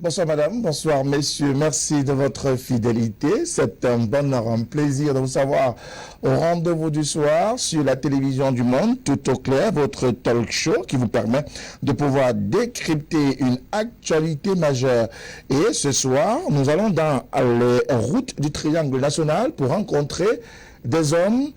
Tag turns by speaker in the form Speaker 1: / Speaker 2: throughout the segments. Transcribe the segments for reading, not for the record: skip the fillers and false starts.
Speaker 1: Bonsoir madame, bonsoir messieurs, merci de votre fidélité. C'est un bonheur, un plaisir de vous savoir au rendez-vous du soir sur la télévision du Monde, Tout au clair, votre talk show qui vous permet de pouvoir décrypter une actualité majeure. Et ce soir, nous allons dans les routes du triangle national pour rencontrer des hommes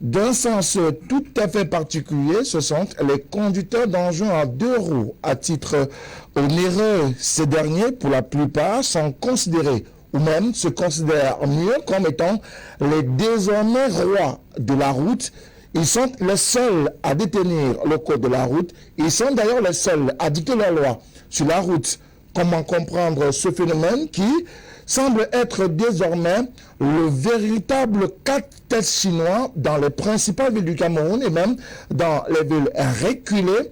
Speaker 1: d'un sens tout à fait particulier. Ce sont les conducteurs d'engins à deux roues. À titre onéreux, ces derniers, pour la plupart, sont considérés, ou même se considèrent mieux comme étant les désormais rois de la route. Ils sont les seuls à détenir le code de la route. Ils sont d'ailleurs les seuls à dicter la loi sur la route. Comment comprendre ce phénomène qui semble être désormais le véritable casse-tête chinois dans les principales villes du Cameroun et même dans les villes reculées?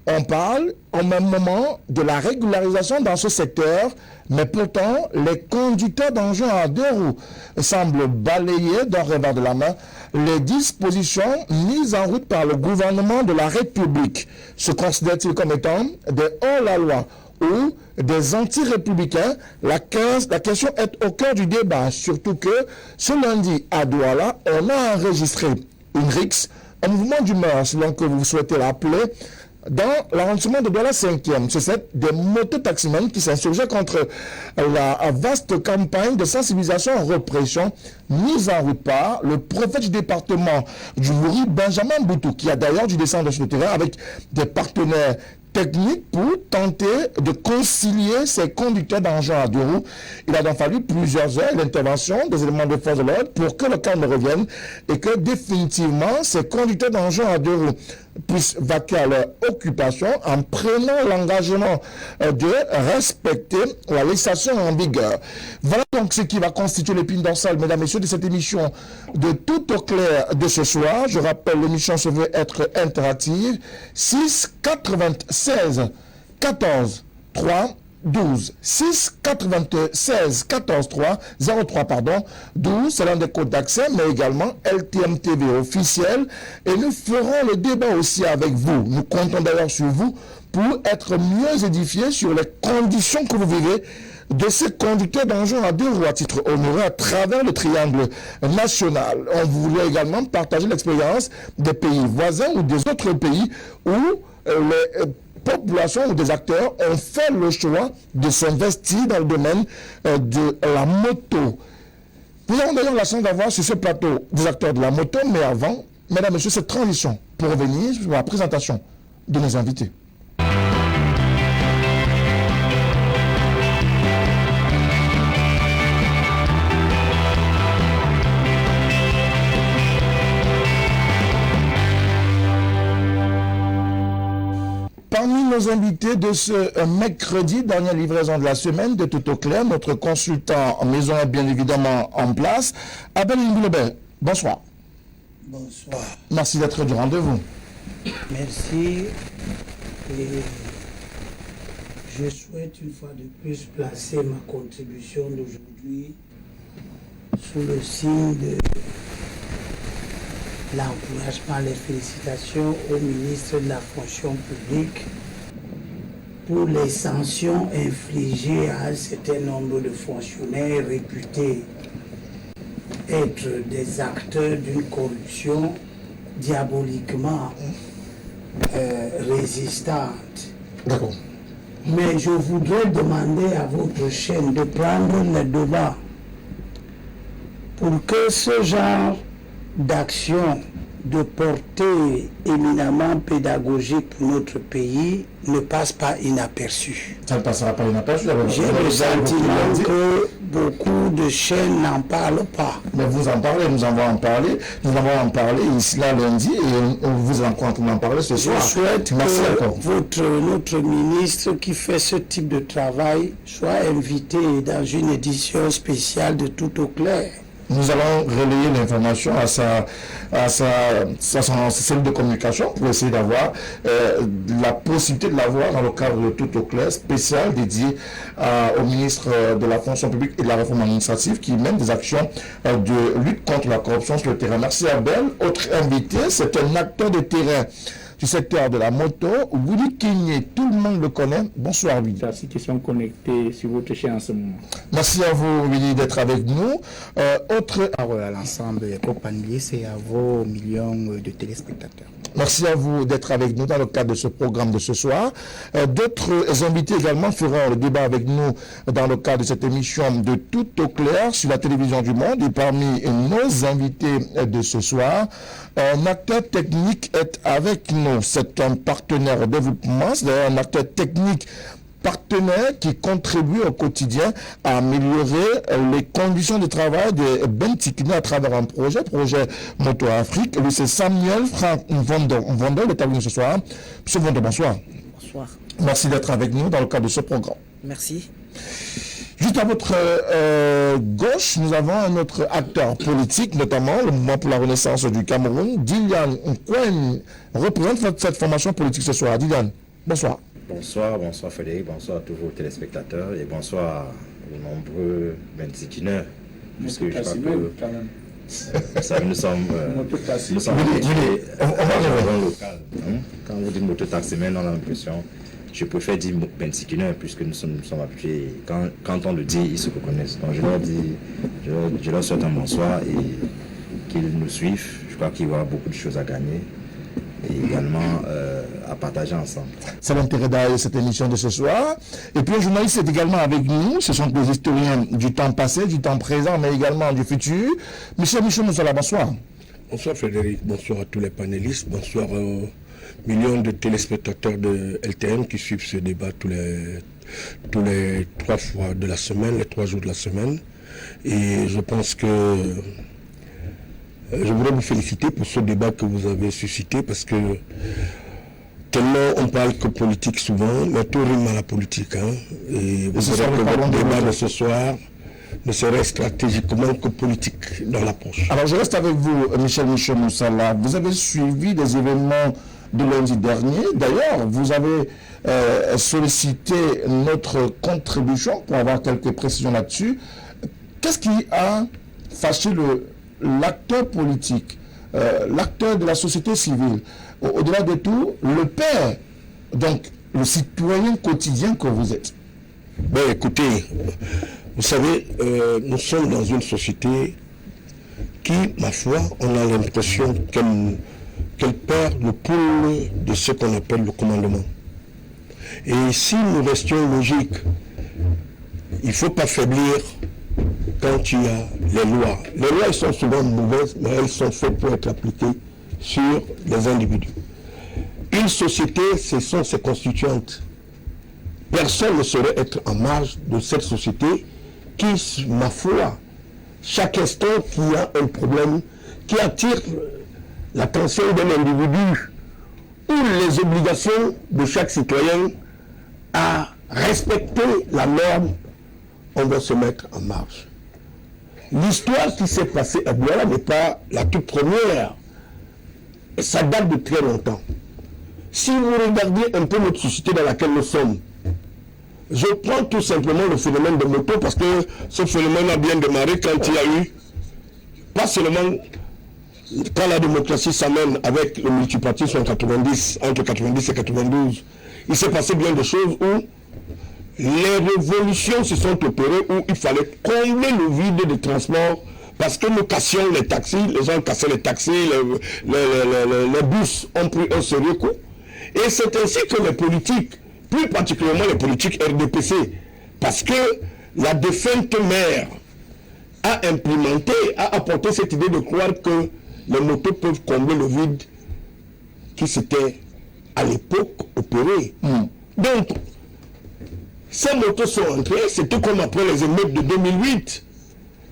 Speaker 1: On parle au même moment de la régularisation dans ce secteur, mais pourtant les conducteurs d'engins à deux roues semblent balayer d'un revers de la main les dispositions mises en route par le gouvernement de la République. Se considèrent-ils comme étant des hors-la-loi ou des anti-républicains? La question est au cœur du débat, surtout que ce lundi à Douala, on a enregistré une rixe, un mouvement d'humeur, selon que vous souhaitez l'appeler, dans l'arrondissement de Douala 5e. C'est des mototaximens qui s'insurgeaient contre la vaste campagne de sensibilisation et répression mise en route par le préfet du département du Mouri, Benjamin Boutou, qui a d'ailleurs dû descendre sur le terrain avec des partenaires technique pour tenter de concilier ces conducteurs d'engins à deux roues. Il a donc fallu plusieurs heures d'intervention des éléments de force de l'ordre pour que le calme revienne et que définitivement ces conducteurs d'engins à deux roues puissent vaquer à leur occupation en prenant l'engagement de respecter la législation en vigueur. Voilà donc ce qui va constituer l'épine dorsale, mesdames et messieurs, de cette émission de Tout au clair de ce soir. Je rappelle, l'émission se veut être interactive. 6 96 14 3 12 6 96 14 3 03 12, c'est l'un des codes d'accès, mais également LTM TV officiel, et nous ferons le débat aussi avec vous. Nous comptons d'ailleurs sur vous pour être mieux édifiés sur les conditions que vous vivez de ces conducteurs d'engins à deux roues à titre honoré à travers le triangle national. On voulait également partager l'expérience des pays voisins ou des autres pays où les populations ou des acteurs ont fait le choix de s'investir dans le domaine de la moto. Nous avons d'ailleurs la chance d'avoir sur ce plateau des acteurs de la moto, mais avant, mesdames et messieurs, cette transition pour revenir sur la présentation de nos invités. Parmi nos invités de ce mercredi, dernière livraison de la semaine de Tout au clair, notre consultant en maison est bien évidemment en place. Abel Ngoulebe, bonsoir.
Speaker 2: Bonsoir.
Speaker 1: Merci d'être du rendez-vous.
Speaker 2: Merci. Et je souhaite une fois de plus placer ma contribution d'aujourd'hui sous le signe de l'encouragement, les félicitations au ministre de la fonction publique pour les sanctions infligées à un certain nombre de fonctionnaires réputés être des acteurs d'une corruption diaboliquement résistante.
Speaker 1: D'accord.
Speaker 2: Mais je voudrais demander à votre chaîne de prendre le débat pour que ce genre d'action de portée éminemment pédagogique pour notre pays ne passe pas inaperçu.
Speaker 1: Ça ne passera pas inaperçu.
Speaker 2: J'ai le sentiment que beaucoup de chaînes n'en parlent pas.
Speaker 1: Mais vous en parlez, nous allons en parler. Nous allons en parler ici là lundi et vous allez en parler ce soir.
Speaker 2: Je souhaite que notre ministre qui fait ce type de travail soit invité dans une édition spéciale de Tout au clair.
Speaker 1: Nous allons relayer l'information à sa cellule de communication pour essayer d'avoir la possibilité de l'avoir dans le cadre de Tout au clair spécial dédié au ministre de la fonction publique et de la réforme administrative qui mène des actions de lutte contre la corruption sur le terrain. Merci Abel. Autre invité, c'est un acteur de terrain. du secteur de la moto, Willy Kigné, tout le monde le connaît. Bonsoir Willy.
Speaker 3: La situation connectée sur votre chaîne en ce moment.
Speaker 1: Merci à vous Willy d'être avec nous. Autre...
Speaker 4: À l'ensemble des co-paneliers, c'est à vos millions de téléspectateurs.
Speaker 1: Merci à vous d'être avec nous dans le cadre de ce programme de ce soir. D'autres invités également feront le débat avec nous dans le cadre de cette émission de Tout au clair sur la télévision du Monde. Et parmi nos invités de ce soir, un acteur technique est avec nous. C'est un partenaire au développement, c'est un acteur technique partenaire qui contribue au quotidien à améliorer les conditions de travail des Bentikina à travers un projet Moto Afrique. Lui, c'est Samuel Franck Vondel est avec nous ce soir. Monsieur Vondel, bonsoir.
Speaker 5: Bonsoir.
Speaker 1: Merci d'être avec nous dans le cadre de ce programme.
Speaker 5: Merci.
Speaker 1: Juste à votre gauche, nous avons un autre acteur politique, notamment le Mouvement pour la Renaissance du Cameroun. Dylan Nkwen représente cette formation politique ce soir. Dylan, bonsoir.
Speaker 6: Bonsoir Frédéric, bonsoir à tous vos téléspectateurs et bonsoir aux nombreux Bentikina. Puisque je crois que ça nous sommes habitués au jargon local. Quand vous dites mototaximène, on a l'impression, je préfère dire Bentikina puisque nous sommes habitués. Quand on le dit, ils se reconnaissent. Donc je leur souhaite un bonsoir et qu'ils nous suivent. Je crois qu'il y aura beaucoup de choses à gagner et également à partager ensemble. C'est
Speaker 1: l'intérêt de cette émission de ce soir. Et puis un journaliste est également avec nous. Ce sont des historiens du temps passé, du temps présent, mais également du futur. Michel Moussala, bonsoir.
Speaker 7: Bonsoir Frédéric, bonsoir à tous les panélistes, bonsoir aux millions de téléspectateurs de LTN qui suivent ce débat tous les 3 fois de la semaine, les 3 jours de la semaine. Et je pense que je voudrais vous féliciter pour ce débat que vous avez suscité parce que tellement on parle que politique souvent, mais tout rime à la politique. Et vous verrez que votre débat de ce soir ne serait stratégiquement que politique dans l'approche.
Speaker 1: Alors je reste avec vous, Michel Moussala. Vous avez suivi des événements de lundi dernier. D'ailleurs, vous avez sollicité notre contribution pour avoir quelques précisions là-dessus. Qu'est-ce qui a fâché l'acteur politique, l'acteur de la société civile, au-delà de tout, le père, donc le citoyen quotidien que vous êtes?
Speaker 7: Ben écoutez, vous savez, nous sommes dans une société qui, ma foi, on a l'impression qu'elle perd le pôle de ce qu'on appelle le commandement. Et si nous restions logiques, il ne faut pas faiblir quand il y a les lois. Les lois, elles sont souvent mauvaises, mais elles sont faites pour être appliquées sur les individus. Une société, ce sont ses constituantes. Personne ne saurait être en marge de cette société qui, ma foi, chaque instant qu'il y a un problème qui attire l'attention d'un individu ou les obligations de chaque citoyen à respecter la norme, on va se mettre en marge. L'histoire qui s'est passée à Douala n'est pas la toute première. Ça date de très longtemps. Si vous regardez un peu notre société dans laquelle nous sommes, je prends tout simplement le phénomène de moto parce que ce phénomène a bien démarré quand il y a eu, pas seulement quand la démocratie s'amène avec le multipartisme en 90, entre 90 et 92, il s'est passé bien des choses où les révolutions se sont opérées où il fallait combler le vide de transport parce que nous cassions les taxis, les gens cassaient les taxis, les bus ont pris un sérieux coup. Et c'est ainsi que les politiques, plus particulièrement les politiques RDPC, parce que la défunte mère a implémenté, a apporté cette idée de croire que les motos peuvent combler le vide qui s'était à l'époque opéré. Donc, ces motos sont entrées, c'était comme après les émeutes de 2008.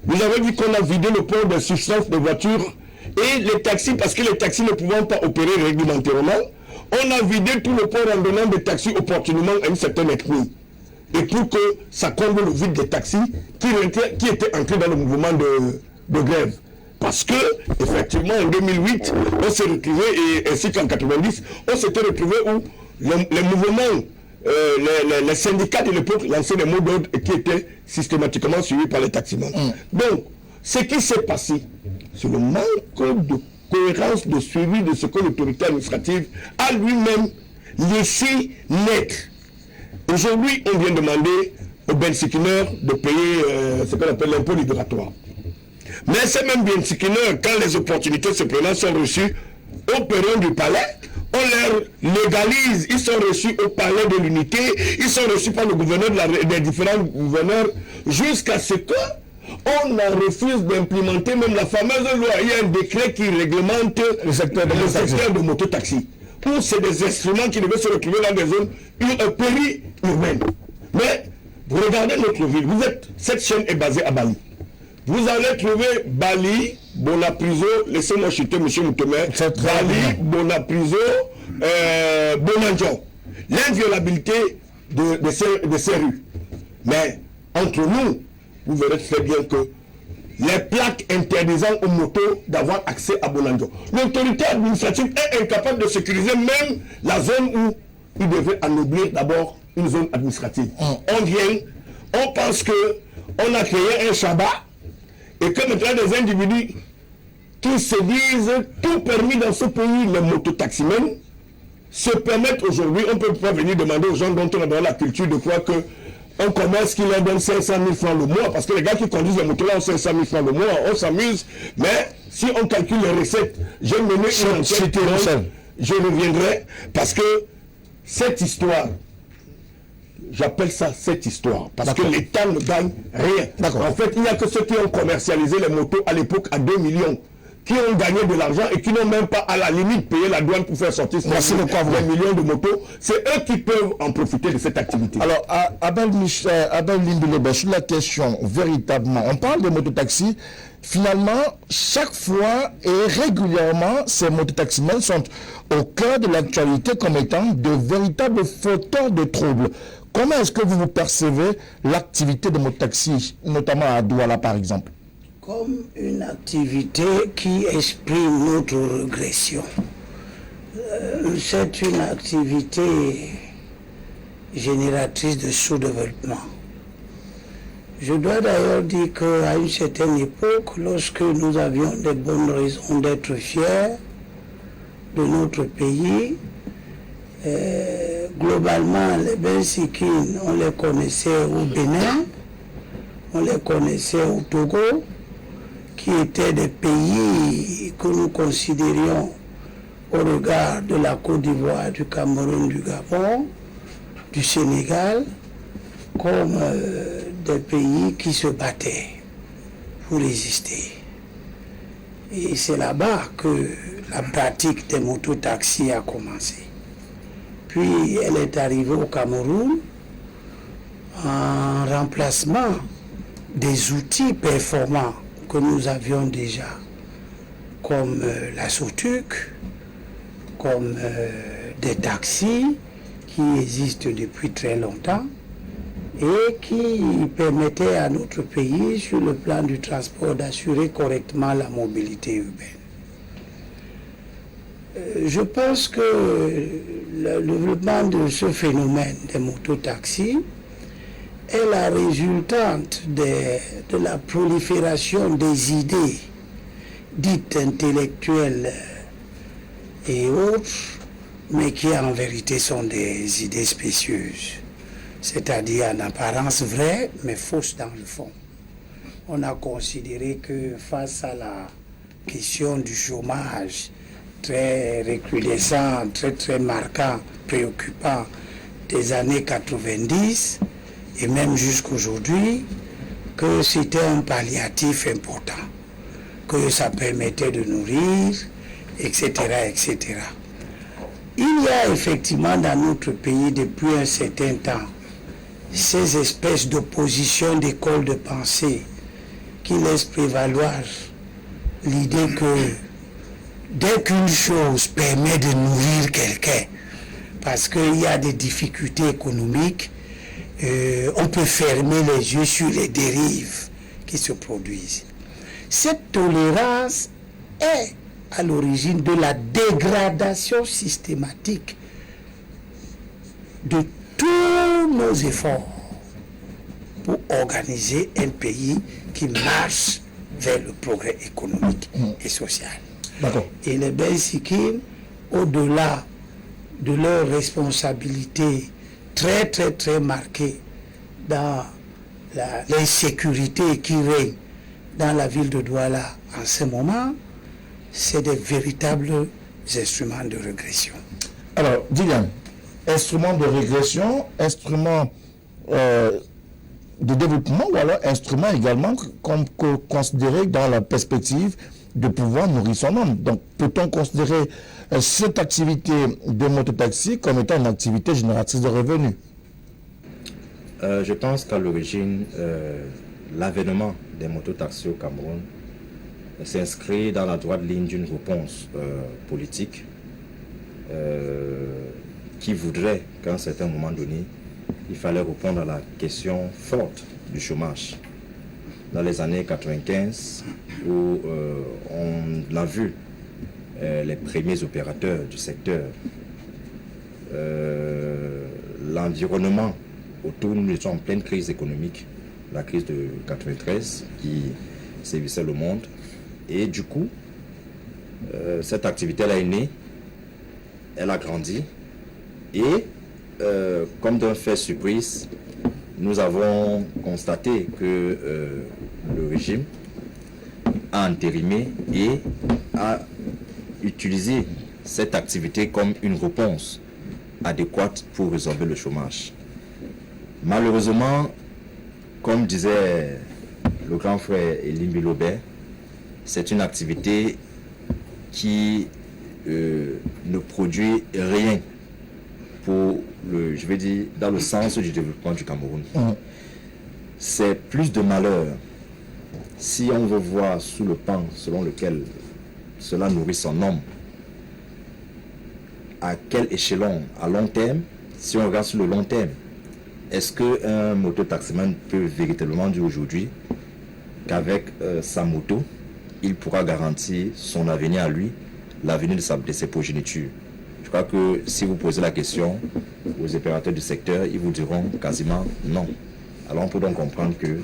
Speaker 7: Vous avez vu qu'on a vidé le port de substances de voitures et les taxis, parce que les taxis ne pouvant pas opérer réglementairement, on a vidé tout le port en donnant des taxis opportunément à une certaine ethnie. Et pour que ça comble le vide des taxis qui étaient entrés dans le mouvement de grève. Parce que, effectivement, en 2008, on s'est retrouvé, et ainsi qu'en 90, on s'était retrouvé où les mouvements, les syndicats de l'époque lançaient des mots d'ordre qui étaient systématiquement suivis par les taximans. Donc, ce qui s'est passé, c'est le manque de cohérence de suivi de ce que l'autorité administrative a lui-même laissé naître. Aujourd'hui, on vient demander aux bensikineurs de payer ce qu'on appelle l'impôt libératoire. Mais ces mêmes bensikineurs, quand les opportunités se présentent, sont reçus au perron du palais, on les légalise, ils sont reçus au palais de l'unité, ils sont reçus par le gouverneur des différents gouverneurs, jusqu'à ce que on en refuse d'implémenter même la fameuse loi. Il y a un décret qui réglemente le secteur de mototaxi. Où c'est des instruments qui devaient se retrouver dans des zones périurbaines. Mais vous regardez notre ville, cette chaîne est basée à Bali. Vous allez trouver Bali, Bonapriso, laissez-moi chuter M. Moutemer, Bali, Bonapriso, Bonanjon. L'inviolabilité de ces rues. Mais entre nous, vous verrez très bien que les plaques interdisant aux motos d'avoir accès à Bonanjo. L'autorité administrative est incapable de sécuriser même la zone où il devrait ennoblir d'abord une zone administrative. On vient, on pense qu'on a créé un Shabbat et que maintenant des individus qui se disent tout permis dans ce pays, les mototaximens, se permettent aujourd'hui, on ne peut pas venir demander aux gens dont on a dans la culture de croire que un commerce qui leur donne 500 000 francs le mois, parce que les gars qui conduisent les motos là ont 500 000 francs le mois, on s'amuse, mais si on calcule les recettes, j'ai mené une enquête, je reviendrai, parce que cette histoire, j'appelle ça cette histoire, parce que l'État ne gagne rien. En fait, il n'y a que ceux qui ont commercialisé les motos à l'époque à 2 millions, qui ont gagné de l'argent et qui n'ont même pas à la limite payé la douane pour faire sortir des millions de motos. C'est eux qui peuvent en profiter de cette activité.
Speaker 1: Alors, Abel Limbilebe, sur la question, véritablement, on parle de mototaxis. Finalement, chaque fois et régulièrement, ces mototaximens sont au cœur de l'actualité comme étant de véritables fauteurs de troubles. Comment est-ce que vous percevez l'activité de mototaxis, notamment à Douala par exemple?
Speaker 2: Comme une activité qui exprime notre régression. C'est une activité génératrice de sous-développement. Je dois d'ailleurs dire qu'à une certaine époque, lorsque nous avions de bonnes raisons d'être fiers de notre pays, globalement, les Bensikines, on les connaissait au Bénin, on les connaissait au Togo, qui étaient des pays que nous considérions au regard de la Côte d'Ivoire, du Cameroun, du Gabon, du Sénégal, comme des pays qui se battaient pour résister. Et c'est là-bas que la pratique des mototaxis a commencé. Puis elle est arrivée au Cameroun en remplacement des outils performants que nous avions déjà, comme la SOTUC, comme des taxis qui existent depuis très longtemps et qui permettaient à notre pays, sur le plan du transport, d'assurer correctement la mobilité urbaine. Je pense que le développement de ce phénomène des mototaxis est la résultante de la prolifération des idées dites intellectuelles et autres, mais qui en vérité sont des idées spécieuses, c'est-à-dire en apparence vraies, mais fausses dans le fond. On a considéré que face à la question du chômage très recrudescent, très marquant, préoccupant des années 90, et même jusqu'aujourd'hui, que c'était un palliatif important, que ça permettait de nourrir, etc., etc. Il y a effectivement dans notre pays depuis un certain temps ces espèces d'opposition d'écoles de pensée qui laissent prévaloir l'idée que dès qu'une chose permet de nourrir quelqu'un, parce qu'il y a des difficultés économiques, on peut fermer les yeux sur les dérives qui se produisent. Cette tolérance est à l'origine de la dégradation systématique de tous nos efforts pour organiser un pays qui marche vers le progrès économique et social.
Speaker 1: D'accord.
Speaker 2: Et les Bensikim, au-delà de leur responsabilité très, très, très marquée dans l'insécurité qui règne dans la ville de Douala en ce moment, c'est des véritables instruments de régression.
Speaker 1: Alors, Dylan, instrument de régression, instrument de développement ou alors instrument également considéré dans la perspective de pouvoir nourrir son homme. Donc, peut-on considérer cette activité de mototaxi comme étant une activité génératrice de revenus?
Speaker 6: Je pense qu'à l'origine, l'avènement des mototaxis au Cameroun s'inscrit dans la droite ligne d'une réponse politique qui voudrait qu'à un certain moment donné, il fallait répondre à la question forte du chômage. Dans les années 95, où on a vu les premiers opérateurs du secteur, l'environnement autour, nous étions en pleine crise économique, la crise de 93 qui sévissait le monde. Et du coup, cette activité-là est née, elle a grandi et comme d'un fait surprise, nous avons constaté que le régime a entérimé et a utilisé cette activité comme une réponse adéquate pour résorber le chômage. Malheureusement, comme disait le grand frère Elim Bilobert, c'est une activité qui ne produit rien pour je vais dire, dans le sens du développement du Cameroun. C'est plus de malheur si on veut voir sous le pan selon lequel cela nourrit son homme. À quel échelon? À long terme, si on regarde sur le long terme, est-ce qu'un mototaximan peut véritablement dire aujourd'hui qu'avec sa moto, il pourra garantir son avenir à lui, l'avenir de ses progénitures? Je crois que si vous posez la question aux opérateurs du secteur, ils vous diront quasiment non. Alors on peut donc comprendre que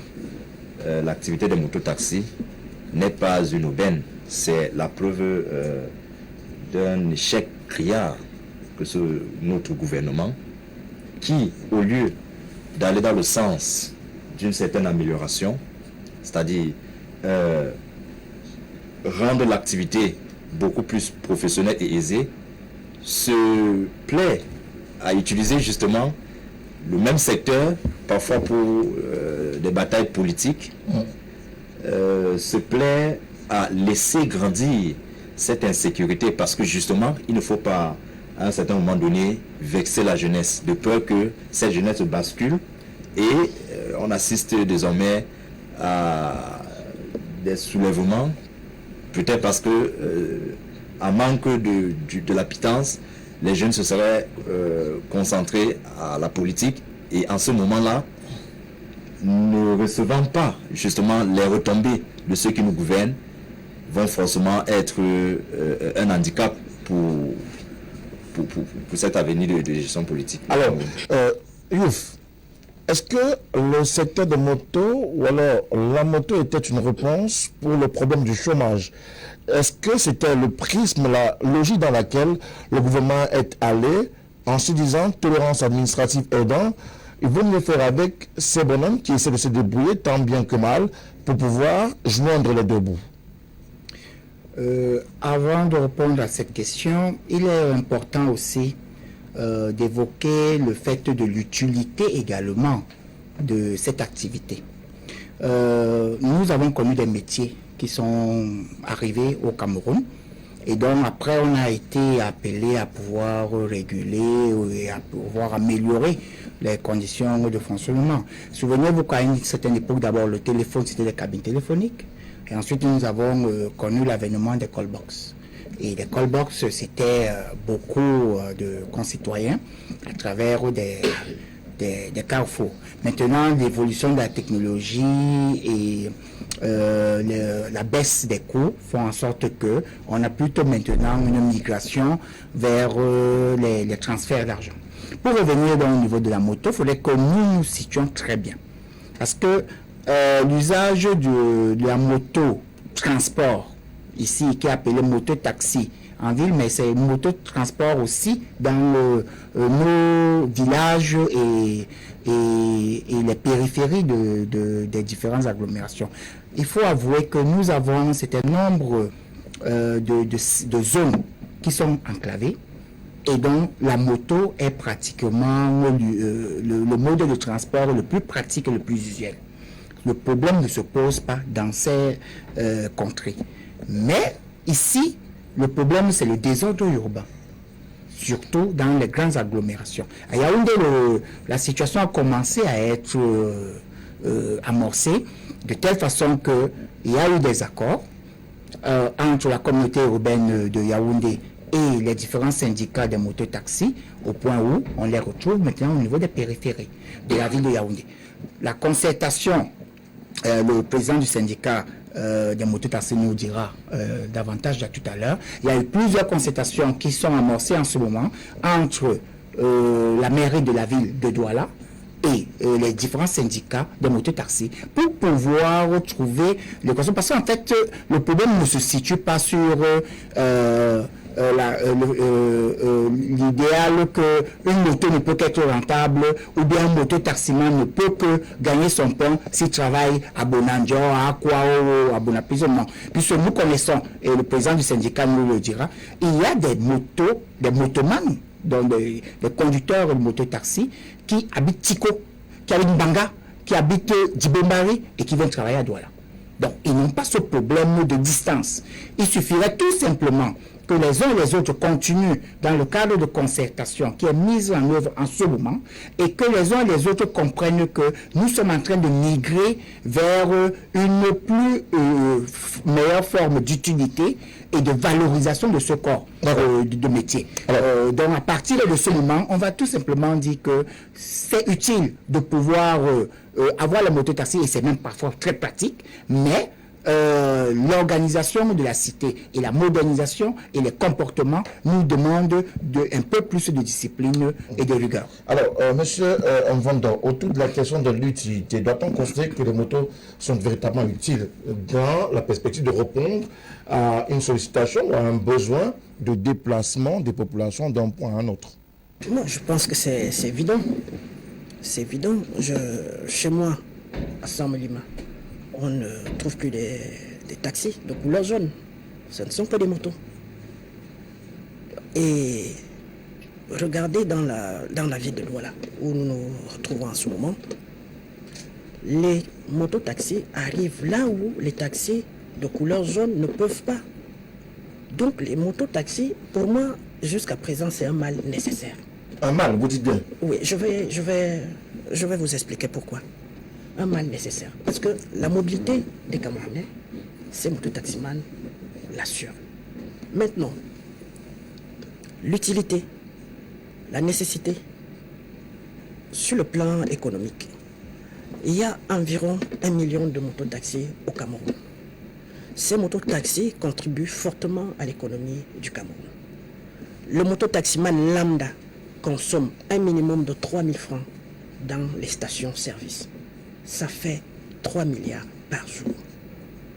Speaker 6: l'activité des mototaxis n'est pas une aubaine. C'est la preuve d'un échec criard que notre gouvernement, qui, au lieu d'aller dans le sens d'une certaine amélioration, c'est-à-dire rendre l'activité beaucoup plus professionnelle et aisée, se plaît à utiliser justement le même secteur, parfois pour des batailles politiques, se plaît à laisser grandir cette insécurité parce que justement, il ne faut pas à un certain moment donné vexer la jeunesse, de peur que cette jeunesse bascule et on assiste désormais à des soulèvements, peut-être parce que à manque de la pitance, les jeunes se seraient concentrés à la politique et en ce moment-là, ne recevant pas justement les retombées de ceux qui nous gouvernent, vont forcément être un handicap pour cet avenir de gestion politique.
Speaker 1: Alors, Youf, est-ce que le secteur de moto ou alors la moto était une réponse pour le problème du chômage? Est-ce que c'était le prisme, la logique dans laquelle le gouvernement est allé en se disant tolérance administrative aidant, il vaut mieux faire avec ces bonhommes qui essaient de se débrouiller tant bien que mal pour pouvoir joindre les deux bouts?
Speaker 4: Avant de répondre à cette question, il est important aussi d'évoquer le fait de l'utilité également de cette activité. Nous avons connu des métiers qui sont arrivés au Cameroun et donc après on a été appelé à pouvoir réguler et à pouvoir améliorer les conditions de fonctionnement. Souvenez-vous qu'à une certaine époque, d'abord le téléphone c'était des cabines téléphoniques et ensuite nous avons connu l'avènement des callbox. Et les callbox, c'était beaucoup de concitoyens à travers des carrefours. Maintenant, l'évolution de la technologie et la baisse des coûts font en sorte que on a plutôt maintenant une migration vers les transferts d'argent. Pour revenir au niveau de la moto, il faudrait que nous nous situions très bien. Parce que l'usage de la moto transport ici qui est appelé moto-taxi en ville, mais c'est moto-transport aussi dans nos villages et les périphéries des différentes agglomérations. Il faut avouer que nous avons un certain nombre de zones qui sont enclavées et dont la moto est pratiquement le mode de transport le plus pratique et le plus usuel. Le problème ne se pose pas dans ces contrées. Mais ici, le problème, c'est le désordre urbain, surtout dans les grandes agglomérations. À Yaoundé, la situation a commencé à être amorcée de telle façon qu'il y a eu des accords entre la communauté urbaine de Yaoundé et les différents syndicats des mototaxis, au point où on les retrouve maintenant au niveau des périphéries de la ville de Yaoundé. La concertation, le président du syndicat des mototaxis nous dira davantage tout à l'heure. Il y a eu plusieurs concertations qui sont amorcées en ce moment entre la mairie de la ville de Douala et les différents syndicats de mototaxis pour pouvoir trouver les questions. Parce qu'en fait, le problème ne se situe pas sur l'idéal qu'une moto ne peut qu'être rentable ou bien un mototaximan ne peut que gagner son pain s'il travaille à Bonanjo, à Akwao, à Bonapiso. Non. Puisque nous connaissons, et le président du syndicat nous le dira, il y a des motomans, donc des conducteurs de mototaxis qui habitent Tiko, qui habitent Banga, qui habitent Djibombari et qui viennent travailler à Douala. Donc, ils n'ont pas ce problème de distance. Il suffirait tout simplement que les uns et les autres continuent dans le cadre de concertation qui est mise en œuvre en ce moment et que les uns et les autres comprennent que nous sommes en train de migrer vers une plus meilleure forme d'utilité et de valorisation de ce corps de métier. Donc à partir de ce moment, on va tout simplement dire que c'est utile de pouvoir avoir la mototaxi et c'est même parfois très pratique, mais l'organisation de la cité et la modernisation et les comportements nous demandent un peu plus de discipline et de rigueur.
Speaker 1: Alors, monsieur Mvondo, autour de la question de l'utilité, doit-on considérer que les motos sont véritablement utiles dans la perspective de répondre à une sollicitation ou à un besoin de déplacement des populations d'un point à un autre?
Speaker 5: Moi, je pense que c'est évident. C'est évident. Chez moi, à Saint-Melima, on ne trouve plus des taxis de couleur jaune. Ce ne sont que des motos. Et regardez dans la ville de Douala, où nous nous retrouvons en ce moment, les mototaxis arrivent là où les taxis de couleur jaune ne peuvent pas. Donc les mototaxis, pour moi, jusqu'à présent, c'est un mal nécessaire.
Speaker 1: Un mal, vous dites bien?
Speaker 5: Oui, je vais vous expliquer pourquoi. Un mal nécessaire. Parce que la mobilité des Camerounais, ces mototaximans l'assurent. Maintenant, l'utilité, la nécessité, sur le plan économique, il y a environ 1 million de mototaxis au Cameroun. Ces mototaxis contribuent fortement à l'économie du Cameroun. Le mototaximan lambda consomme un minimum de 3 000 francs dans les stations-service. Ça fait 3 milliards par jour.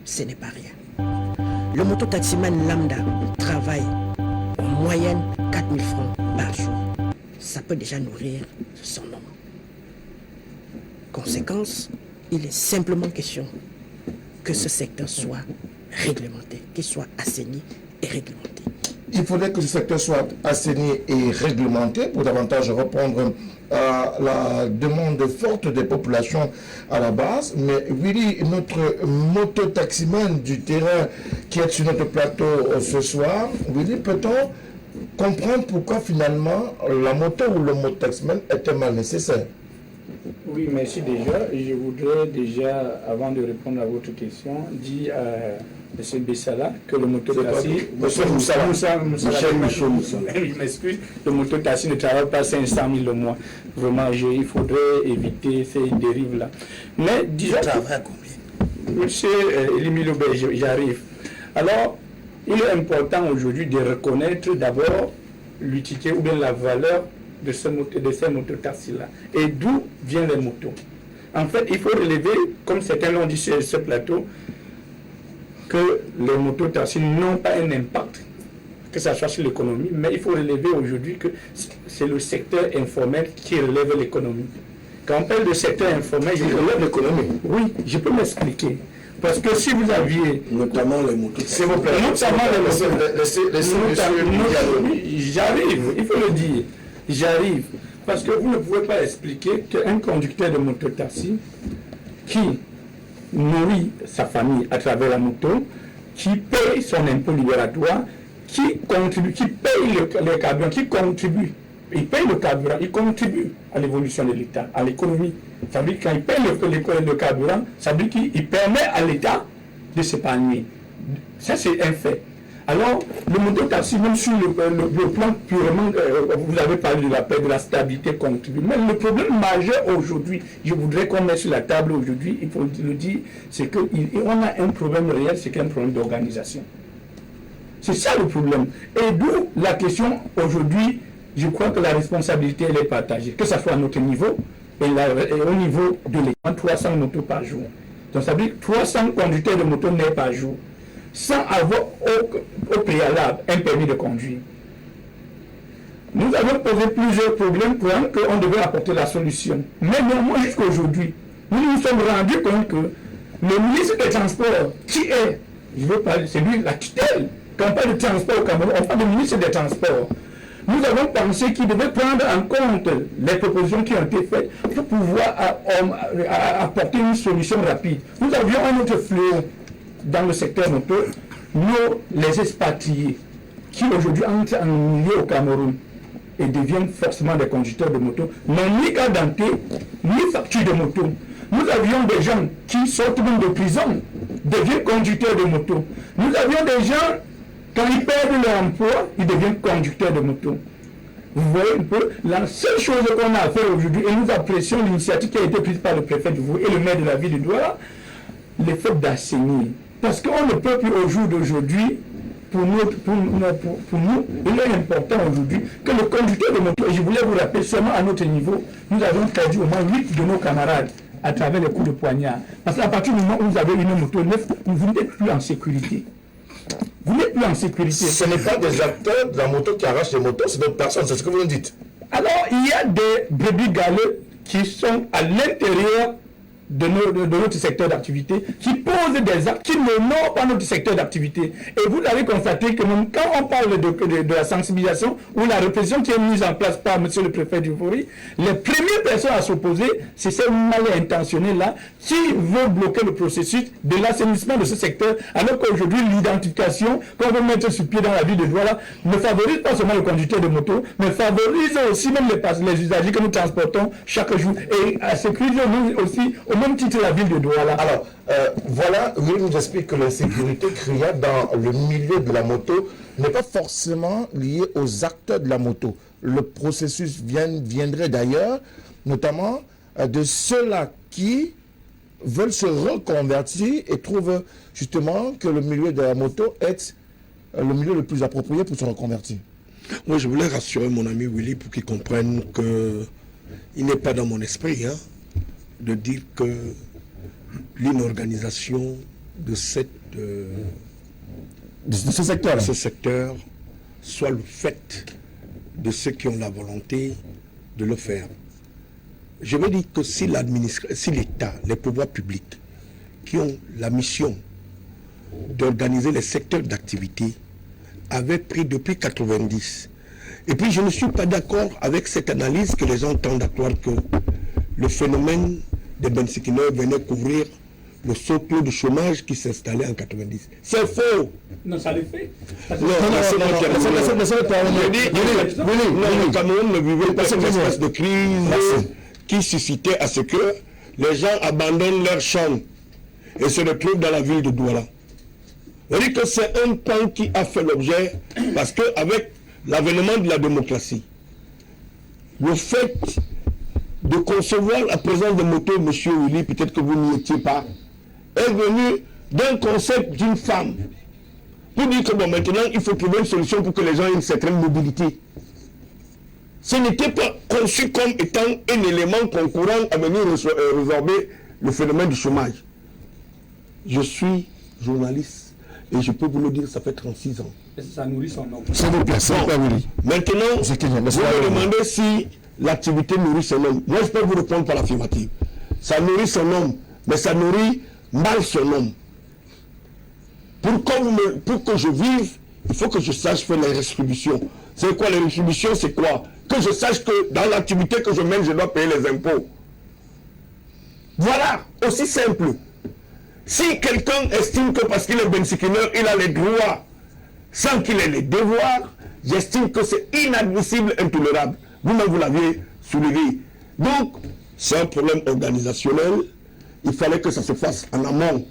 Speaker 5: Ce n'est pas rien. Le mototaximan lambda travaille en moyenne 4 000 francs par jour. Ça peut déjà nourrir son homme. Conséquence, il est simplement question que ce secteur soit réglementé, qu'il soit assaini et réglementé.
Speaker 1: Il faudrait que ce secteur soit assaini et réglementé pour davantage répondre à la demande forte des populations à la base. Mais Willy, notre mototaximan du terrain qui est sur notre plateau ce soir, Willy, peut-on comprendre pourquoi finalement la moto ou le mototaximan est un mal nécessaire?
Speaker 3: Oui, merci déjà. Je voudrais déjà, avant de répondre à votre question, dire à M. Bessala que le mototaxi... Je m'excuse, le mototaxi ne travaille pas 500 000 le mois. Vraiment, il faudrait éviter ces dérives-là. Mais disons...
Speaker 2: Tu travailles à combien?
Speaker 3: Monsieur Elimilo, j'arrive. Alors, il est important aujourd'hui de reconnaître d'abord l'utilité ou bien la valeur de ces mototaxis-là. Et d'où viennent les motos? En fait, il faut relever, comme certains l'ont dit sur ce plateau, que les mototaxis n'ont pas un impact, que ce soit sur l'économie, mais il faut relever aujourd'hui que c'est le secteur informel qui relève l'économie. Quand on parle de secteur informel, je relève l'économie. Oui, je peux m'expliquer. Parce que si vous aviez...
Speaker 7: Notamment les motos.
Speaker 3: S'il vous plaît, notamment j'arrive, il faut le dire. J'arrive. Parce que vous ne pouvez pas expliquer qu'un conducteur de mototaxi qui nourrit sa famille à travers la moto, qui paye son impôt libératoire, qui contribue, qui paye le carburant, qui contribue, il paye le carburant, il contribue à l'évolution de l'État, à l'économie. Ça veut dire que quand il paye le carburant, ça veut dire qu'il permet à l'État de s'épanouir. Ça, c'est un fait. Alors, le mototaxi, même sur le plan purement, vous avez parlé de la paix, de la stabilité contribue. Mais le problème majeur aujourd'hui, je voudrais qu'on mette sur la table aujourd'hui, il faut le dire, c'est qu'on a un problème réel, c'est qu'un problème d'organisation. C'est ça le problème. Et d'où la question aujourd'hui, je crois que la responsabilité, elle est partagée, que ce soit à notre niveau et au niveau de l'État, 300 motos par jour. Donc ça veut dire 300 conducteurs de motos n'est par jour, sans avoir au préalable un permis de conduire. Nous avons posé plusieurs problèmes pour qu'on devait apporter la solution. Mais néanmoins, jusqu'à aujourd'hui, nous nous sommes rendus compte que le ministre des Transports, qui est, je veux parler, c'est lui la tutelle. Quand on parle de transport au Cameroun, on parle de ministre des Transports. Nous avons pensé qu'il devait prendre en compte les propositions qui ont été faites pour pouvoir apporter une solution rapide. Nous avions un autre fléau dans le secteur moto, les expatriés, qui aujourd'hui entrent en milieu au Cameroun et deviennent forcément des conducteurs de moto, n'ont ni carte d'identité, ni facture de moto. Nous avions des gens qui sortent même de prison, deviennent conducteurs de moto. Nous avions des gens, quand ils perdent leur emploi, ils deviennent conducteurs de moto. Vous voyez un peu, la seule chose qu'on a à faire aujourd'hui, et nous apprécions l'initiative qui a été prise par le préfet de Vous et le maire de la ville de Douala, le fait d'assainir. Parce qu'on ne peut plus au jour d'aujourd'hui, pour nous, il est important aujourd'hui que le conducteur de moto, et je voulais vous rappeler seulement à notre niveau, nous avons perdu au moins 8 de nos camarades à travers les coups de poignard. Parce qu'à partir du moment où vous avez une moto neuve, vous n'êtes plus en sécurité. Vous n'êtes plus en sécurité.
Speaker 1: Ce n'est pas des acteurs de la moto qui arrachent les motos, c'est d'autres personnes, c'est ce que vous nous dites.
Speaker 3: Alors, il y a des brebis galeux qui sont à l'intérieur de notre secteur d'activité, qui posent des actes qui n'honorent pas notre secteur d'activité. Et vous l'avez constaté que même quand on parle de la sensibilisation ou la répression qui est mise en place par M. le préfet du Fori, les premières personnes à s'opposer, c'est ces mal intentionnés-là qui veulent bloquer le processus de l'assainissement de ce secteur, alors qu'aujourd'hui, l'identification qu'on veut mettre sur pied dans la ville de Douala ne favorise pas seulement le conducteur de moto, mais favorise aussi même les usagers que nous transportons chaque jour. Et à sécuriser aussi au même titre la ville de Douala.
Speaker 1: Alors, voilà, il nous explique que l'insécurité criarde dans le milieu de la moto n'est pas forcément liée aux acteurs de la moto. Le processus viendrait d'ailleurs, notamment de ceux-là qui veulent se reconvertir et trouvent justement que le milieu de la moto est le milieu le plus approprié pour se reconvertir.
Speaker 7: Moi, je voulais rassurer mon ami Willy pour qu'il comprenne qu'il n'est pas dans mon esprit, hein, de dire que l'inorganisation de ce secteur soit le fait de ceux qui ont la volonté de le faire. Je veux dire que si l'État, les pouvoirs publics, qui ont la mission d'organiser les secteurs d'activité, avaient pris depuis 90. Et puis je ne suis pas d'accord avec cette analyse que les gens tendent à croire que le phénomène des bensikineurs venait couvrir le taux de chômage qui s'installait en 90. C'est faux.
Speaker 3: Non, ça le fait.
Speaker 7: Le Cameroun ne vivait pas cette espèce de crise qui suscitait à ce que les gens abandonnent leurs champs et se retrouvent dans la ville de Douala. On dit que c'est un pan qui a fait l'objet, parce qu'avec l'avènement de la démocratie, le fait de concevoir la présence de motos, M. Willy, peut-être que vous n'y étiez pas, est venu d'un concept d'une femme pour dire que bon, maintenant il faut trouver une solution pour que les gens aient une certaine mobilité. Ce n'était pas conçu comme étant un élément concourant à venir résorber le phénomène du chômage. Je suis journaliste. Et je peux vous le dire, ça fait 36 ans.
Speaker 3: Ça nourrit son homme.
Speaker 1: S'il vous plaît, Willy.
Speaker 7: Maintenant, vous me demandez si l'activité nourrit son homme. Moi, je peux vous répondre par l'affirmative. Ça nourrit son homme, mais ça nourrit mal son homme. Pour que je vive, il faut que je sache faire les distributions. C'est quoi les distributions? C'est quoi? Que je sache que dans l'activité que je mène, je dois payer les impôts. Voilà, aussi simple. Si quelqu'un estime que parce qu'il est bensikineur, il a les droits sans qu'il ait les devoirs, j'estime que c'est inadmissible, intolérable. Vous-même, vous l'aviez soulevé. Donc, c'est un problème organisationnel. Il fallait que ça se fasse en amont.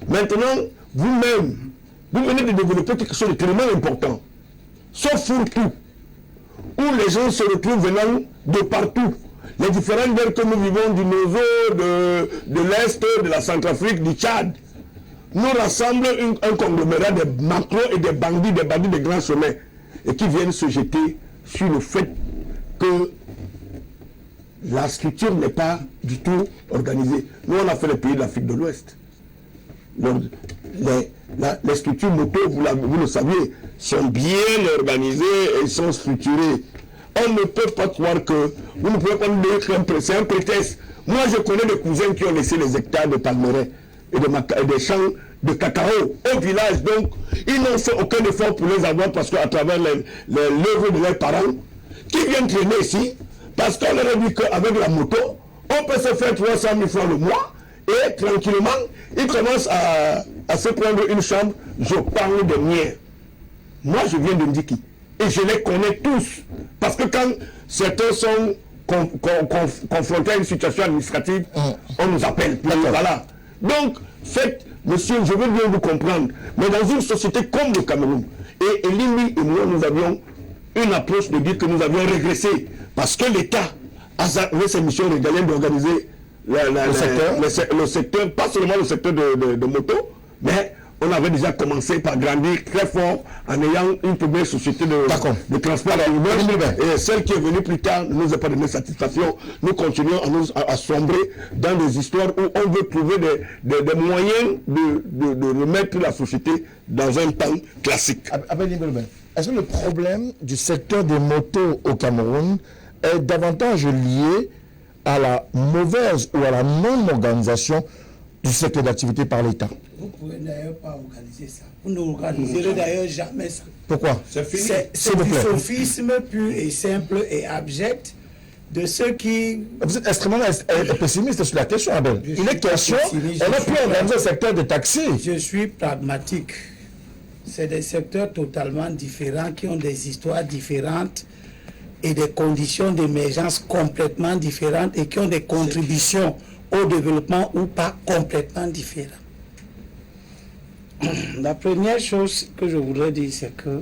Speaker 7: Maintenant, vous-même, vous venez de développer quelque chose de tellement important. Sauf fourre-tout, où les gens se retrouvent venant de partout. Les différentes guerres que nous vivons du Nozo, de l'Est, de la Centrafrique, du Tchad, nous rassemblent un conglomérat de macros et des bandits de grands sommets, et qui viennent se jeter sur le fait que la structure n'est pas du tout organisée. Nous, on a fait les pays de l'Afrique de l'Ouest. Les structures moto, vous le saviez, sont bien organisées et sont structurées. On ne peut pas croire que vous ne pouvez pas nous dire que c'est un prétexte. Moi, je connais des cousins qui ont laissé des hectares de palmeraies et des champs de cacao au village. Donc, ils n'ont fait aucun effort pour les avoir parce qu'à travers l'œuvre de leurs parents, qui viennent traîner ici, parce qu'on leur a dit qu'avec la moto, on peut se faire 300 000 francs le mois et tranquillement, ils commencent à se prendre une chambre. Je parle des miens. Moi, je viens de Ndiki. Et je les connais tous. Parce que quand certains sont confrontés à une situation administrative, on nous appelle. Voilà. Donc, monsieur, je veux bien vous comprendre, mais dans une société comme le Cameroun, et Limi et moi, nous avions une approche de dire que nous avions régressé. Parce que l'État avait ses missions régaliennes d'organiser le secteur, pas seulement le secteur de moto, mais on avait déjà commencé par grandir très fort en ayant une première société de transport à l'humain. Et celle qui est venue plus tard ne nous a pas donné satisfaction. Nous continuons à sombrer dans des histoires où on veut trouver des moyens de remettre la société dans un temps classique.
Speaker 1: Est-ce que le problème du secteur des motos au Cameroun est davantage lié à la mauvaise ou à la non-organisation du secteur d'activité par l'État?
Speaker 2: Vous ne pouvez d'ailleurs pas organiser ça. Vous n'organiserez d'ailleurs jamais ça.
Speaker 1: Pourquoi?
Speaker 2: C'est du sophisme pur et simple et abject de ceux qui...
Speaker 1: Vous êtes extrêmement pessimiste sur la question, Abel. Il est question, on a pu organiser le secteur des taxis.
Speaker 2: Je suis pragmatique. C'est des secteurs totalement différents qui ont des histoires différentes et des conditions d'émergence complètement différentes et qui ont des contributions au développement ou pas complètement différentes. La première chose que je voudrais dire, c'est que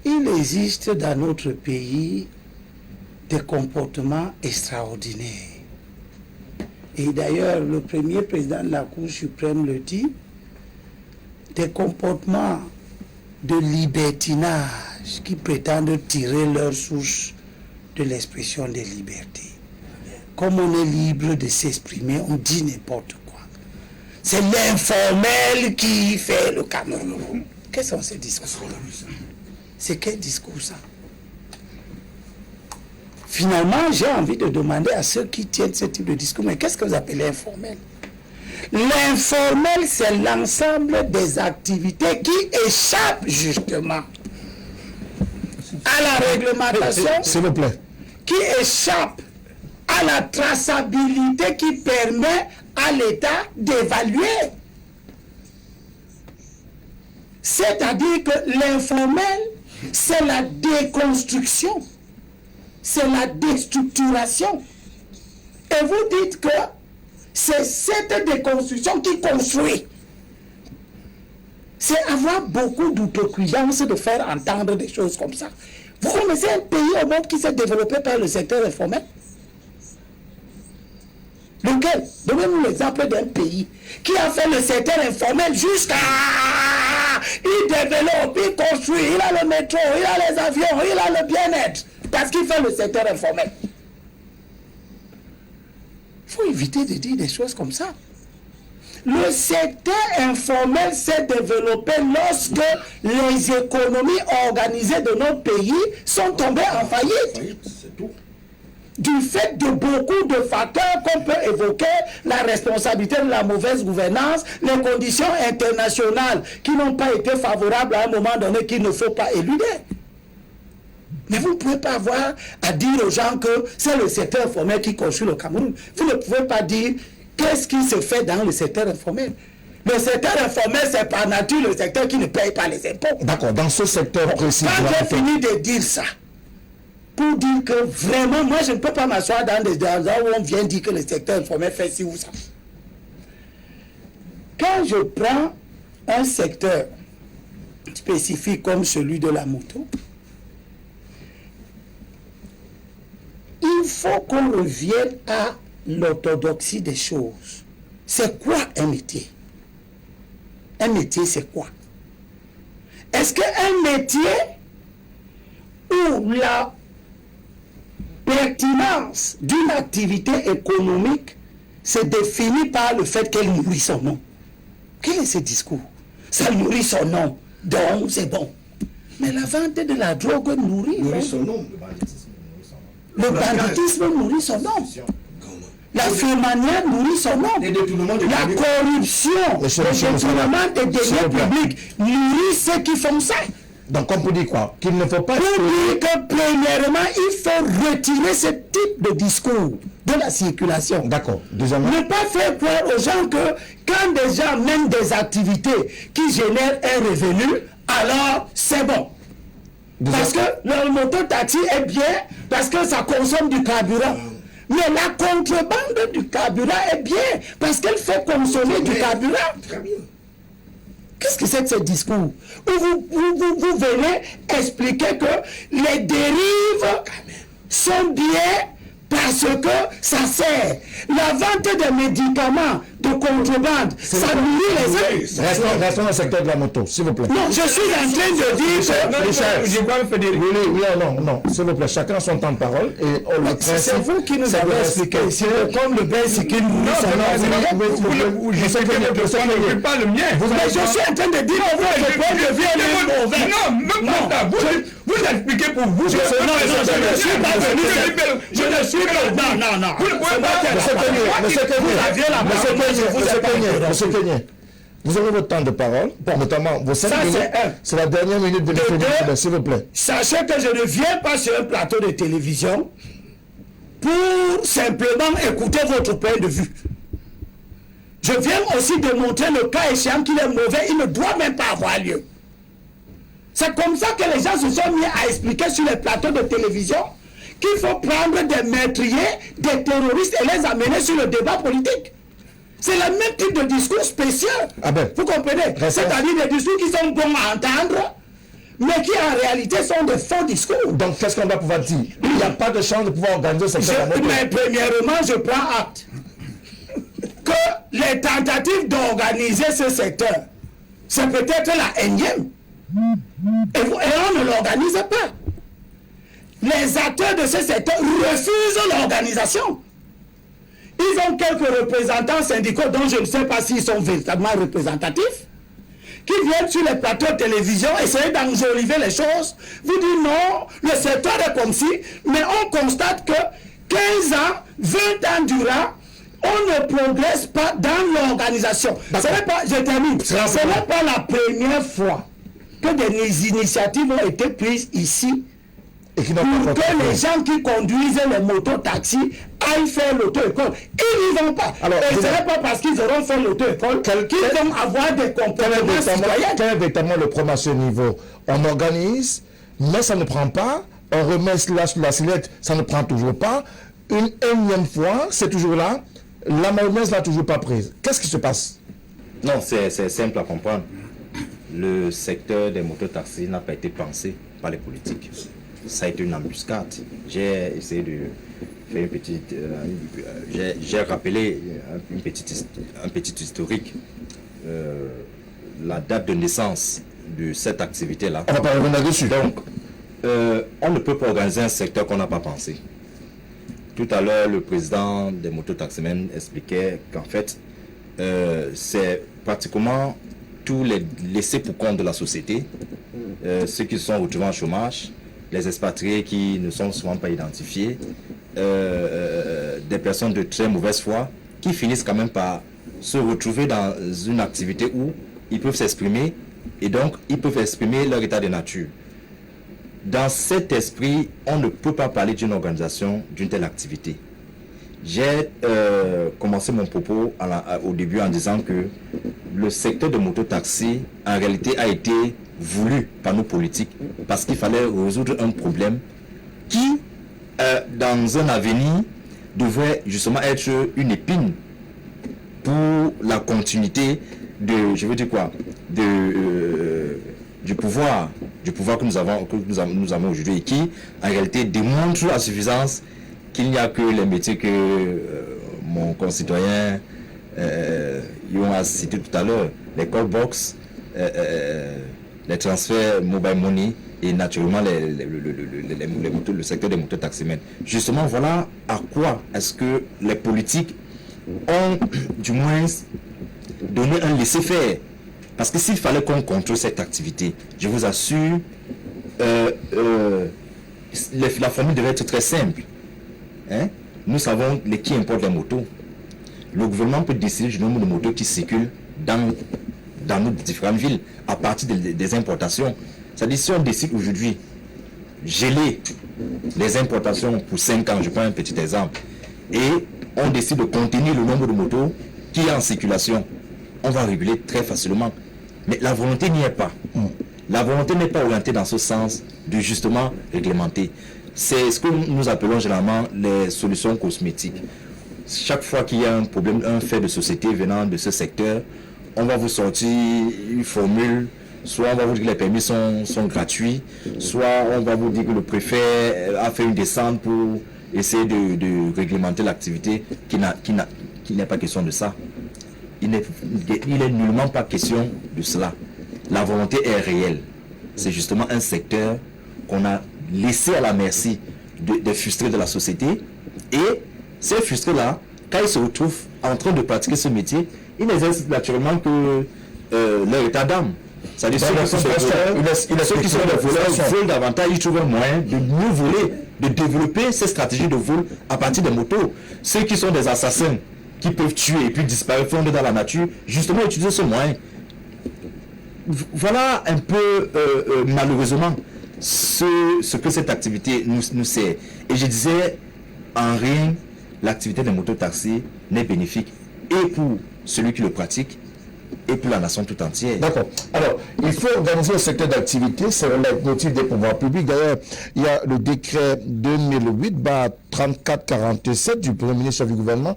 Speaker 2: il existe dans notre pays des comportements extraordinaires. Et d'ailleurs, le premier président de la Cour suprême le dit, des comportements de libertinage qui prétendent tirer leur source de l'expression des libertés. Comme on est libre de s'exprimer, on dit n'importe quoi. C'est l'informel qui fait le Cameroun. Quels sont ces discours? C'est quel discours ça? Finalement, j'ai envie de demander à ceux qui tiennent ce type de discours, mais qu'est-ce que vous appelez informel? L'informel, c'est l'ensemble des activités qui échappent justement à la réglementation,
Speaker 1: s'il vous plaît,
Speaker 2: qui échappent à la traçabilité qui permet à l'État d'évaluer. C'est-à-dire que l'informel, c'est la déconstruction, c'est la déstructuration. Et vous dites que c'est cette déconstruction qui construit. C'est avoir beaucoup d'autocuidance de faire entendre des choses comme ça. Vous connaissez un pays au monde qui s'est développé par le secteur informel? Lequel? Donnez-nous l'exemple d'un pays qui a fait le secteur informel jusqu'à... Il développe, il construit, il a le métro, il a les avions, il a le bien-être. Parce qu'il fait le secteur informel. Il faut éviter de dire des choses comme ça. Le secteur informel s'est développé lorsque les économies organisées de notre pays sont tombées en faillite.
Speaker 7: C'est tout.
Speaker 2: Du fait de beaucoup de facteurs qu'on peut évoquer, la responsabilité de la mauvaise gouvernance, les conditions internationales qui n'ont pas été favorables à un moment donné qu'il ne faut pas éluder. Mais vous ne pouvez pas avoir à dire aux gens que c'est le secteur informel qui construit le Cameroun. Vous ne pouvez pas dire qu'est-ce qui se fait dans le secteur informel. Le secteur informel, c'est par nature le secteur qui ne paye pas les impôts.
Speaker 1: D'accord, dans ce secteur précis.
Speaker 2: Quand j'ai fini de dire ça, pour dire que vraiment, moi je ne peux pas m'asseoir dans des endroits où on vient dire que le secteur informel fait ci ou ça. Quand je prends un secteur spécifique comme celui de la moto, il faut qu'on revienne à l'orthodoxie des choses. C'est quoi un métier? Un métier, c'est quoi? Est-ce qu'un métier où la pertinence d'une activité économique se définit par le fait qu'elle nourrit son nom? Quel est ce discours? Ça nourrit son nom, donc c'est bon. Mais la vente de la drogue nourrit son nom. Le banditisme nourrit son nom. La firmania nourrit son nom. La corruption, le détournement des deniers publics nourrit ceux qui font ça.
Speaker 1: Donc on peut dire quoi? Qu'il ne faut pas...
Speaker 2: Pour dire que premièrement, il faut retirer ce type de discours de la circulation.
Speaker 1: D'accord. Deuxièmement...
Speaker 2: Ne pas faire croire aux gens que quand des gens mènent des activités qui génèrent un revenu, alors c'est bon. Parce que le moto-taxi est bien, parce que ça consomme du carburant. Mais la contrebande du carburant est bien, parce qu'elle fait consommer du carburant.
Speaker 7: Très bien.
Speaker 2: Qu'est-ce que c'est que ce discours? Vous venez expliquer que les dérives sont bien parce que ça sert. La vente des médicaments de contrebande, ça nourrit les uns.
Speaker 1: Restons dans le secteur de la moto, s'il vous plaît.
Speaker 2: Non, je suis en train de dire que...
Speaker 1: Non, s'il vous plaît, chacun son temps de parole. Et
Speaker 2: c'est vous qui nous avez expliqué. C'est comme le bain, c'est qu'il nourrit son nom.
Speaker 3: Je sais que pas le mien.
Speaker 2: Mais je suis en train de dire que votre point de vue est mauvais.
Speaker 3: Non, même pas ça. Vous expliquez pour vous.
Speaker 2: Je ne suis pas venu. Je ne suis pas... Non. Vous ne pouvez pas...
Speaker 1: Monsieur Kenyé, vous avez votre temps de parole, notamment vos 5 minutes. C'est la dernière minute de l'émission, s'il vous plaît.
Speaker 2: Sachez que je ne viens pas sur un plateau de télévision pour simplement écouter votre point de vue. Je viens aussi démontrer le cas échéant qu'il est mauvais, il ne doit même pas avoir lieu. C'est comme ça que les gens se sont mis à expliquer sur les plateaux de télévision qu'il faut prendre des meurtriers, des terroristes et les amener sur le débat politique. C'est le même type de discours spécial. Vous comprenez? C'est-à-dire des discours qui sont bons à entendre, mais qui en réalité sont de faux discours.
Speaker 1: Donc qu'est-ce qu'on va pouvoir dire? Il n'y a pas de chance de pouvoir organiser cette campagne.
Speaker 2: Mais premièrement, je prends acte que les tentatives d'organiser ce secteur, c'est peut-être la énième. Et on ne l'organise pas. Les acteurs de ce secteur refusent l'organisation. Ils ont quelques représentants syndicaux dont je ne sais pas s'ils sont véritablement représentatifs, qui viennent sur les plateaux de télévision essayer d'enjoliver les choses. Vous dites non, le secteur est comme si, mais on constate que 15 ans, 20 ans durant, on ne progresse pas dans l'organisation. Je termine. Ce n'est pas la première fois que des initiatives ont été prises ici pour que les gens qui conduisent les motos-taxis aillent faire l'auto-école. Ils n'y vont pas. Et ce n'est pas parce qu'ils auront fait l'auto-école qu'ils vont avoir des comportements citoyens.
Speaker 1: Quel est véritablement le problème à ce niveau? On organise, mais ça ne prend pas. On remet cela sur la sellette, ça ne prend toujours pas. Une énième fois, c'est toujours là. La mayonnaise n'a toujours pas prise. Qu'est-ce qui se passe?
Speaker 6: Non, c'est simple à comprendre. Le secteur des mototaxis n'a pas été pensé par les politiques. Ça a été une embuscade. J'ai essayé de faire une petite... j'ai rappelé un petit historique. La date de naissance de cette activité-là.
Speaker 1: On va pas revenir dessus.
Speaker 6: Donc, on ne peut pas organiser un secteur qu'on n'a pas pensé. Tout à l'heure, le président des mototaximens expliquait qu'en fait, c'est pratiquement tous les laissés pour compte de la société, ceux qui se sont retrouvés en chômage, les expatriés qui ne sont souvent pas identifiés, des personnes de très mauvaise foi qui finissent quand même par se retrouver dans une activité où ils peuvent s'exprimer et donc ils peuvent exprimer leur état de nature. Dans cet esprit, on ne peut pas parler d'une organisation, d'une telle activité. J'ai commencé mon propos au début en disant que le secteur de mototaxi, en réalité, a été voulu par nos politiques parce qu'il fallait résoudre un problème qui, dans un avenir, devrait justement être une épine pour la continuité de, je veux dire quoi, du pouvoir que nous avons aujourd'hui et qui, en réalité, démontre à suffisance qu'il n'y a que les métiers que mon concitoyen a cité tout à l'heure, les call box, les transferts mobile money et naturellement le secteur des mototaximens. Justement, voilà à quoi est-ce que les politiques ont du moins donné un laisser-faire. Parce que s'il fallait qu'on contrôle cette activité, je vous assure, la formule devait être très simple. Hein? Nous savons qui importe les motos. Le gouvernement peut décider du nombre de motos qui circulent dans nos différentes villes à partir des importations. C'est-à-dire, si on décide aujourd'hui geler les importations pour 5 ans, je prends un petit exemple, et on décide de contenir le nombre de motos qui est en circulation, on va réguler très facilement. Mais la volonté n'y est pas. La volonté n'est pas orientée dans ce sens de justement réglementer. C'est ce que nous appelons généralement les solutions cosmétiques. Chaque fois qu'il y a un problème, un fait de société venant de ce secteur, on va vous sortir une formule, soit on va vous dire que les permis sont gratuits, soit on va vous dire que le préfet a fait une descente pour essayer de réglementer l'activité, qui n'est pas question de ça. Il n'est nullement pas question de cela. La volonté est réelle. C'est justement un secteur qu'on a laissé à la merci des frustrés de la société. Et ces frustrés-là, quand ils se retrouvent en train de pratiquer ce métier, ils n'exercent naturellement que leur état d'âme. C'est-à-dire ceux qui sont des voleurs volent davantage, ils trouvent un moyen de mieux voler, de développer ces stratégies de vol à partir des motos. Ceux qui sont des assassins, qui peuvent tuer et puis disparaître, fondre dans la nature, justement utiliser ce moyen. Voilà un peu malheureusement ce que cette activité nous sert. Et je disais, en rien, l'activité des mototaxis n'est bénéfique et pour celui qui le pratique et pour la nation tout entière.
Speaker 1: D'accord. Alors, il faut organiser le secteur d'activité, c'est le leitmotiv des pouvoirs publics. D'ailleurs, il y a le décret 2008-3447 du Premier ministre du gouvernement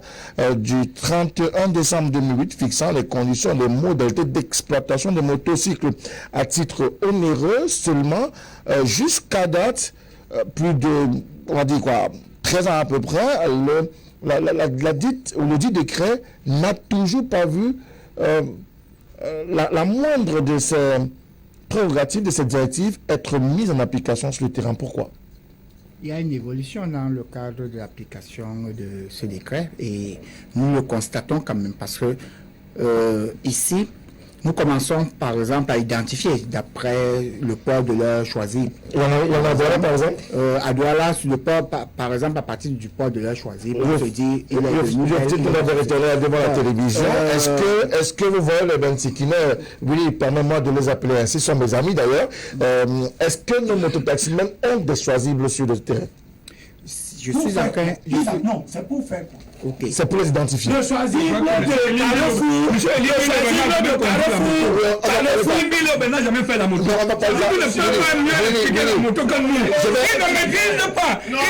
Speaker 1: du 31 décembre 2008 fixant les conditions, les modalités d'exploitation des motocycles à titre onéreux seulement jusqu'à date, plus de, on va dire quoi, 13 ans à peu près, le dit décret n'a toujours pas vu la moindre de ces prérogatives, de cette directive, être mise en application sur le terrain. Pourquoi?
Speaker 4: Il y a une évolution dans le cadre de l'application de ce décret et nous le constatons quand même parce que ici, nous commençons par exemple à identifier d'après le port de l'heure choisi.
Speaker 1: Il y en a Douala par exemple
Speaker 4: à Douala, sur le port, par exemple, à partir du port de l'heure choisi, on se dit...
Speaker 1: Je devant la télévision. Est-ce que vous voyez les Bensikine, oui, permettez-moi de les appeler ainsi, ce sont mes amis d'ailleurs, est-ce que nos mototaximens ont des choisibles sur le terrain?
Speaker 4: Je suis en train...
Speaker 2: Non, c'est pour faire quoi?
Speaker 4: Okay.
Speaker 1: C'est pour les identifier.
Speaker 2: Le choisible de Carrefour, le choisible de Carrefour, Bilo n'a jamais fait la moto. Il ne peut pas mieux expliquer la moto que nous. Il ne maîtrise pas. Il ne peut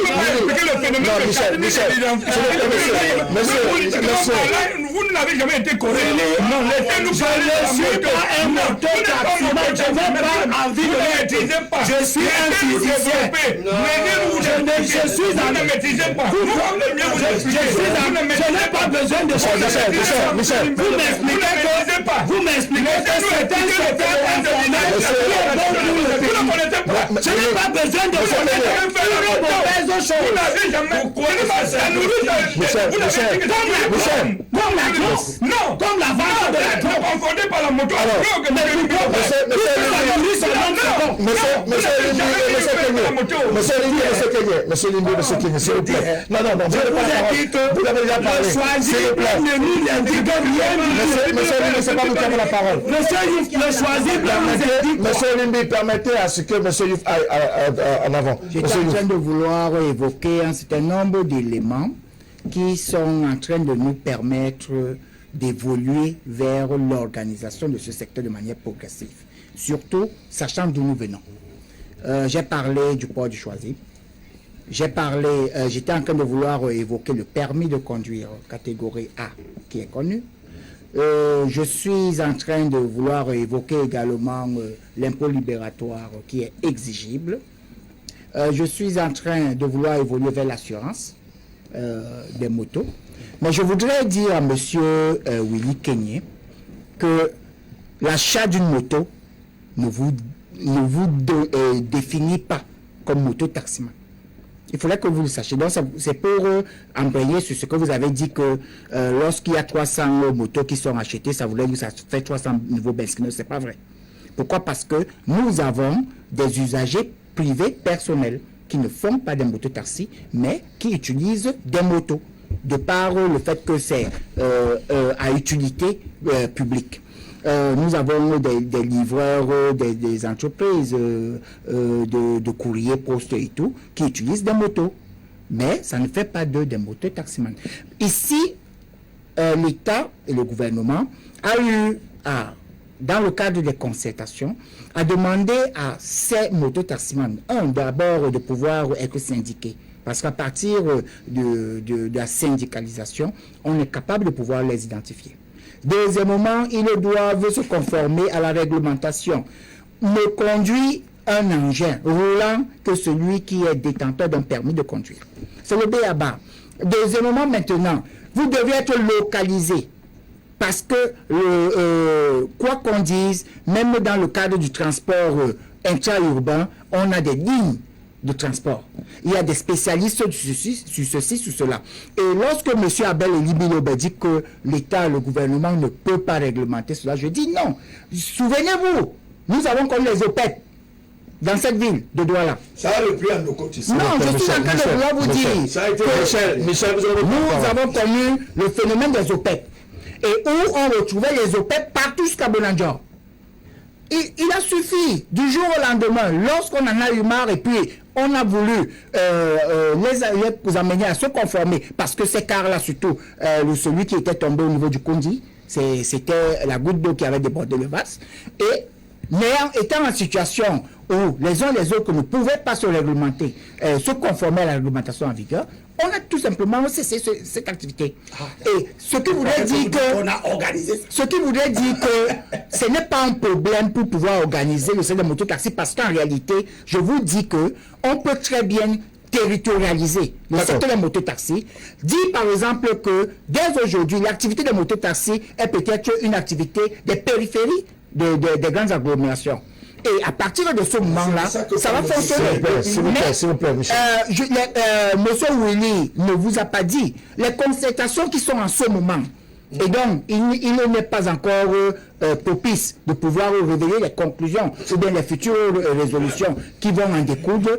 Speaker 2: pas expliquer le phénomène de vous n'avez jamais été correct. Non, laissez-nous parler de la moto. Un moteur taximètre, je n'ai pas envie de maîtriser pas. Je suis un physicien. Je suis un maîtrisé. Je n'ai pas besoin de ça. Vous m'expliquez que c'est un secteur informel. Je n'ai pas besoin de connaître une mauvaise
Speaker 7: chose.
Speaker 3: Vous n'avez jamais...
Speaker 7: Comme la vente de la drogue.
Speaker 3: Confondez pas la moto.
Speaker 1: Monsieur Limbi, s'il vous plaît. Non, vous avez dit que vous avez déjà parlé. S'il vous plaît. Monsieur, c'est pas vous qui avez la parole. Monsieur Limbi, permettez à ce que Monsieur Youf aille en avant.
Speaker 4: J'étais en train de vouloir évoquer un certain nombre d'éléments qui sont en train de nous permettre d'évoluer vers l'organisation de ce secteur de manière progressive. Surtout, sachant d'où nous venons. J'ai parlé du port du Choisy. J'étais en train de vouloir évoquer le permis de conduire catégorie A qui est connu. Je suis en train de vouloir évoquer également l'impôt libératoire qui est exigible. Je suis en train de vouloir évoluer vers l'assurance des motos. Mais je voudrais dire à M. Willy Kenyé que l'achat d'une moto ne vous définit pas comme moto-taximan. Il faudrait que vous le sachiez. Donc, c'est pour embrayer sur ce que vous avez dit que lorsqu'il y a 300 motos qui sont achetées, ça voudrait dire que ça fait 300 nouveaux benzineurs. Ce n'est pas vrai. Pourquoi? Parce que nous avons des usagers privés, personnels, qui ne font pas des motos-taxis, mais qui utilisent des motos, de par le fait que c'est à utilité publique. Nous avons des livreurs, des entreprises de courrier, poste et tout, qui utilisent des motos. Mais ça ne fait pas d'eux des motos-taximans. Ici, l'État et le gouvernement a eu dans le cadre des concertations, a demandé à ces motos-taximans, d'abord de pouvoir être syndiqués. Parce qu'à partir de la syndicalisation, on est capable de pouvoir les identifier. Deuxièmement, ils doivent se conformer à la réglementation. Ne conduit un engin roulant que celui qui est détenteur d'un permis de conduire. C'est le B.A.B.A. Deuxièmement, maintenant, vous devez être localisé. Parce que, quoi qu'on dise, même dans le cadre du transport intra-urbain, on a des lignes de transport. Il y a des spécialistes sur ceci, sur cela. Et lorsque M. Abel Libilobe dit que l'État, le gouvernement ne peut pas réglementer cela, je dis non. Souvenez-vous, nous avons connu les OPEP dans cette ville de Douala.
Speaker 7: Ça a repris à nos côtés.
Speaker 4: Non, je suis en train de vouloir vous dire que nous avons connu le phénomène des OPEP. Et où on retrouvait les OPEP partout jusqu'à Bonandior. Il a suffi, du jour au lendemain, lorsqu'on en a eu marre et puis on a voulu les amener à se conformer, parce que ces cars-là, surtout, celui qui était tombé au niveau du Kondi, c'était la goutte d'eau qui avait débordé le vase, et étant en situation où les uns et les autres ne pouvaient pas se réglementer, se conformer à la réglementation en vigueur, on a tout simplement cessé cette activité. Et ce qui voudrait dire que ce n'est pas un problème pour pouvoir organiser le secteur de mototaxi, parce qu'en réalité, je vous dis que on peut très bien territorialiser le secteur des mototaxis. Dit par exemple que dès aujourd'hui, l'activité des mototaxis est peut-être une activité des périphéries des grandes agglomérations. Et à partir de ce moment-là, ça va fonctionner.
Speaker 1: S'il vous plaît, Michel.
Speaker 4: Monsieur Willy ne vous a pas dit les concertations qui sont en ce moment. Et donc, il n'est pas encore propice de pouvoir révéler les conclusions ou bien les futures résolutions qui vont en découdre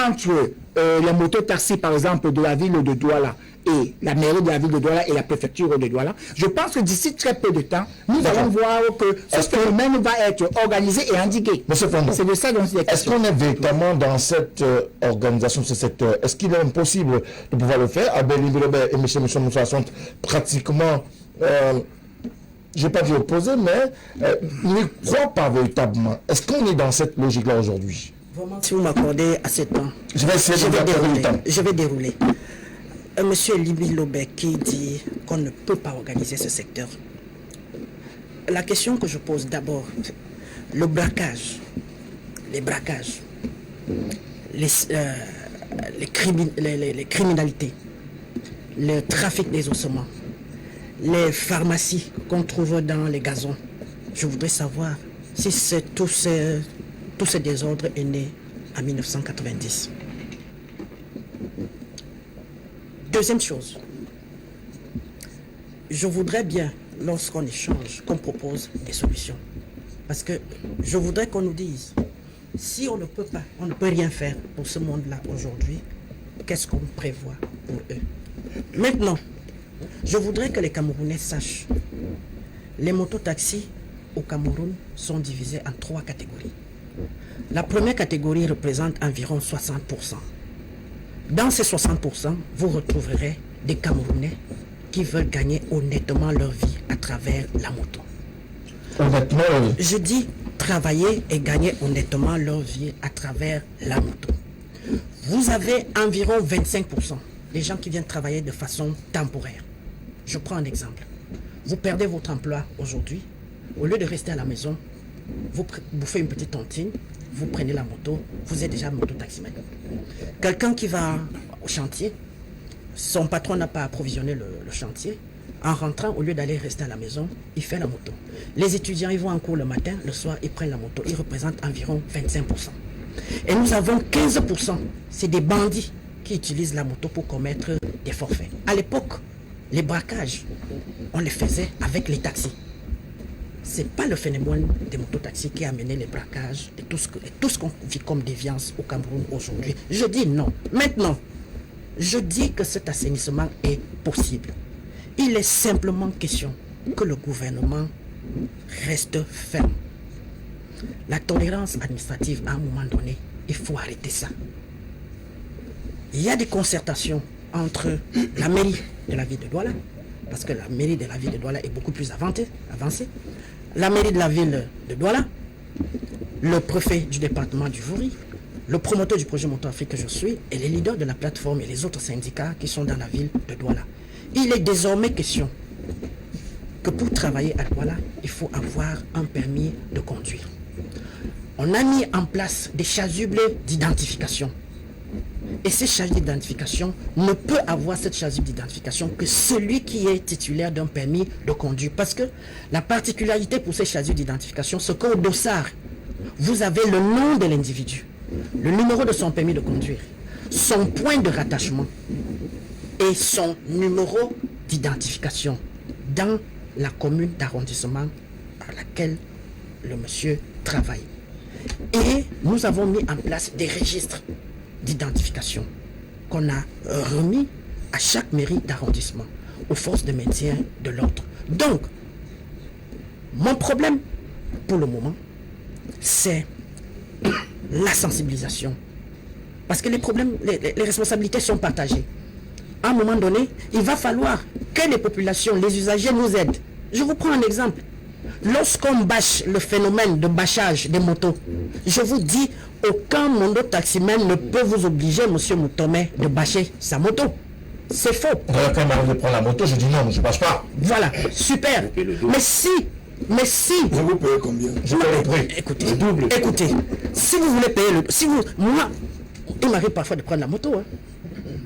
Speaker 4: entre les mototaxis, par exemple, de la ville de Douala et la mairie de la ville de Douala et la préfecture de Douala. Je pense que d'ici très peu de temps, nous allons voir que ce phénomène va être organisé et endigué. C'est de ça dont il est question.
Speaker 1: Est-ce qu'on est véritablement dans cette organisation de ce secteur? Est-ce qu'il est impossible de pouvoir le faire? Abel Libilobe et M. Moussa sont pratiquement, je ne vais pas dire opposés, mais ils ne croient pas véritablement. Est-ce qu'on est dans cette logique-là aujourd'hui?
Speaker 5: Si vous m'accordez assez de temps,
Speaker 1: je vais essayer de dérouler.
Speaker 5: Je vais dérouler. Monsieur Libilobe qui dit qu'on ne peut pas organiser ce secteur. La question que je pose d'abord, le braquage, les braquages, les criminalités, le trafic des ossements, les pharmacies qu'on trouve dans les gazons. Je voudrais savoir si tous ces désordres est né en 1990. Deuxième chose, je voudrais bien, lorsqu'on échange, qu'on propose des solutions. Parce que je voudrais qu'on nous dise, si on ne peut pas, on ne peut rien faire pour ce monde-là aujourd'hui, qu'est-ce qu'on prévoit pour eux? Maintenant, je voudrais que les Camerounais sachent, les mototaxis au Cameroun sont divisés en 3 catégories. La première catégorie représente environ 60%. Dans ces 60%, vous retrouverez des Camerounais qui veulent gagner honnêtement leur vie à travers la moto.
Speaker 1: Honnêtement,
Speaker 5: Je dis travailler et gagner honnêtement leur vie à travers la moto. Vous avez environ 25% des gens qui viennent travailler de façon temporaire. Je prends un exemple. Vous perdez votre emploi aujourd'hui. Au lieu de rester à la maison, vous bouffez une petite tontine, vous prenez la moto, vous êtes déjà moto-taximène. Quelqu'un qui va au chantier, son patron n'a pas approvisionné le chantier. En rentrant, au lieu d'aller rester à la maison, il fait la moto. Les étudiants, ils vont en cours le matin, le soir, ils prennent la moto. Ils représentent environ 25%. Et nous avons 15%. C'est des bandits qui utilisent la moto pour commettre des forfaits. À l'époque, les braquages, on les faisait avec les taxis. Ce n'est pas le phénomène des mototaxis qui a amené les braquages et tout ce qu'on vit comme déviance au Cameroun aujourd'hui. Je dis non. Maintenant, je dis que cet assainissement est possible. Il est simplement question que le gouvernement reste ferme. La tolérance administrative, à un moment donné, il faut arrêter ça. Il y a des concertations entre la mairie de la ville de Douala, parce que la mairie de la ville de Douala est beaucoup plus avancée, la mairie de la ville de Douala, le préfet du département du Vouri, le promoteur du projet Moto Afrique que je suis, et les leaders de la plateforme et les autres syndicats qui sont dans la ville de Douala. Il est désormais question que pour travailler à Douala, il faut avoir un permis de conduire. On a mis en place des chasubles d'identification. Et ces chasubles d'identification ne peut avoir cette chasuble d'identification que celui qui est titulaire d'un permis de conduire. Parce que la particularité pour ces chasubles d'identification, c'est qu'au dossard, vous avez le nom de l'individu, le numéro de son permis de conduire, son point de rattachement et son numéro d'identification dans la commune d'arrondissement à laquelle le monsieur travaille. Et nous avons mis en place des registres d'identification qu'on a remis à chaque mairie d'arrondissement, aux forces de maintien de l'ordre. Donc, mon problème pour le moment, c'est la sensibilisation. Parce que les problèmes, les responsabilités sont partagées. À un moment donné, il va falloir que les populations, les usagers nous aident. Je vous prends un exemple. Lorsqu'on bâche le phénomène de bâchage des motos, je vous dis, aucun moto-taximène ne peut vous obliger, monsieur Moutomé, de bâcher sa moto. C'est faux.
Speaker 1: Quand il de prendre la moto, je dis non, je ne bâche pas.
Speaker 5: Voilà, super. Mais si...
Speaker 7: Vous vous payez combien?
Speaker 1: Je paye le prix.
Speaker 5: Écoutez, si vous voulez payer le... Moi, il m'arrive parfois de prendre la moto. Hein.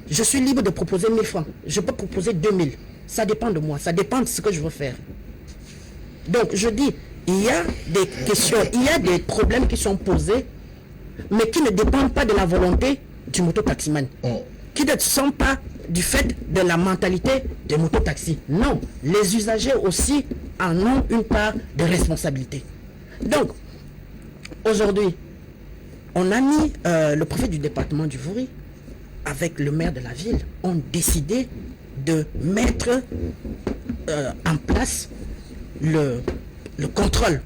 Speaker 5: Je suis libre de proposer 1000 francs. Je peux proposer 2000. Ça dépend de moi. Ça dépend de ce que je veux faire. Donc, je dis, il y a des questions, il y a des problèmes qui sont posés, mais qui ne dépendent pas de la volonté du mototaximan. Qui ne sont pas du fait de la mentalité des mototaxis. Non, les usagers aussi en ont une part de responsabilité. Donc, aujourd'hui, on a mis le préfet du département du Vouri avec le maire de la ville ont décidé de mettre en place le contrôle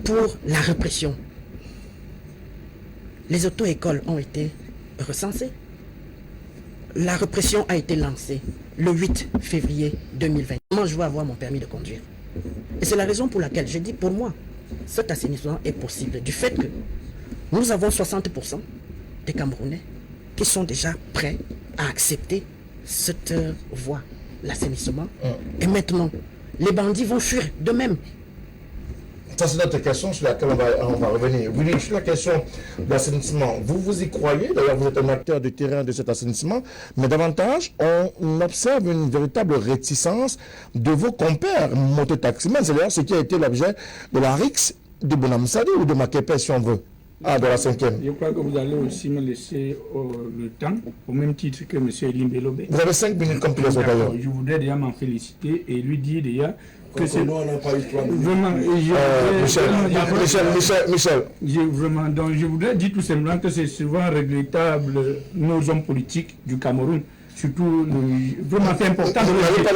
Speaker 5: pour la répression. Les auto-écoles ont été recensées. La répression a été lancée le 8 février 2020. Comment je vais avoir mon permis de conduire? Et c'est la raison pour laquelle je dis, pour moi, cet assainissement est possible du fait que nous avons 60% des Camerounais qui sont déjà prêts à accepter cette voie, l'assainissement. Et maintenant, les bandits vont fuir d'eux-mêmes.
Speaker 1: Ça, c'est notre question sur laquelle on va revenir. Oui, sur la question de l'assainissement, vous y croyez, d'ailleurs vous êtes un acteur de terrain de cet assainissement, mais davantage, on observe une véritable réticence de vos compères mototaximens. C'est d'ailleurs ce qui a été l'objet de la rixe de Bonamsadi ou de Makepe, si on veut. Ah, de la 5e.
Speaker 3: Je crois que vous allez aussi me laisser le temps, au même titre que M. Elimbe Lobé.
Speaker 1: Vous avez 5 minutes comme tous les autres.
Speaker 3: Je voudrais déjà m'en féliciter et lui dire déjà que c'est...
Speaker 7: Nous, on n'a pas eu 3 minutes.
Speaker 3: Vraiment,
Speaker 1: Michel.
Speaker 3: Donc je voudrais dire tout simplement que c'est souvent regrettable, nos hommes politiques du Cameroun. Surtout, vraiment c'est important de le dire.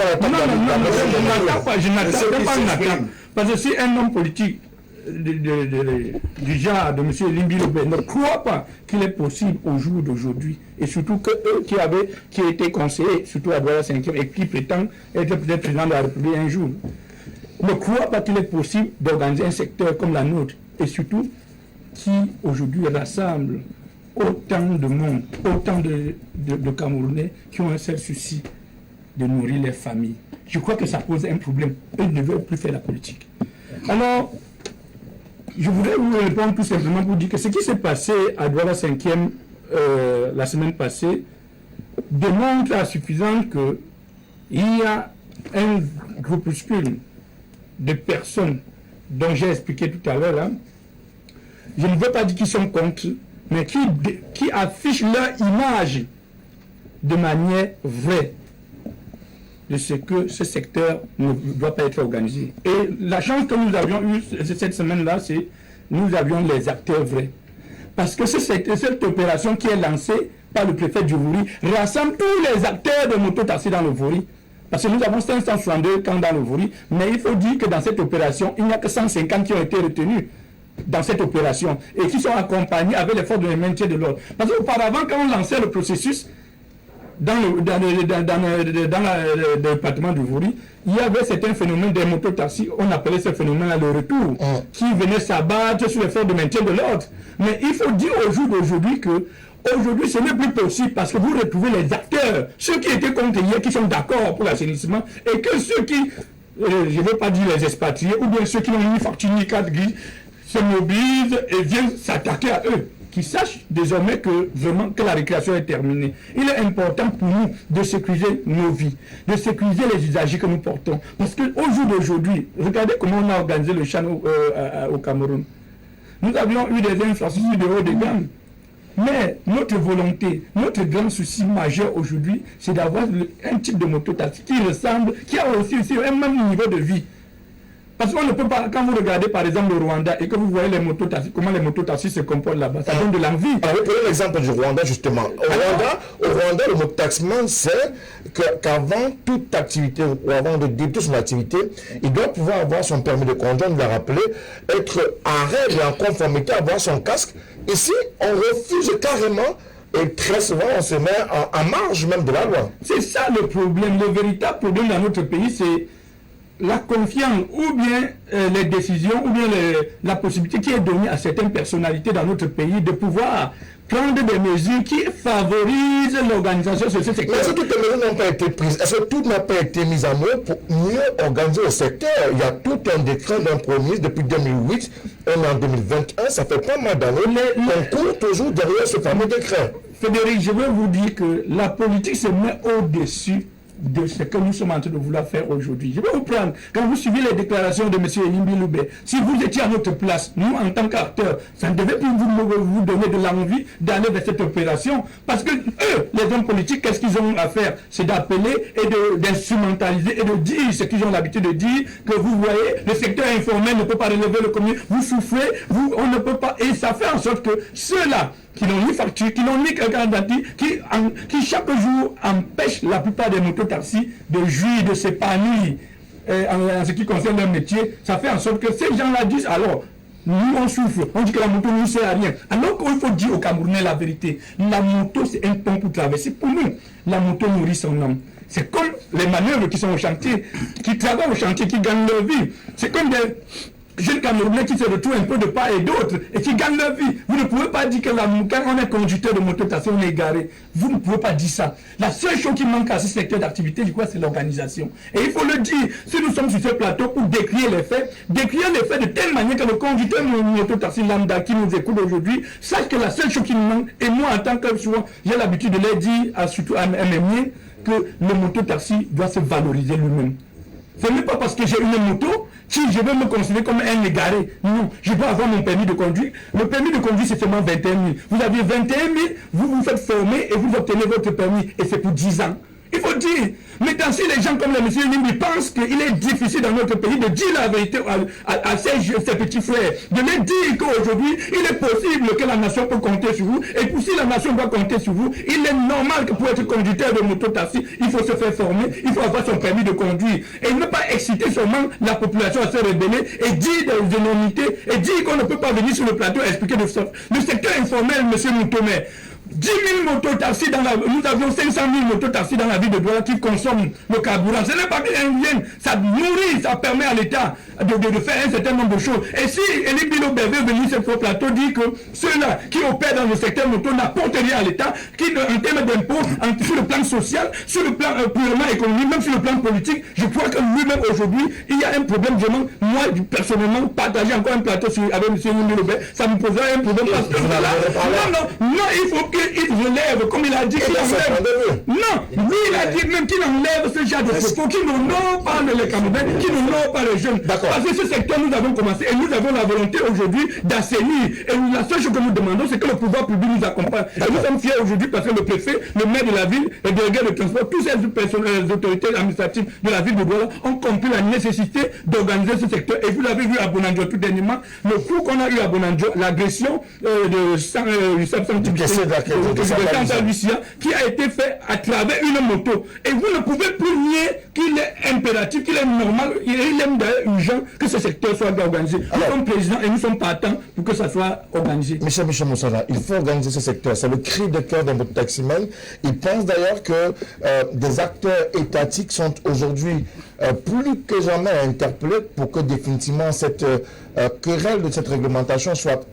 Speaker 3: Je n'attends pas. Parce que si un homme politique du genre de M. Elimbe Lobé ne croit pas qu'il est possible au jour d'aujourd'hui, et surtout que eux qui étaient conseillers, surtout à Douala 5e, et qui prétendent être peut-être président de la République un jour, ne croient pas qu'il est possible d'organiser un secteur comme la nôtre, et surtout qui aujourd'hui rassemble autant de monde, autant de Camerounais qui ont un seul souci de nourrir les familles. Je crois que ça pose un problème. Eux ne veulent plus faire la politique. Alors, je voudrais vous répondre tout simplement pour dire que ce qui s'est passé à Douala 5e la semaine passée démontre à suffisance qu'il y a un groupuscule de personnes dont j'ai expliqué tout à l'heure, je ne veux pas dire qu'ils sont contre, mais qui affichent leur image de manière vraie de ce que ce secteur ne doit pas être organisé. Et la chance que nous avions eue cette semaine-là, c'est nous avions les acteurs vrais. Parce que cette opération qui est lancée par le préfet du Vouri rassemble tous les acteurs de mototaxi dans le Vouri. Parce que nous avons 562 camps dans le Vouri, mais il faut dire que dans cette opération, il n'y a que 150 qui ont été retenus dans cette opération et qui sont accompagnés avec les forces de maintien de l'ordre. Parce qu'auparavant, quand on lançait le processus dans le département du Vouri, il y avait certains phénomènes des mototaxis, on appelait ce phénomène-là le retour, qui venaient s'abattre sur les forces de maintien de l'ordre. Mais il faut dire au jour d'aujourd'hui que aujourd'hui, ce n'est plus possible parce que vous retrouvez les acteurs, ceux qui étaient contre hier, qui sont d'accord pour l'assainissement, et que ceux qui, je ne veux pas dire les expatriés, ou bien ceux qui n'ont ni fortune ni carte grise, se mobilisent et viennent s'attaquer à eux. Qui sachent désormais que vraiment que la récréation est terminée. Il est important pour nous de sécuriser nos vies, de sécuriser les usagers que nous portons. Parce qu'au jour d'aujourd'hui, regardez comment on a organisé le Chan au Cameroun. Nous avions eu des infrastructures de haut de gamme. Mais notre volonté, notre grand souci majeur aujourd'hui, c'est d'avoir un type de mototaxi qui ressemble, qui a aussi un même niveau de vie. Parce qu'on ne peut pas, quand vous regardez par exemple le Rwanda et que vous voyez les mototaxis, comment les mototaxis se comportent là-bas, ça donne de l'envie.
Speaker 1: Alors, prenez l'exemple du Rwanda justement. Au Rwanda, le mototaximan sait qu'avant toute activité, ou avant de débuter son activité, il doit pouvoir avoir son permis de conduire, on l'a rappelé, être en règle et en conformité, avoir son casque. Ici, on refuse carrément. Et très souvent, on se met en marge même de la loi.
Speaker 3: C'est ça le problème. Le véritable problème dans notre pays, c'est la confiance ou bien les décisions ou bien la possibilité qui est donnée à certaines personnalités dans notre pays de pouvoir prendre des mesures qui favorisent l'organisation de ce secteur.
Speaker 1: Mais est-ce que toutes les mesures n'ont pas été prises? Est-ce que tout n'a pas été mis en œuvre pour mieux organiser le secteur? Il y a tout un décret d'un Premier ministre depuis 2008, on est en 2021, ça fait pas mal d'années, on court toujours derrière ce fameux décret.
Speaker 3: Frédéric, je veux vous dire que la politique se met au-dessus de ce que nous sommes en train de vouloir faire aujourd'hui. Je vais vous prendre, quand vous suivez les déclarations de M. Elimbe Lobé, si vous étiez à notre place, nous en tant qu'acteurs, ça ne devait plus vous donner de l'envie d'aller vers cette opération, parce que eux, les hommes politiques, qu'est-ce qu'ils ont à faire? C'est d'appeler et d'instrumentaliser et de dire ce qu'ils ont l'habitude de dire, que vous voyez, le secteur informel ne peut pas relever le commun, vous souffrez, on ne peut pas, et ça fait en sorte que ceux-là, qui n'ont ni facture, qui n'ont ni quelqu'un d'identité, qui chaque jour empêchent la plupart des mototaxis de jouir, de s'épanouir en ce qui concerne leur métier, ça fait en sorte que ces gens-là disent alors, nous on souffre, on dit que la moto ne nous sert à rien. Alors qu'il faut dire aux Camerounais la vérité, la moto c'est un pont pour traverser. Pour nous, la moto nourrit son homme. C'est comme les manœuvres qui sont au chantier, qui travaillent au chantier, qui gagnent leur vie. C'est comme des jeunes Camerounais qui se retrouvent un peu de part et d'autre et qui gagnent leur vie. Vous ne pouvez pas dire que quand on est conducteur de mototaxi, on est égaré. Vous ne pouvez pas dire ça. La seule chose qui manque à ce secteur d'activité, je crois, c'est l'organisation. Et il faut le dire, si nous sommes sur ce plateau pour décrire les faits de telle manière que le conducteur de mototaxi lambda qui nous écoute aujourd'hui sache que la seule chose qui nous manque, et moi en tant que souvent, j'ai l'habitude de leur dire, surtout à mes miens, que le mototaxi doit se valoriser lui-même. Ce n'est pas parce que j'ai une moto Si je veux me considérer comme un égaré, non, je dois avoir mon permis de conduire. Le permis de conduire, c'est seulement 21 000. Vous avez 21 000, vous vous faites former et vous obtenez votre permis. Et c'est pour 10 ans. Il faut dire. Maintenant, si les gens comme le monsieur Nimbi pensent qu'il est difficile dans notre pays de dire la vérité à ses petits frères, de leur dire qu'aujourd'hui, il est possible que la nation peut compter sur vous, et puis si la nation doit compter sur vous, il est normal que pour être conducteur de moto-taxi, il faut se faire former, il faut avoir son permis de conduire, et ne pas exciter seulement la population à se rebeller, et dire des énormités, et dire qu'on ne peut pas venir sur le plateau et expliquer le secteur informel, monsieur Moutomé. 10 000 mototaxis dans la... Nous avions 500 000 mototaxis dans la ville de Douala qui consomment le carburant. Ce n'est pas bien, ça nourrit, ça permet à l'État de faire un certain nombre de choses. Et si Elie Bilo Bervé est venu sur ce plateau dit que ceux-là qui opèrent dans le secteur moto n'apportent rien à l'État, qui en termes d'impôts, sur le plan social, sur le plan purement économique, même sur le plan politique, je crois que lui-même aujourd'hui, il y a un problème vraiment, moi personnellement, partager encore un plateau avec M. Elie Bilo Bervé, ça me poserait un problème parce que non, il faut qu'il relève, comme il a dit qu'il enlève. Non, lui il a dit même qu'il enlève ce genre de propos, qui n'honorent pas les Camerounais, qui n'honorent pas les jeunes. Parce que ce secteur, nous avons commencé et nous avons la volonté aujourd'hui d'assainir. Et la seule chose que nous demandons, c'est que le pouvoir public nous accompagne. Et nous sommes fiers aujourd'hui parce que le préfet, le maire de la ville, le délégué de transport, tous ces autorités administratives de la ville de Douala ont compris la nécessité d'organiser ce secteur. Et vous l'avez vu à Bonanjo tout dernièrement, le coup qu'on a eu à Bonanjo, l'agression de Lucia, qui a été fait à travers une moto. Et vous ne pouvez plus nier qu'il est impératif, qu'il est normal, il est même d'ailleurs urgent que ce secteur soit organisé. Nous sommes présidents et nous sommes partants pour que ça soit organisé.
Speaker 1: Michel Moussala, il faut organiser ce secteur. C'est le cri de cœur d'un mototaximène. Il pense d'ailleurs que des acteurs étatiques sont aujourd'hui plus que jamais interpellés pour que définitivement cette querelle de cette réglementation soit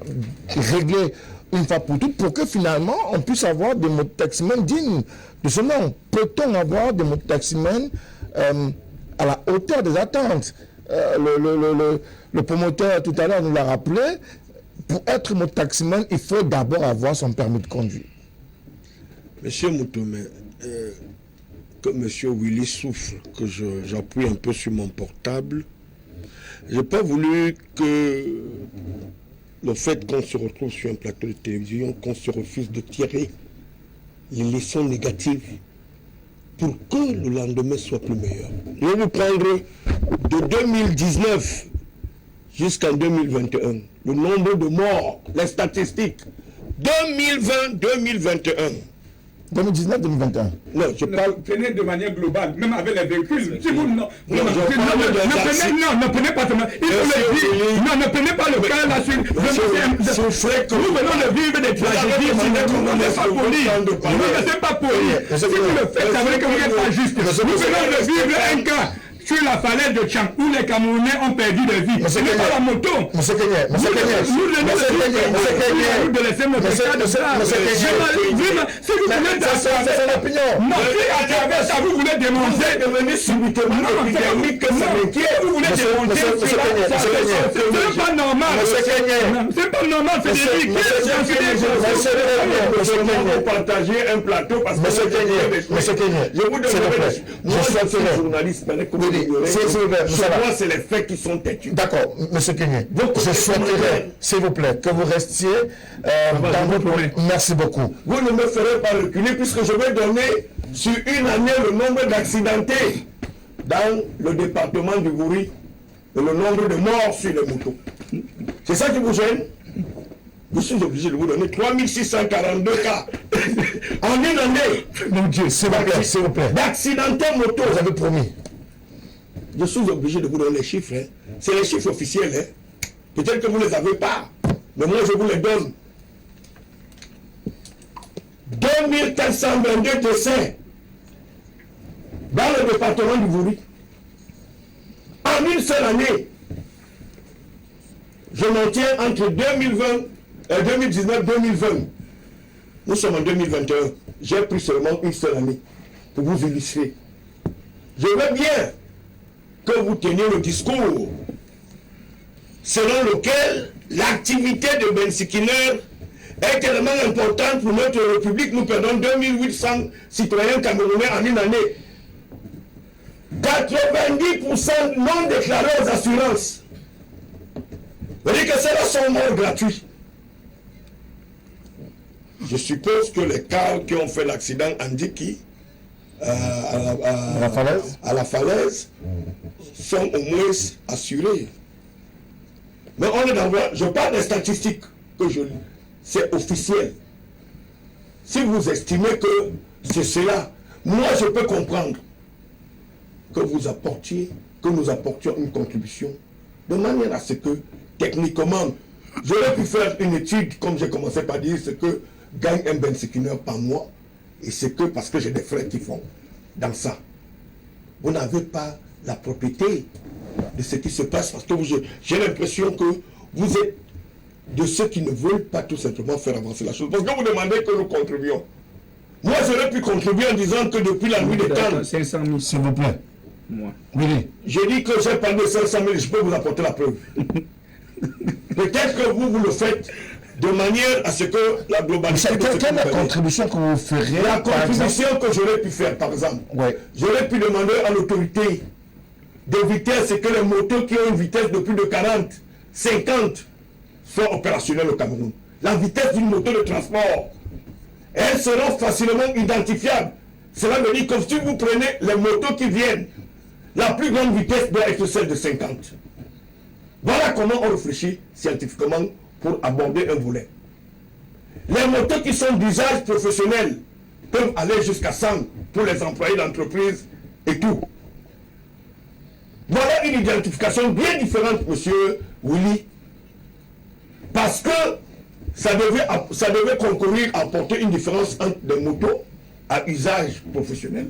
Speaker 1: réglée une fois pour toutes, pour que finalement on puisse avoir des mototaximènes dignes de ce nom. Peut-on avoir des mototaximènes à la hauteur des attentes? Le promoteur tout à l'heure nous l'a rappelé, pour être mototaximène, il faut d'abord avoir son permis de conduire.
Speaker 7: Monsieur Moutomé, que Monsieur Willy souffle, que j'appuie un peu sur mon portable, je n'ai pas voulu que le fait qu'on se retrouve sur un plateau de télévision, qu'on se refuse de tirer les leçons négatives pour que le lendemain soit plus meilleur. Je vais vous prendre de 2019 jusqu'en 2021, le nombre de morts, les statistiques. 2020-2021.
Speaker 1: 2019-2021.
Speaker 7: Non, je parle.
Speaker 3: Prenez de manière globale, même avec les véhicules. Si vous ne prenez pas seulement. Il faut le dire. Non, ne prenez pas le cas là-dessus. Nous venons de vivre des tragédies. Vous n'êtes pas poli. Vous n'êtes pas poli. Si vous le faites, ça veut dire que vous n'êtes pas juste. Nous venons de vivre un cas sur la falaise de Tchang, où les Camerounais ont perdu de vie. Ce n'est pas la moto.
Speaker 1: Monsieur Kenyé,
Speaker 3: Si vous voulez
Speaker 1: c'est l'opinion.
Speaker 3: Non, si à travers ça vous voulez démontrer
Speaker 7: devenir subitement épidémique que ça m'inquiète.
Speaker 3: Vous voulez démontrer c'est pas normal. C'est pas normal, Frédéric.
Speaker 7: Vous partagez un plateau parce que
Speaker 1: Monsieur Kenyé,
Speaker 7: je vous demanderai, moi je suis journaliste, moi c'est les faits qui sont têtus.
Speaker 1: D'accord, Monsieur Kenyé, je souhaiterais, s'il vous plaît, que vous restiez dans votre... Merci beaucoup.
Speaker 7: Vous ne me ferez pas reculer puisque je vais donner sur une année le nombre d'accidentés dans le département du Gouri et le nombre de morts sur les motos. C'est ça qui vous gêne? Je suis obligé de vous donner 3642 cas en une année.
Speaker 1: Mon Dieu, s'il vous plaît.
Speaker 7: D'accidentés moto.
Speaker 1: Vous avez promis.
Speaker 7: Je suis obligé de vous donner les chiffres. Hein. C'est les chiffres officiels. Hein. Peut-être que vous ne les avez pas. Mais moi, je vous les donne. 2422 décès dans le département du Gouri. En une seule année. Je m'en tiens entre 2019-2020. Nous sommes en 2021. J'ai pris seulement une seule année pour vous illustrer. Je veux bien que vous teniez le discours selon lequel l'activité de Ben Sikiner est tellement importante pour notre République. Nous perdons 2800 citoyens camerounais en une année. 90% non déclarés aux assurances. Vous dites que ceux-là sont morts gratuits. Je suppose que les cas qui ont fait l'accident Andiki à la falaise sont au moins assurés. Mais on est dans je parle des statistiques que je lis. C'est officiel. Si vous estimez que c'est cela, moi je peux comprendre que vous apportiez, que nous apportions une contribution de manière à ce que techniquement, j'aurais pu faire une étude, comme j'ai commencé par dire, ce que gagne un benséquineur par mois, et c'est que parce que j'ai des frères qui font dans ça. Vous n'avez pas la propriété de ce qui se passe, parce que j'ai l'impression que vous êtes de ceux qui ne veulent pas tout simplement faire avancer la chose. Parce que vous demandez que nous contribuions. Moi, j'aurais pu contribuer en disant que depuis la nuit des temps...
Speaker 3: 500 000.
Speaker 1: S'il vous plaît.
Speaker 3: Moi.
Speaker 1: Oui.
Speaker 7: J'ai dit que j'ai parlé de 500 000, je peux vous apporter la preuve. Peut-être que vous le faites de manière à ce que la globalité...
Speaker 1: Quelle est la contribution que vous feriez?
Speaker 7: La contribution que j'aurais pu faire, par exemple, j'aurais pu demander à l'autorité d'éviter ce que les motos qui ont une vitesse de plus de 40, 50 soient opérationnelles au Cameroun. La vitesse d'une moto de transport, elles seront facilement identifiables. Cela veut dire que si vous prenez les motos qui viennent, la plus grande vitesse doit être celle de 50. Voilà comment on réfléchit scientifiquement pour aborder un volet. Les motos qui sont d'usage professionnel peuvent aller jusqu'à 100 pour les employés d'entreprise et tout. Voilà une identification bien différente, monsieur Willy, parce que ça devait concourir à apporter une différence entre des motos à usage professionnel,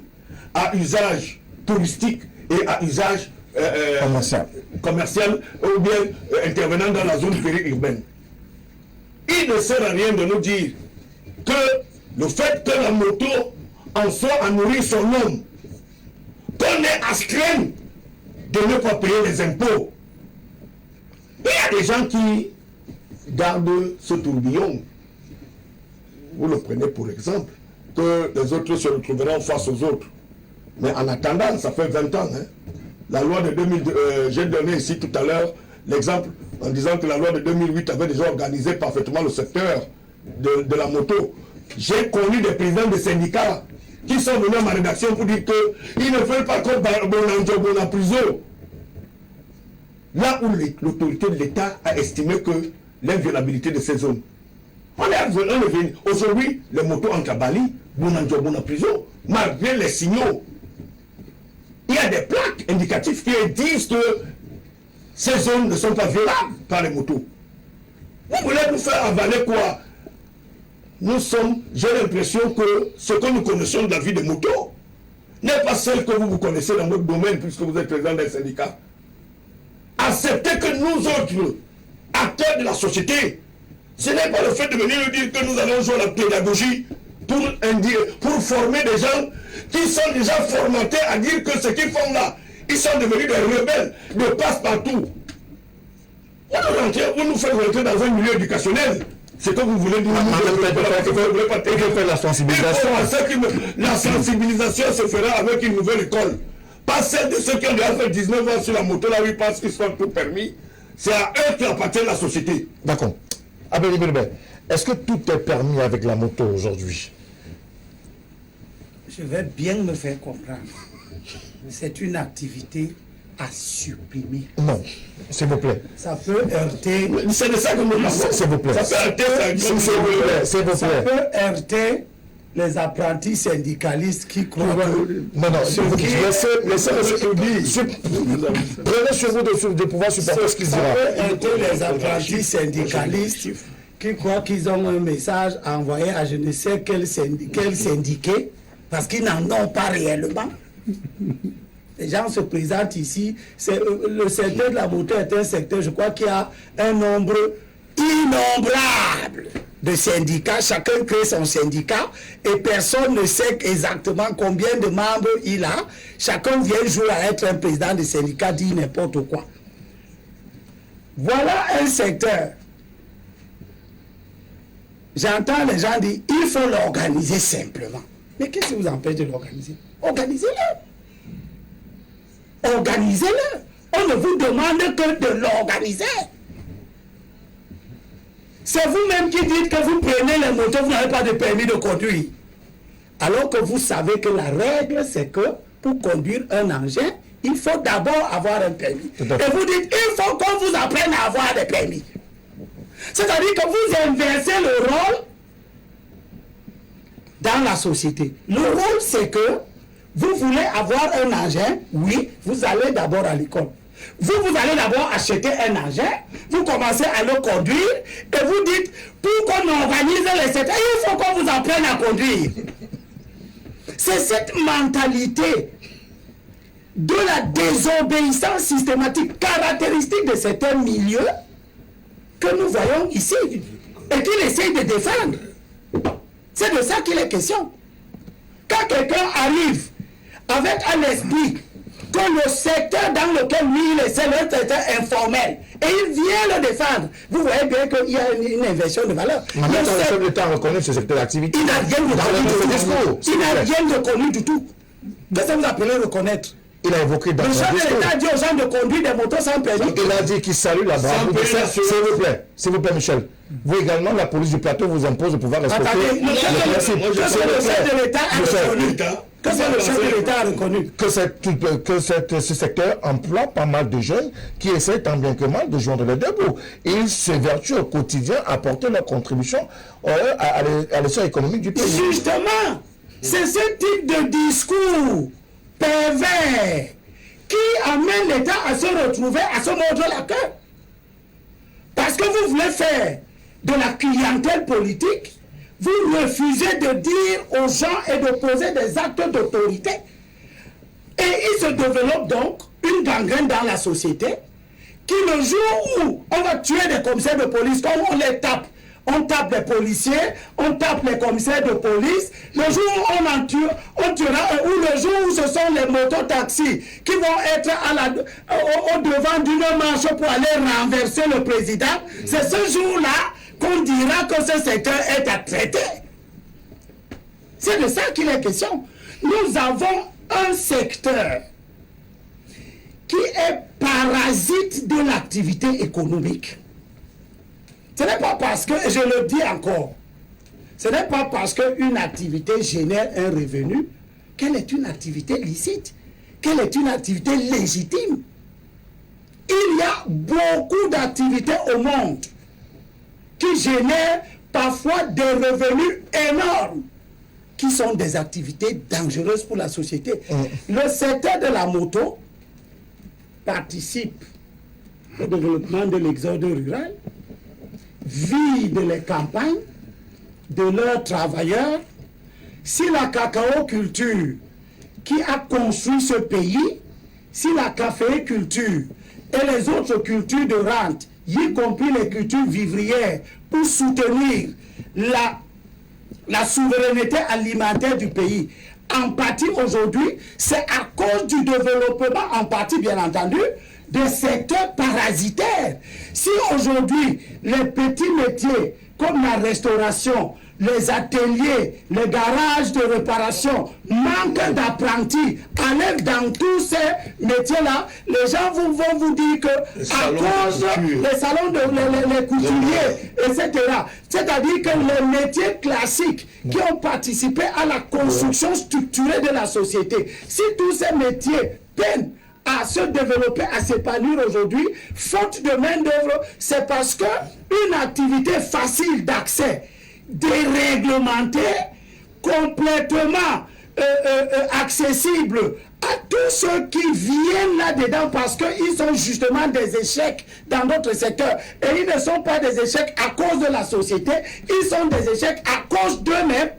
Speaker 7: à usage touristique et à usage commercial ou bien intervenant dans la zone périurbaine. Il ne sert à rien de nous dire que le fait que la moto en soit à nourrir son homme, qu'on est astreint de ne pas payer les impôts. Il y a des gens qui gardent ce tourbillon. Vous le prenez pour exemple, que les autres se retrouveront face aux autres. Mais en attendant, ça fait 20 ans. Hein. La loi de 2002, j'ai donné ici tout à l'heure l'exemple en disant que la loi de 2008 avait déjà organisé parfaitement le secteur de la moto. J'ai connu des présidents de syndicats qui sont venus à ma rédaction pour dire qu'ils ne veulent pas qu'on bon en prison. Là où l'autorité de l'État a estimé que l'inviolabilité de ces zones. Aujourd'hui, les motos entrent à Bali, bon en prison, malgré les signaux. Il y a des plaques indicatives qui disent que ces zones ne sont pas violables par les motos. Vous voulez nous faire avaler quoi? Nous sommes, j'ai l'impression que ce que nous connaissons de la vie des motos n'est pas celle que vous connaissez dans votre domaine puisque vous êtes président d'un syndicat. Acceptez que nous autres, acteurs de la société, ce n'est pas le fait de venir nous dire que nous allons jouer la pédagogie pour former des gens qui sont déjà formatés à dire que ce qu'ils font là, ils sont devenus des rebelles de passe-partout. Vous nous faites rentrer dans un milieu éducationnel. C'est que vous voulez dire. Vous voulez pas faire la sensibilisation. La sensibilisation se fera avec une nouvelle école. Pas celle de ceux qui ont déjà fait 19 ans sur la moto, là où ils pensent qu'ils sont tout permis. C'est à eux qui appartient la société.
Speaker 1: D'accord. Abel, est-ce que tout est permis avec la moto aujourd'hui?
Speaker 2: Je vais bien me faire comprendre. C'est une activité à supprimer.
Speaker 1: Non, s'il vous plaît.
Speaker 2: Ça peut heurter...
Speaker 7: C'est de ça que nous parlons.
Speaker 1: S'il vous plaît.
Speaker 7: Ça peut heurter,
Speaker 2: ça peut heurter les apprentis syndicalistes qui croient que...
Speaker 1: Non, laissez tout dire. Prenez sur vous de pouvoir supporter ce qu'il dira.
Speaker 2: Ça peut heurter les apprentis syndicalistes qui croient qu'ils ont un message à envoyer à je ne sais quel syndiqué parce qu'ils n'en ont pas réellement. Les gens se présentent ici. Le secteur de la moto est un secteur, je crois qu'il y a un nombre innombrable de syndicats. Chacun crée son syndicat et personne ne sait exactement combien de membres il a. Chacun vient jouer à être un président de syndicat, dit n'importe quoi. Voilà un secteur. J'entends les gens dire il faut l'organiser simplement. Mais qu'est-ce qui vous empêche de l'organiser? Organisez-le. organisez-le. On ne vous demande que de l'organiser. C'est vous-même qui dites que vous prenez les motos, vous n'avez pas de permis de conduire. Alors que vous savez que la règle, c'est que pour conduire un engin, il faut d'abord avoir un permis. Et vous dites, il faut qu'on vous apprenne à avoir des permis. C'est-à-dire que vous inversez le rôle dans la société. Le rôle, c'est que vous voulez avoir un engin, oui, vous allez d'abord à l'école. Vous allez d'abord acheter un engin, vous commencez à le conduire, et vous dites, pour qu'on organise les secteurs, il faut qu'on vous apprenne à conduire. C'est cette mentalité de la désobéissance systématique caractéristique de certains milieux que nous voyons ici et qu'il essaye de défendre. C'est de ça qu'il est question. Quand quelqu'un arrive avec un esprit que le secteur dans lequel lui il est, c'est le secteur informel, et il vient le défendre, vous voyez bien qu'il y a une inversion de valeur.
Speaker 1: Le chef de l'État reconnaît ce secteur d'activité.
Speaker 2: Il n'a rien reconnu du tout. Il n'a rien reconnu du tout. Qu'est-ce que vous appelez reconnaître?
Speaker 1: Il a évoqué dans
Speaker 2: le
Speaker 1: son
Speaker 2: chef de l'État dit aux gens de conduire des motos sans permis.
Speaker 1: Il a dit qu'il salue la bravoure. S'il vous plaît, Michel. Vous également, la police du plateau vous impose de pouvoir respecter le principe.
Speaker 2: Que le chef de l'État a reconnu. Que c'est le chef de l'État a reconnu.
Speaker 1: Que ce secteur emploie pas mal de jeunes qui essaient tant bien que mal de joindre les deux bouts. Ils s'évertuent au quotidien à apporter leur contribution à l'essor économique du pays.
Speaker 2: Justement, c'est ce type de discours pervers qui amène l'État à se retrouver, à se mordre la queue. Parce que vous voulez faire de la clientèle politique, vous refusez de dire aux gens et de poser des actes d'autorité. Et il se développe donc une gangrène dans la société qui, le jour où on va tuer des commissaires de police, comme on les tape, on tape les policiers, on tape les commissaires de police. Le jour où on tuera, ou le jour où ce sont les mototaxis qui vont être au devant d'une marche pour aller renverser le président, c'est ce jour-là qu'on dira que ce secteur est à traiter. C'est de ça qu'il est question. Nous avons un secteur qui est parasite de l'activité économique. Ce n'est pas parce que, je le dis encore, ce n'est pas parce qu'une activité génère un revenu qu'elle est une activité licite, qu'elle est une activité légitime. Il y a beaucoup d'activités au monde qui génèrent parfois des revenus énormes, qui sont des activités dangereuses pour la société. Le secteur de la moto participe au développement de l'exode rural, vide les campagnes de leurs travailleurs. Si la cacaoculture qui a construit ce pays, si la caféiculture et les autres cultures de rente, y compris les cultures vivrières, pour soutenir la souveraineté alimentaire du pays, en partie aujourd'hui, c'est à cause du développement, en partie bien entendu, des secteurs parasitaires. Si aujourd'hui, les petits métiers comme la restauration, les ateliers, les garages de réparation manquent d'apprentis, enlèvent dans tous ces métiers-là, les gens vont vous dire que à cause des salons les couturiers, etc. C'est-à-dire que les métiers classiques qui ont participé à la construction structurée de la société, si tous ces métiers peinent à se développer, à s'épanouir aujourd'hui, faute de main-d'œuvre, c'est parce que une activité facile d'accès, déréglementée, complètement accessible à tous ceux qui viennent là-dedans parce qu'ils sont justement des échecs dans notre secteur. Et ils ne sont pas des échecs à cause de la société, ils sont des échecs à cause d'eux-mêmes.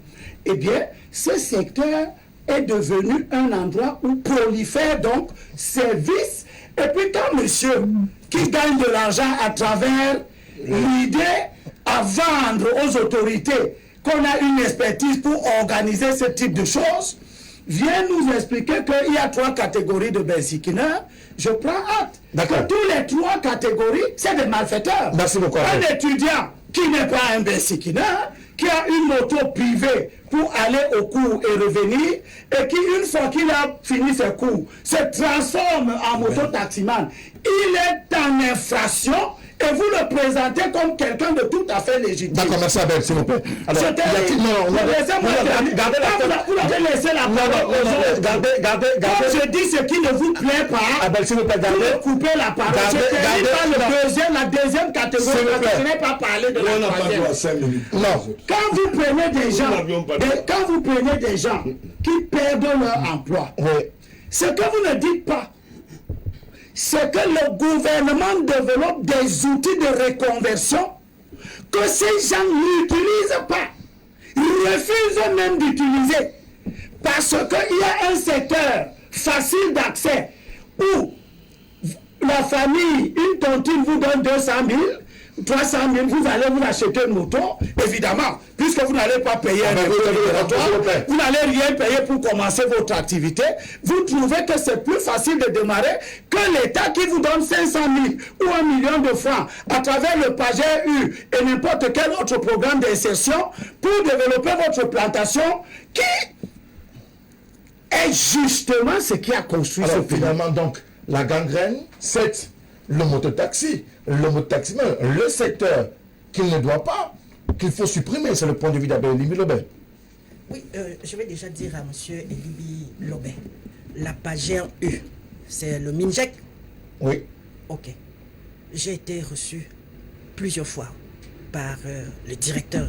Speaker 2: Eh bien, ce secteur est devenu un endroit où prolifèrent donc services. Et puis quand monsieur qui gagne de l'argent à travers l'idée à vendre aux autorités qu'on a une expertise pour organiser ce type de choses, vient nous expliquer qu'il y a 3 catégories de bensiquineurs, je prends acte. Que tous les 3 catégories, c'est des malfaiteurs.
Speaker 1: Merci beaucoup.
Speaker 2: Un étudiant qui n'est pas un bensiquineur, qui a une moto privée pour aller au cours et revenir, et qui, une fois qu'il a fini ses cours, se transforme en moto-taximan, il est en infraction et vous le présentez comme quelqu'un de tout à fait légitime.
Speaker 1: D'accord, merci Abel, s'il vous plaît. Alors,
Speaker 2: vous l'avez laissé la parole aux autres. Quand je dis ce qui ne vous plaît pas,
Speaker 1: Abel, s'il vous plaît,
Speaker 2: vous coupez la parole. La deuxième catégorie, je n'ai pas parlé de la troisième.
Speaker 1: Non.
Speaker 2: Quand vous prenez des gens qui perdent leur emploi, ce que vous ne dites pas, c'est que le gouvernement développe des outils de reconversion que ces gens n'utilisent pas. Ils refusent même d'utiliser. Parce qu'il y a un secteur facile d'accès où la famille, une tontine vous donne 200 000, 300 000, vous allez vous acheter une moto, évidemment, puisque vous n'allez pas payer un vous n'allez rien payer pour commencer votre activité, vous trouvez que c'est plus facile de démarrer que l'État qui vous donne 500 000 ou 1 million de francs à travers le PAGER U et n'importe quel autre programme d'insertion pour développer votre plantation qui est justement ce qui a construit ce pays.
Speaker 1: Finalement, donc, la gangrène, c'est le mototaxi, le mototaximan, le secteur qu'il ne doit pas, qu'il faut supprimer. C'est le point de vue d'Abel Elibi Lobet.
Speaker 5: Oui, je vais déjà dire à M. Elibi Lobet, la PAGER U, c'est le MINJEC.
Speaker 1: Oui.
Speaker 5: Ok. J'ai été reçu plusieurs fois par le directeur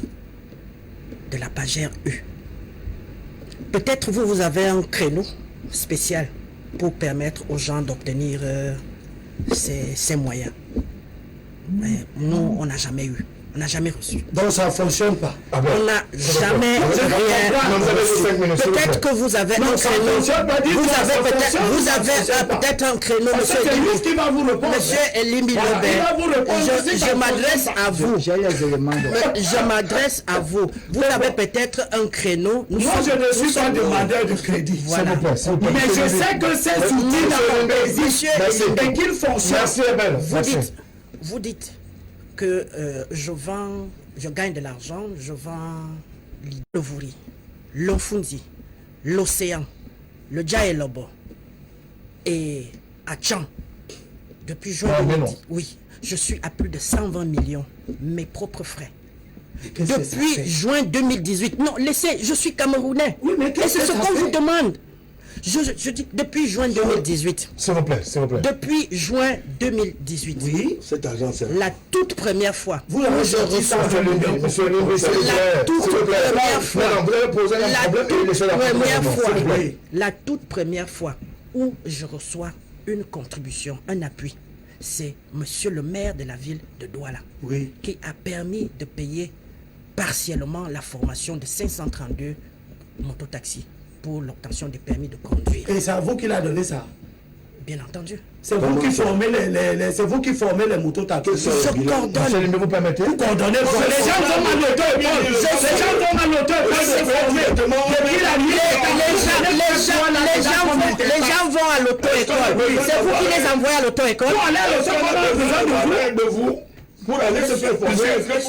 Speaker 5: de la PAGER U. Peut-être vous avez un créneau spécial pour permettre aux gens d'obtenir ces moyens. Mais nous, on n'a jamais eu. On n'a jamais reçu.
Speaker 2: Donc ça ne fonctionne pas.
Speaker 5: On n'a jamais rien. Peut-être que vous avez un créneau. Vous avez peut-être un créneau, monsieur Elibi Lobet. Je m'adresse à vous. Je m'adresse à vous. Vous avez peut-être un créneau.
Speaker 2: Moi, je ne suis pas demandeur de crédit.
Speaker 5: Voilà.
Speaker 2: Mais je sais que ces outils dans mon pays et qu'ils fonctionnent.
Speaker 5: Vous dites que je gagne de l'argent, je vends le Vouri, l'Onfundi, l'Océan, le Djaelobo et à Tchan. Depuis juin 2010, oui, je suis à plus de 120 millions, mes propres frais. Depuis juin 2018, non, laissez, je suis Camerounais. Oui, mais c'est ce qu'on vous demande. Je dis depuis juin 2018.
Speaker 1: S'il vous plaît, s'il vous plaît.
Speaker 5: Depuis juin 2018.
Speaker 2: Oui,
Speaker 7: cet argent, c'est
Speaker 5: la toute première fois.
Speaker 2: Vous avez sorti ça,
Speaker 1: monsieur Elibi,
Speaker 5: la toute première fois où je reçois une contribution, un appui, c'est monsieur le maire de la ville de Douala qui a permis de payer partiellement la formation de 532 mototaxis pour l'obtention des permis de conduire.
Speaker 2: Et c'est à vous qui l'a donné ça?
Speaker 5: Bien entendu.
Speaker 2: C'est vous qui formez les mototaxis.
Speaker 5: Je coordonne.
Speaker 1: Vous permettez?
Speaker 2: Vous coordonnez. Les gens vont à l'auto-école. Les gens vont à l'auto-école.
Speaker 5: Les gens vont à l'auto-école. C'est vous qui les envoyez à l'auto-école.
Speaker 2: Pour aller à l'auto-école, on a besoin de vous.
Speaker 7: Pour aller se faire former.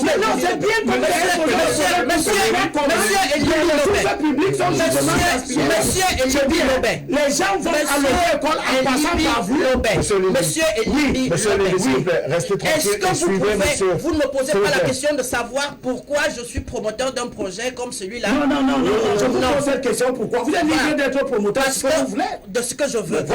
Speaker 2: Mais non, c'est bien que
Speaker 5: Monsieur Elibi Lobet.
Speaker 2: Les gens vont à l'auto-école en passant par vous.
Speaker 5: Monsieur Elibi Lobet.
Speaker 1: Restez tranquille.
Speaker 5: Est-ce que vous ne me posez pas la question de savoir pourquoi je suis promoteur d'un projet comme celui-là?
Speaker 2: Non. Je vous pose cette question. Pourquoi? Vous êtes libre d'être promoteur ce que vous voulez.
Speaker 5: De ce que je veux.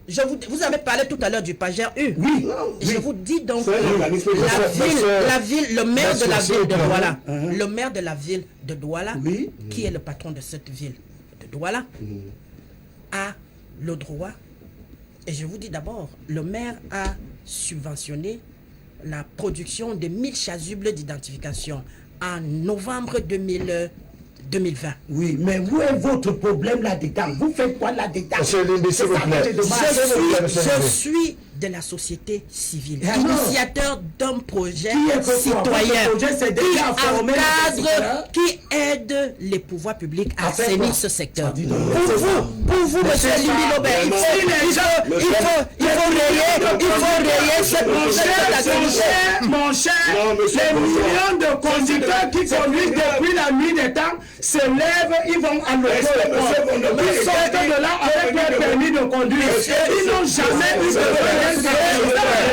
Speaker 5: Je vous avez parlé tout à l'heure du PAGER U. Oui. Je vous dis donc le maire de la ville de Douala, le maire de la ville de Douala, qui est le patron de cette ville de Douala, a le droit, et je vous dis d'abord, le maire a subventionné la production de 1000 chasubles d'identification en novembre 2020.
Speaker 2: Oui, mais où est votre problème là-dedans? Vous faites quoi là-dedans?
Speaker 5: Je suis de la société civile,
Speaker 2: Ah non.
Speaker 5: initiateur d'un projet
Speaker 2: Qui est
Speaker 5: citoyen,
Speaker 2: votre projet, c'est déjà
Speaker 5: qui
Speaker 2: formé les
Speaker 5: encadre, qui aide les pouvoirs publics à
Speaker 2: fait
Speaker 5: assainir
Speaker 2: quoi?
Speaker 5: ce secteur.
Speaker 2: dit
Speaker 5: Pour
Speaker 2: donc,
Speaker 5: vous, monsieur Limbi Lobé, il faut rayer cette activité.
Speaker 2: Mon cher, les millions de conducteurs qui conduisent depuis la nuit des temps se lèvent, ils vont à l'auto-école. Ils sortent de là avec leur permis de conduire. Ils n'ont jamais eu de permis.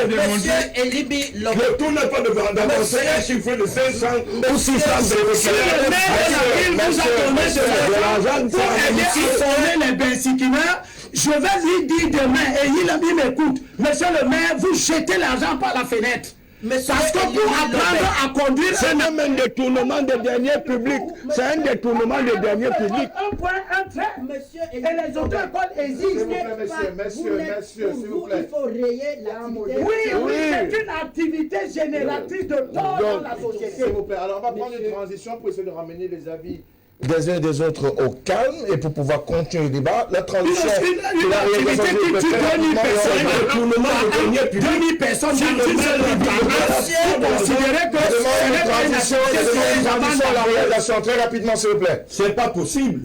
Speaker 5: Monsieur Limbi Lobé.
Speaker 7: Le tout n'est pas d'avancer un chiffre de 500 ou 600
Speaker 2: Si le maire de la ville vous a donné de l'argent pour aider à former les bensikineurs, je vais lui dire demain, et il m'écoute, monsieur le maire, vous jetez l'argent par la fenêtre. Parce que pour apprendre à conduire,
Speaker 7: c'est même un détournement des derniers publics. C'est un détournement des derniers publics.
Speaker 2: un point, un trait,
Speaker 5: Monsieur
Speaker 2: et les auto-écoles existent.
Speaker 1: Messieurs, s'il vous plaît.
Speaker 5: Il faut rayer l'activité.
Speaker 2: Oui, c'est une activité génératrice de tort dans la société.
Speaker 1: S'il vous plaît, alors on va prendre une transition pour essayer de ramener les avis des uns et des autres au calme et pour pouvoir continuer le débat. La transition...
Speaker 2: Une activité qui tue 2000 personnes, un détournement de dernier public. 2000 personnes dans une seule ville. Considérez que ce n'est pas une activité
Speaker 1: à la réalisation, très rapidement, s'il vous plaît.
Speaker 7: C'est pas possible.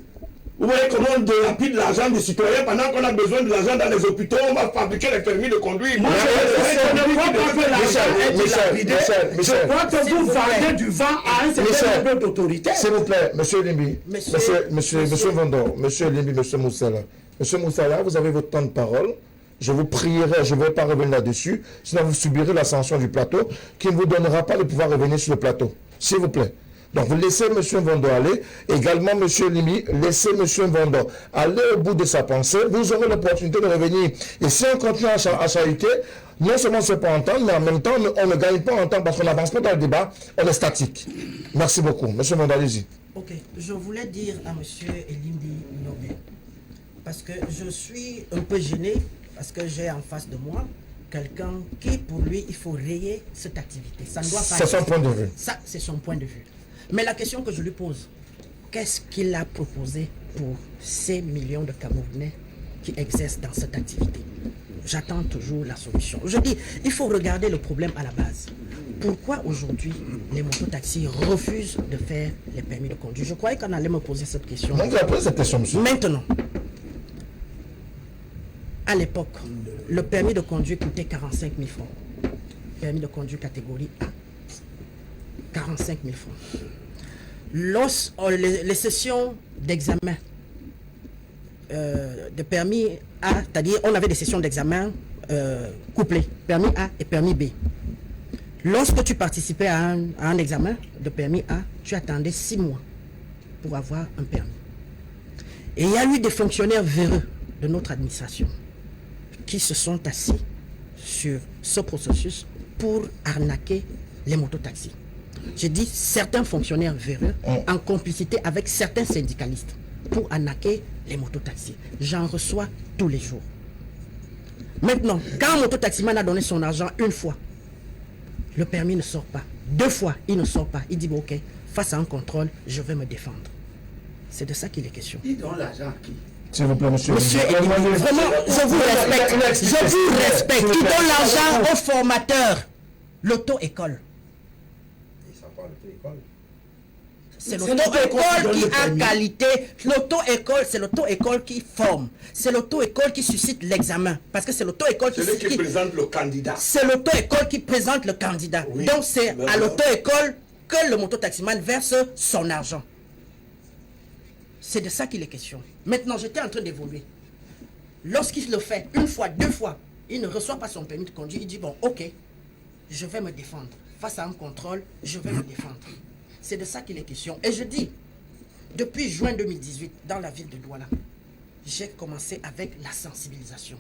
Speaker 7: Vous voyez comment on dilapide l'argent des citoyens pendant qu'on a besoin de l'argent dans les hôpitaux, on va fabriquer les permis de conduire.
Speaker 2: Moi, je ne crois pas que l'argent est dilapidé. Je crois que vous vendez du vent à un certain niveau d'autorité.
Speaker 1: S'il vous plaît, monsieur Limbi, monsieur Vondor, monsieur Limbi, monsieur Moussala. Monsieur Moussala, vous avez votre temps de parole. Je vous prierai, je ne vais pas revenir là-dessus, sinon vous subirez la sanction du plateau qui ne vous donnera pas de pouvoir revenir sur le plateau. S'il vous plaît. Donc vous laissez M. Vondor aller, également M. Limi, laissez M. Vondor aller au bout de sa pensée, vous aurez l'opportunité de revenir. Et si on continue à chahuter, non seulement on ne se peut entendre, mais en même temps on ne gagne pas en temps parce qu'on n'avance pas dans le débat, on est statique. Merci beaucoup. M. Vondor, allez-y.
Speaker 5: Ok, je voulais dire à M. Elimbi Lobé, parce que je suis un peu gêné, parce que j'ai en face de moi quelqu'un qui, pour lui, il faut rayer cette activité. Ça ne doit pas
Speaker 1: C'est son point de vue.
Speaker 5: Ça, c'est son point de vue. Mais la question que je lui pose, qu'est-ce qu'il a proposé pour ces millions de Camerounais qui exercent dans cette activité? J'attends toujours la solution. Je dis, il faut regarder le problème à la base. Pourquoi aujourd'hui les mototaxis refusent de faire les permis de conduire? Je croyais qu'on allait me poser cette question.
Speaker 1: Donc, après cette question, monsieur.
Speaker 5: Maintenant, à l'époque, le permis de conduire coûtait 45 000 francs. Permis de conduire catégorie A. 45 000 francs. Les sessions d'examen de permis A, c'est-à-dire on avait des sessions d'examen couplées, permis A et permis B. Lorsque tu participais à un examen de permis A, tu attendais 6 mois pour avoir un permis. Et il y a eu des fonctionnaires véreux de notre administration qui se sont assis sur ce processus pour arnaquer les mototaxis. J'ai dit certains fonctionnaires véreux en complicité avec certains syndicalistes pour arnaquer les mototaxis. J'en reçois tous les jours. Maintenant, quand un mototaximan a donné son argent une fois, le permis ne sort pas. 2 fois, il ne sort pas. Il dit, bon, ok, face à un contrôle, je vais me défendre. C'est de ça qu'il est question.
Speaker 2: Ils donnent l'argent à qui?
Speaker 1: S'il vous plaît, monsieur.
Speaker 5: Monsieur, vraiment, je vous respecte. Je vous respecte. Il donne l'argent aux formateurs. L'auto-école. C'est l'auto-école qui a qualité. L'auto-école, c'est l'auto-école qui forme. C'est l'auto-école qui suscite l'examen. Parce que c'est l'auto-école qui
Speaker 7: présente le candidat.
Speaker 5: C'est l'auto-école qui présente le candidat. Oui. Donc c'est à l'auto-école que le mototaximan verse son argent. C'est de ça qu'il est question. Maintenant, j'étais en train d'évoluer. Lorsqu'il le fait 1 fois, 2 fois, il ne reçoit pas son permis de conduire. Il dit, bon, ok, je vais me défendre. Face à un contrôle, je vais me défendre. C'est de ça qu'il est question. Et je dis, depuis juin 2018, dans la ville de Douala, j'ai commencé avec la sensibilisation.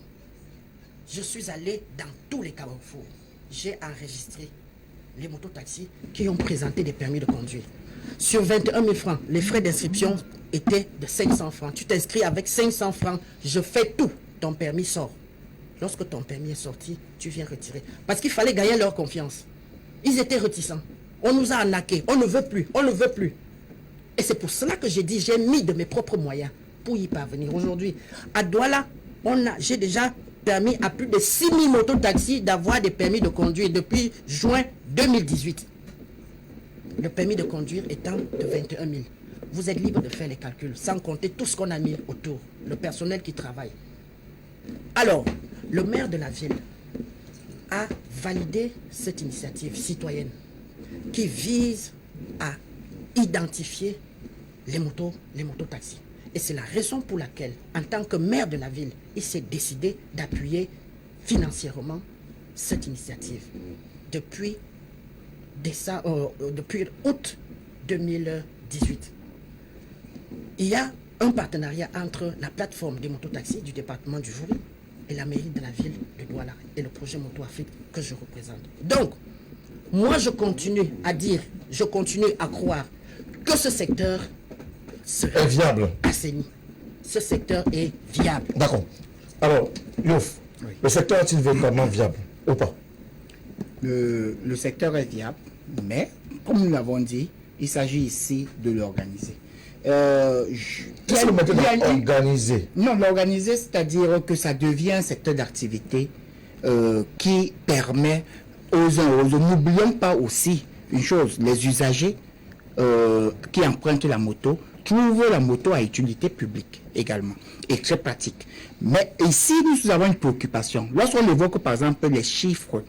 Speaker 5: Je suis allé dans tous les carrefours. J'ai enregistré les mototaxis qui ont présenté des permis de conduire. Sur 21 000 francs, les frais d'inscription étaient de 500 francs. Tu t'inscris avec 500 francs, je fais tout. Ton permis sort. Lorsque ton permis est sorti, tu viens retirer. Parce qu'il fallait gagner leur confiance. Ils étaient réticents. On nous a arnaqués. On ne veut plus. On ne veut plus. Et c'est pour cela que j'ai dit, j'ai mis de mes propres moyens pour y parvenir. Aujourd'hui, à Douala, j'ai déjà permis à plus de 6 000 mototaxis d'avoir des permis de conduire depuis juin 2018. Le permis de conduire étant de 21 000. Vous êtes libre de faire les calculs, sans compter tout ce qu'on a mis autour, le personnel qui travaille. Alors, le maire de la ville a validé cette initiative citoyenne qui vise à identifier les mototaxis. Et c'est la raison pour laquelle, en tant que maire de la ville, il s'est décidé d'appuyer financièrement cette initiative depuis août 2018. Il y a un partenariat entre la plateforme des mototaxis du département du Jouri et la mairie de la ville de Douala et le projet Moto Afrique que je représente. Donc, moi je continue à dire, je continue à croire que ce secteur
Speaker 1: est viable.
Speaker 5: Assaini. Ce secteur est viable.
Speaker 1: D'accord. Alors, Youf, oui. Le secteur est-il véritablement viable ou pas?
Speaker 4: Le secteur est viable, mais comme nous l'avons dit, il s'agit ici de l'organiser.
Speaker 1: Qu'est-ce que vous mettez dans organiser?
Speaker 4: Non, l'organiser, c'est-à-dire que ça devient un secteur d'activité qui permet aux uns aux autres. N'oublions pas aussi une chose, les usagers qui empruntent la moto trouvent la moto à utilité publique également et très pratique. Mais ici, nous avons une préoccupation. Lorsqu'on évoque par exemple les chiffres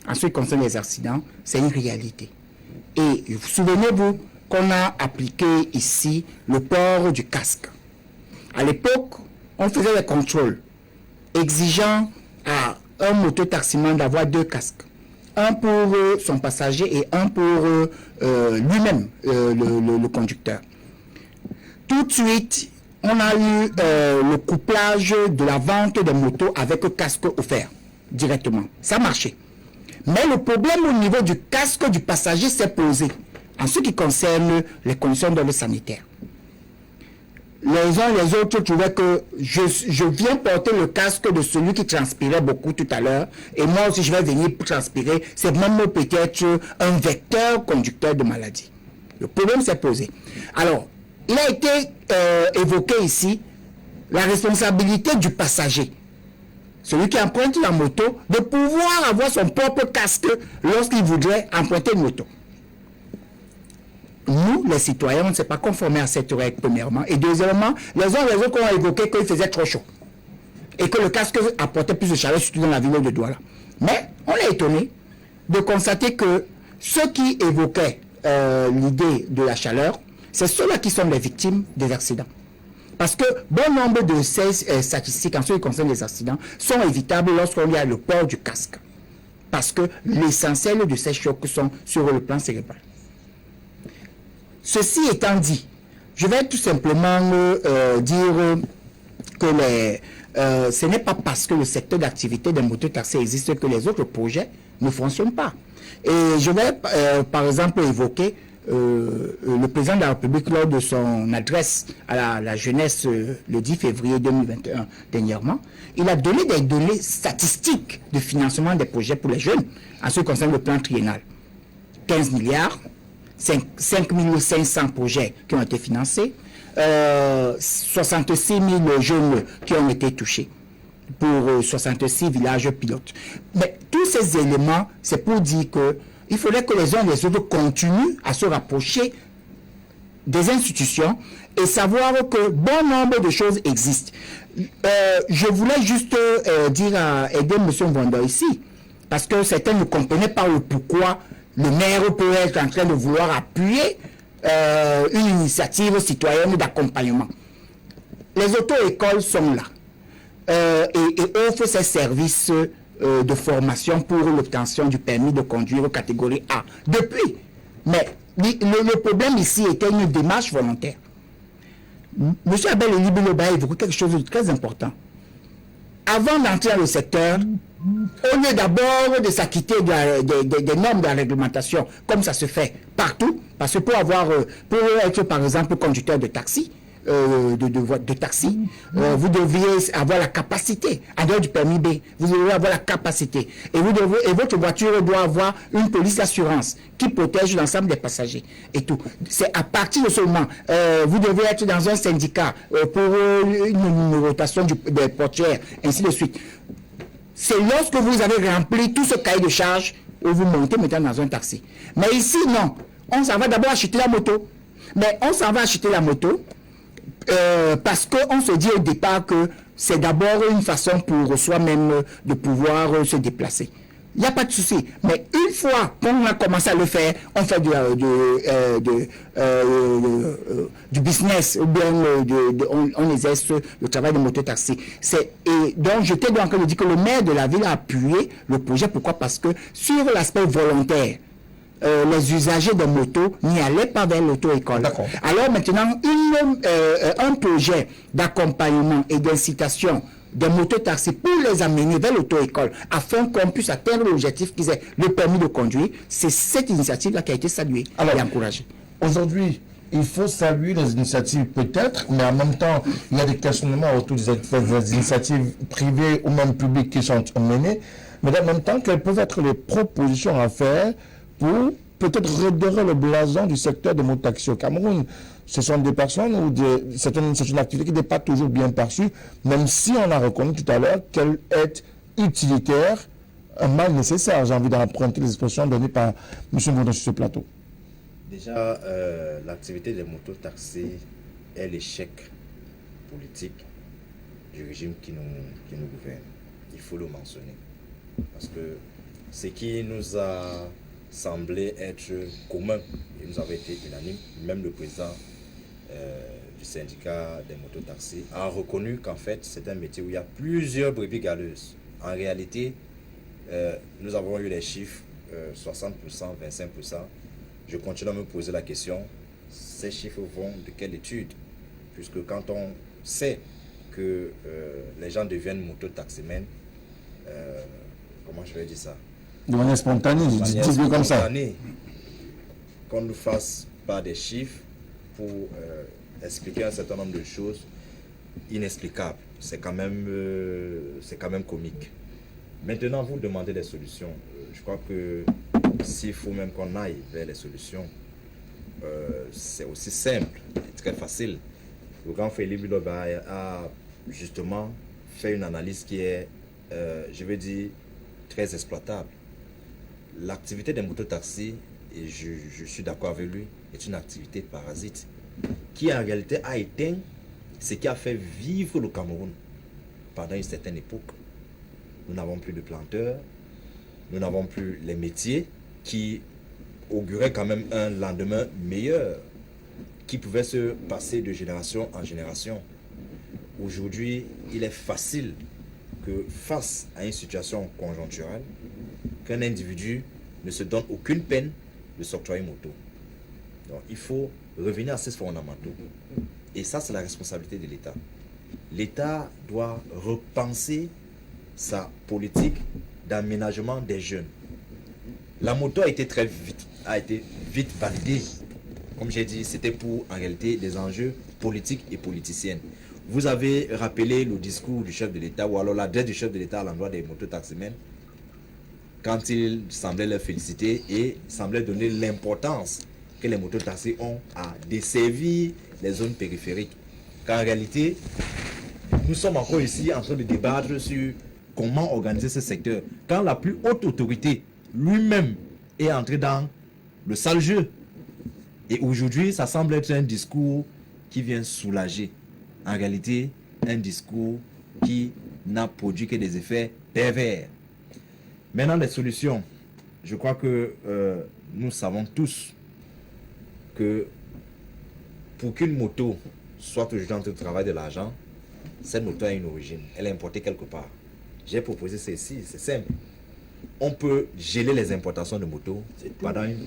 Speaker 4: en ce qui concerne les accidents, c'est une réalité. Et souvenez-vous qu'on a appliqué ici le port du casque. À l'époque, on faisait des contrôles exigeant à un mototaximan d'avoir 2 casques. Un pour son passager et un pour lui-même, le conducteur. Tout de suite, on a eu le couplage de la vente des motos avec le casque offert directement. Ça marchait. Mais le problème au niveau du casque du passager s'est posé en ce qui concerne les conditions d'ordre sanitaire. Les uns et les autres trouvaient que je viens porter le casque de celui qui transpirait beaucoup tout à l'heure et moi aussi je vais venir transpirer. C'est même peut-être un vecteur conducteur de maladie. Le problème s'est posé. Alors, il a été évoqué ici la responsabilité du passager, celui qui emprunte la moto, de pouvoir avoir son propre casque lorsqu'il voudrait emprunter une moto. Nous, les citoyens, on ne s'est pas conformés à cette règle, premièrement. Et deuxièmement, les uns et les autres ont évoqué qu'il faisait trop chaud. Et que le casque apportait plus de chaleur, surtout dans la ville de Douala. Mais on est étonné de constater que ceux qui évoquaient l'idée de la chaleur, c'est ceux-là qui sont les victimes des accidents. Parce que bon nombre de ces statistiques en ce qui concerne les accidents sont évitables lorsqu'on y a le port du casque. Parce que l'essentiel de ces chocs sont sur le plan cérébral. Ceci étant dit, je vais tout simplement dire que ce n'est pas parce que le secteur d'activité des mototaxis existe que les autres projets ne fonctionnent pas. Et je vais par exemple évoquer le président de la République lors de son adresse à la jeunesse le 10 février 2021 dernièrement. Il a donné des données statistiques de financement des projets pour les jeunes en ce qui concerne le plan triennal. 15 milliards, 5 500 projets qui ont été financés, 66 000 jeunes qui ont été touchés pour 66 villages pilotes. Mais tous ces éléments, c'est pour dire que il faudrait que les uns et les autres continuent à se rapprocher des institutions et savoir que bon nombre de choses existent. Je voulais juste aider M. Mwanda ici, parce que certains ne comprenaient pas le pourquoi le maire peut être en train de vouloir appuyer une initiative citoyenne d'accompagnement. Les auto-écoles sont là et offrent ces services de formation pour l'obtention du permis de conduire catégorie A. Depuis, mais le problème ici était une démarche volontaire. M. Abel Elibiloba a évoqué quelque chose de très important. Avant d'entrer dans le secteur, au lieu d'abord de s'acquitter des normes de la réglementation, comme ça se fait partout, parce que pour être par exemple conducteur de taxi, de taxi, vous deviez avoir la capacité, en dehors du permis B, vous devez avoir la capacité. Et votre voiture doit avoir une police d'assurance qui protège l'ensemble des passagers et tout. C'est à partir de ce moment, vous devez être dans un syndicat pour une numérotation des portières, ainsi de suite. c'est lorsque vous avez rempli tout ce cahier de charges où vous montez maintenant dans un taxi. Mais ici, non. On s'en va d'abord acheter la moto. Mais on s'en va acheter la moto parce qu'on se dit au départ que c'est d'abord une façon pour soi-même de pouvoir se déplacer. Il n'y a pas de souci. Mais une fois qu'on a commencé à le faire, on fait du business, ou bien on exerce le travail de mototaxi. Et donc, j'étais en train de dire que le maire de la ville a appuyé le projet. Pourquoi? Parce que sur l'aspect volontaire, les usagers de motos n'y allaient pas vers l'auto-école. Alors maintenant, un projet d'accompagnement et d'incitation des mototaxis pour les amener vers l'auto-école afin qu'on puisse atteindre l'objectif qui est le permis de conduire, c'est cette initiative-là qui a été saluée et encouragée.
Speaker 1: Aujourd'hui, il faut saluer les initiatives peut-être, mais en même temps, il y a des questionnements autour des initiatives privées ou même publiques qui sont menées, mais en même temps, quelles peuvent être les propositions à faire pour peut-être redorer le blason du secteur de mototaxi au Cameroun. Ce sont des personnes ou c'est une activité qui n'est pas toujours bien perçue, même si on a reconnu tout à l'heure qu'elle est utilitaire, un mal nécessaire. J'ai envie d'emprunter les expressions données par M. Bourdon sur ce plateau.
Speaker 6: Déjà, l'activité des mototaxis est l'échec politique du régime qui nous gouverne. Il faut le mentionner. Parce que ce qui nous a semblé être commun, et nous avons été unanimes, même le président du syndicat des mototaxis a reconnu qu'en fait c'est un métier où il y a plusieurs brebis galeuses. En réalité, nous avons eu les chiffres 60%, 25%. Je continue à me poser la question, ces chiffres vont de quelle étude? Puisque quand on sait que les gens deviennent mototaximens, comment je vais dire ça?
Speaker 1: De manière spontanée, dis-le comme ça.
Speaker 6: Qu'on ne fasse pas des chiffres pour expliquer un certain nombre de choses inexplicables. C'est quand même comique. Maintenant, vous demandez des solutions. Je crois que s'il faut même qu'on aille vers les solutions, c'est aussi simple, très facile. Le grand Félix Biloba a justement fait une analyse qui est, je veux dire, très exploitable. L'activité des mototaxis, et je suis d'accord avec lui, est une activité parasite qui en réalité a éteint ce qui a fait vivre le Cameroun pendant une certaine époque. Nous n'avons plus de planteurs, nous n'avons plus les métiers qui auguraient quand même un lendemain meilleur, qui pouvait se passer de génération en génération. Aujourd'hui, il est facile que face à une situation conjoncturelle, qu'un individu ne se donne aucune peine de s'octroyer une moto. Donc il faut revenir à ces fondamentaux. Et ça, c'est la responsabilité de l'État. L'État doit repenser sa politique d'aménagement des jeunes. La moto a été vite validée. Comme j'ai dit, c'était pour en réalité des enjeux politiques et politiciens. Vous avez rappelé le discours du chef de l'État ou alors l'adresse du chef de l'État à l'endroit des mototaximens quand il semblait les féliciter et semblait donner l'importance que les mototaxis ont à desservir les zones périphériques. Car en réalité, nous sommes encore ici en train de débattre sur comment organiser ce secteur. Quand la plus haute autorité lui-même est entré dans le sale jeu. Et aujourd'hui, ça semble être un discours qui vient soulager. En réalité, un discours qui n'a produit que des effets pervers. Maintenant, les solutions. Je crois que nous savons tous que pour qu'une moto soit aujourd'hui en train de travailler de l'argent, cette moto a une origine. Elle est importée quelque part. J'ai proposé ceci, c'est simple. On peut geler les importations de motos pendant une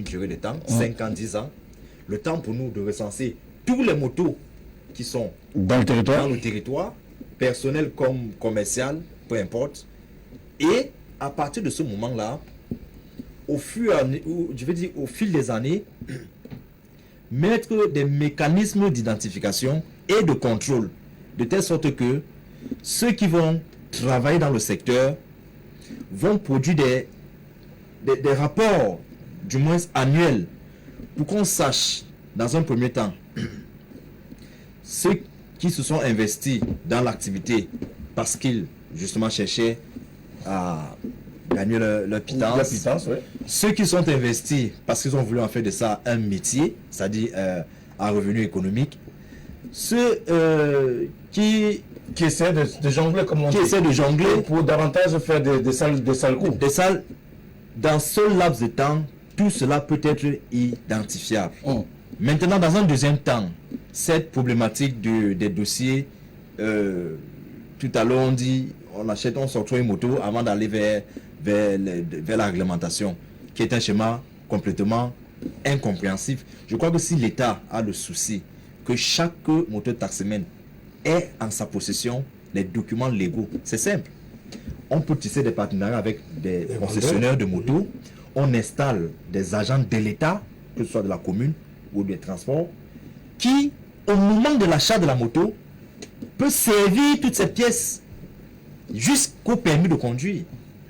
Speaker 6: durée de temps, 5 ans, 10 ans. Le temps pour nous de recenser tous les motos qui sont dans le territoire, personnel comme commercial, peu importe. Et à partir de ce moment-là, au fil des années, mettre des mécanismes d'identification et de contrôle, de telle sorte que ceux qui vont travailler dans le secteur vont produire des rapports, du moins annuels, pour qu'on sache, dans un premier temps, ceux qui se sont investis dans l'activité parce qu'ils justement cherchaient à gagner leur pitance.
Speaker 1: La pitance, oui.
Speaker 6: Ceux qui sont investis parce qu'ils ont voulu en faire de ça un métier, c'est-à-dire un revenu économique. Ceux qui
Speaker 1: essaient de jongler, comme on dit.
Speaker 6: Qui essaient de jongler
Speaker 1: pour davantage faire des sales coups.
Speaker 6: Des sales, dans ce laps de temps, tout cela peut être identifiable. Maintenant, dans un deuxième temps, cette problématique des dossiers, tout à l'heure on dit, on s'octroie une moto avant d'aller vers la réglementation, qui est un schéma complètement incompréhensif. Je crois que si l'État a le souci que chaque mototaximène ait en sa possession les documents légaux, c'est simple. On peut tisser des partenariats avec des concessionnaires de motos, on installe des agents de l'État, que ce soit de la commune ou des transports, qui, au moment de l'achat de la moto, peut servir toutes ces pièces jusqu'au permis de conduire,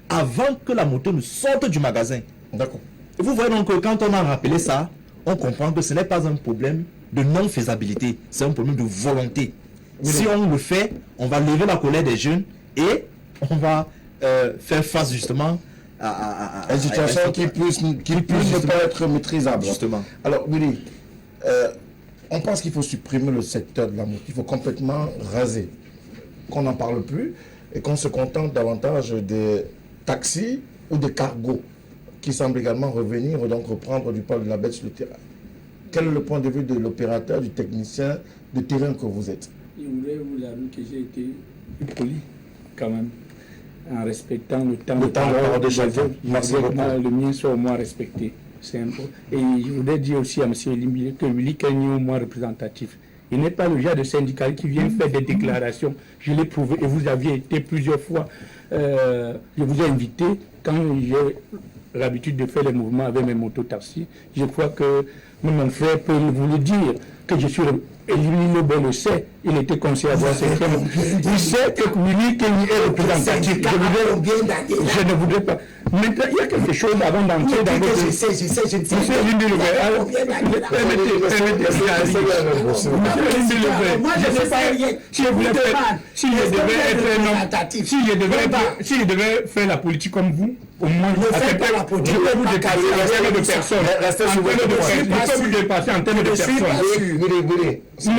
Speaker 6: avant que la moto ne sorte du magasin.
Speaker 1: D'accord.
Speaker 6: Vous voyez donc que quand on a rappelé ça, on comprend que ce n'est pas un problème de non-faisabilité, c'est un problème de volonté. Si on le fait, on va lever la colère des jeunes et on va faire face justement à
Speaker 1: une situation qui puisse ne pas être maîtrisable.
Speaker 6: Justement.
Speaker 1: Alors, Willy, on pense qu'il faut supprimer le secteur de la moto, il faut complètement raser, qu'on n'en parle plus et qu'on se contente davantage des taxis ou des cargos qui semblent également revenir, donc reprendre du poil de la bête sur le terrain. Quel est le point de vue de l'opérateur, du technicien de terrain que vous êtes?
Speaker 3: Je voudrais vous avouer que j'ai été plus poli quand même, en respectant le temps
Speaker 1: de chacun. Merci beaucoup.
Speaker 3: Le mien soit au moins respecté. C'est important. Et je voudrais dire aussi à M. Limbi que Willy Kenny est au moins représentatif. Il n'est pas le genre de syndical qui vient faire des déclarations. Je l'ai prouvé et vous aviez été plusieurs fois. Je vous ai invité quand j'ai l'habitude de faire les mouvements avec mes motos-taxis. Je crois que mon frère peut vous le dire, que je suis éliminé, le bon le sait, il était conseiller à voir ces thèmes. Il sait que Willy Kenny est représentatif. Je ne voudrais pas. Maintenant, il y a quelque chose avant d'entrer dans votre...
Speaker 5: Je sais, je ne sais
Speaker 3: Moi, je ne sais pas. Si je devais faire la politique comme vous, au moins, je peux vous dépasser en termes de personnes. Je peux vous dépasser en termes de personnes.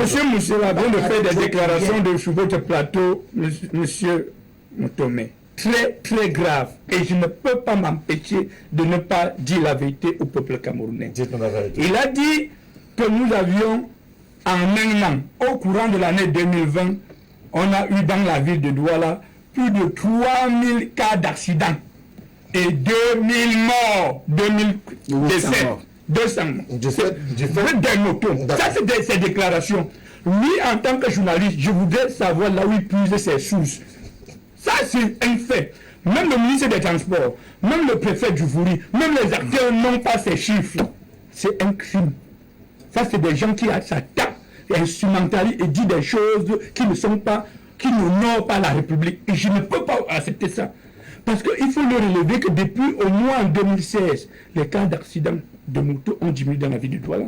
Speaker 3: Monsieur Moussela vient de faire des déclarations sur votre plateau, monsieur Moutomé. Très, très grave. Et je ne peux pas m'empêcher de ne pas dire la vérité au peuple camerounais. Il a dit que nous avions, en un an, au courant de l'année 2020, on a eu dans la ville de Douala plus de 3000 cas d'accidents et 2000 morts, 2000 décès. 200 des motos. Ça, c'est ses déclarations. Lui, en tant que journaliste, je voudrais savoir là où il puise ses sources. Ça, c'est un fait. Même le ministre des Transports, même le préfet du Vouri, même les acteurs n'ont pas ces chiffres. C'est un crime. Ça, c'est des gens qui s'attaquent, instrumentalisent et disent des choses qui ne sont pas, qui n'honorent pas la République. Et je ne peux pas accepter ça. Parce qu'il faut le relever que depuis au moins en 2016, les cas d'accidents de moto ont diminué dans la ville de Douala.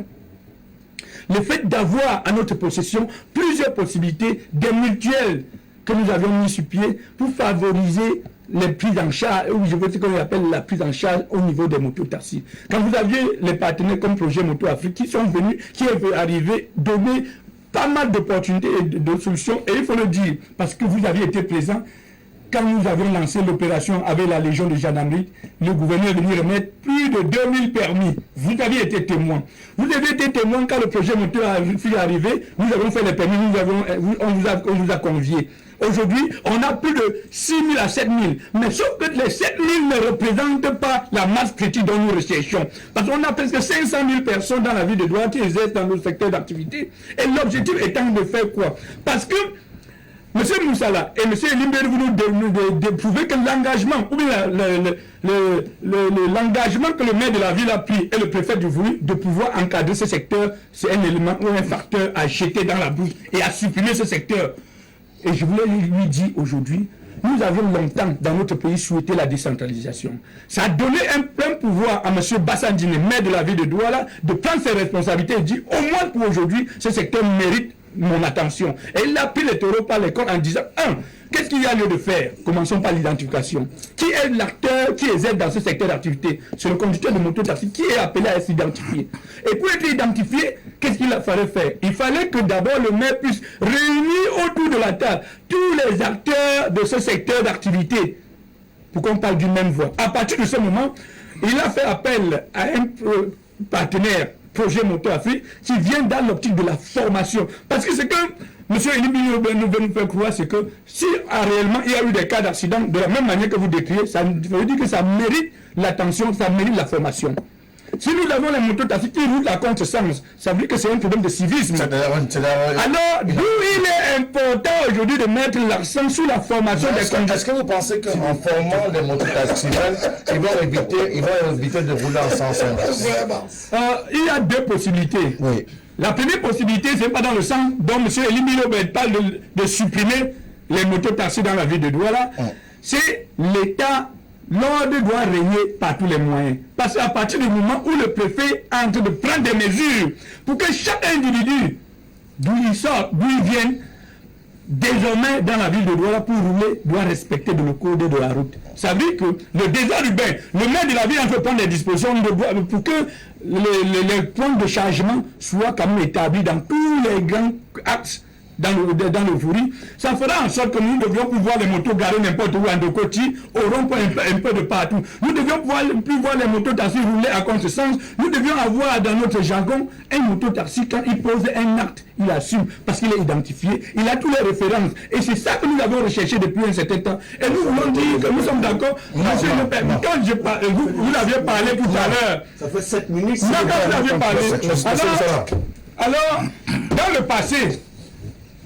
Speaker 3: Le fait d'avoir à notre possession plusieurs possibilités, des mutuelles que nous avions mis sur pied pour favoriser les prises en charge, ou je veux dire qu'on appelle la prise en charge au niveau des motos-taxis. Quand vous aviez les partenaires comme Projet Moto Afrique qui sont venus, qui est arrivé, donner pas mal d'opportunités et de solutions, et il faut le dire, parce que vous aviez été présent, quand nous avions lancé l'opération avec la Légion de gendarmerie, le gouverneur est venu remettre plus de 2000 permis. Vous aviez été témoin. Vous avez été témoin quand le projet moto est arrivé. Nous avons fait les permis, on vous a conviés. Aujourd'hui, on a plus de 6 000 à 7 000. Mais sauf que les 7 000 ne représentent pas la masse critique dont nous recherchons. Parce qu'on a presque 500 000 personnes dans la ville de Douala qui exercent dans nos secteurs d'activité. Et l'objectif étant de faire quoi? Parce que M. Moussala et M. Limber, vous nous prouver que l'engagement, ou bien l'engagement que le maire de la ville a pris et le préfet du Vouri de pouvoir encadrer ce secteur, c'est un élément ou un facteur à jeter dans la boue et à supprimer ce secteur. Et je voulais lui dire aujourd'hui, nous avions longtemps dans notre pays souhaité la décentralisation. Ça a donné un plein pouvoir à M. Bassandine, maire de la ville de Douala, de prendre ses responsabilités et dire au moins pour aujourd'hui, ce secteur mérite mon attention. Et il a pris les taureaux par les cornes en disant, qu'est-ce qu'il y a lieu de faire? Commençons par l'identification. Qui est l'acteur qui exerce dans ce secteur d'activité? C'est le conducteur de moto-taxi qui est appelé à s'identifier. Et pour être identifié, qu'est-ce qu'il fallait faire? Il fallait que d'abord le maire puisse réunir autour de la table tous les acteurs de ce secteur d'activité pour qu'on parle d'une même voix. À partir de ce moment, il a fait appel à un partenaire, Projet Moto Afrique, qui vient dans l'optique de la formation. Parce que c'est que M. Elibi veut nous faire croire, c'est que si réellement il y a eu des cas d'accident, de la même manière que vous décrivez, ça veut dire que ça mérite l'attention, ça mérite la formation. Si nous avons les motos-taxis qui roulent à contre-sens, ça veut dire que c'est un problème de civisme. Alors, d'où il est important aujourd'hui de mettre l'accent sur la formation des conducteurs.
Speaker 1: Est-ce que vous pensez qu'en formant les mototaximen, ils vont éviter de rouler en sens inverse?
Speaker 3: Il y a deux possibilités.
Speaker 1: Oui.
Speaker 3: La première possibilité, c'est pas dans le sens dont M. Elibi parle de supprimer les mototaxis dans la ville de Douala. C'est l'État. L'ordre doit régner par tous les moyens. Parce qu'à partir du moment où le préfet est en train de prendre des mesures pour que chaque individu, d'où il sort, d'où il vient, désormais dans la ville de Douala pour rouler, doit respecter le code de la route. Ça veut dire que le désordre urbain, le maire de la ville peut prendre des dispositions pour que les points de chargement soient quand même établis dans tous les grands axes dans le fourri. Ça fera en sorte que nous devions pouvoir les motos garer n'importe où en Dokoti, au rond-point un peu de partout. Nous devions pouvoir les motos-taxis rouler à contre-sens. Nous devions avoir dans notre jargon un moto-taxi quand il pose un acte, il assume parce qu'il est identifié, il a toutes les références. Et c'est ça que nous avons recherché depuis un certain temps. Et nous voulons dire que nous sommes d'accord. Monsieur le père, quand vous aviez parlé tout à l'heure.
Speaker 7: Ça fait 7 minutes.
Speaker 3: Non, quand vous aviez parlé. Alors, dans le passé,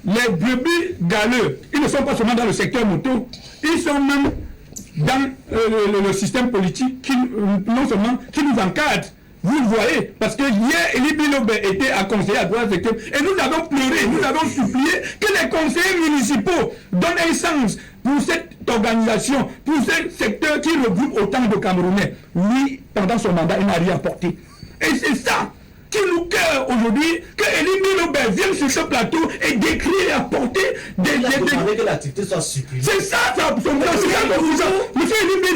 Speaker 3: les brebis galeux, ils ne sont pas seulement dans le secteur moto, ils sont même dans le système politique qui, non seulement qui nous encadre. Vous le voyez, parce que hier, Elibi était à conseiller à droite secteur, et nous avons pleuré, nous avons supplié que les conseillers municipaux donnent un sens pour cette organisation, pour ce secteur qui regroupe autant de Camerounais. Lui, pendant son mandat, il n'a rien apporté. Et c'est ça qui nous cœur aujourd'hui, que Elibi vienne sur ce plateau et décrire et apporter des...
Speaker 6: que l'activité soit supprimée.
Speaker 3: C'est ça, monsieur Elibi,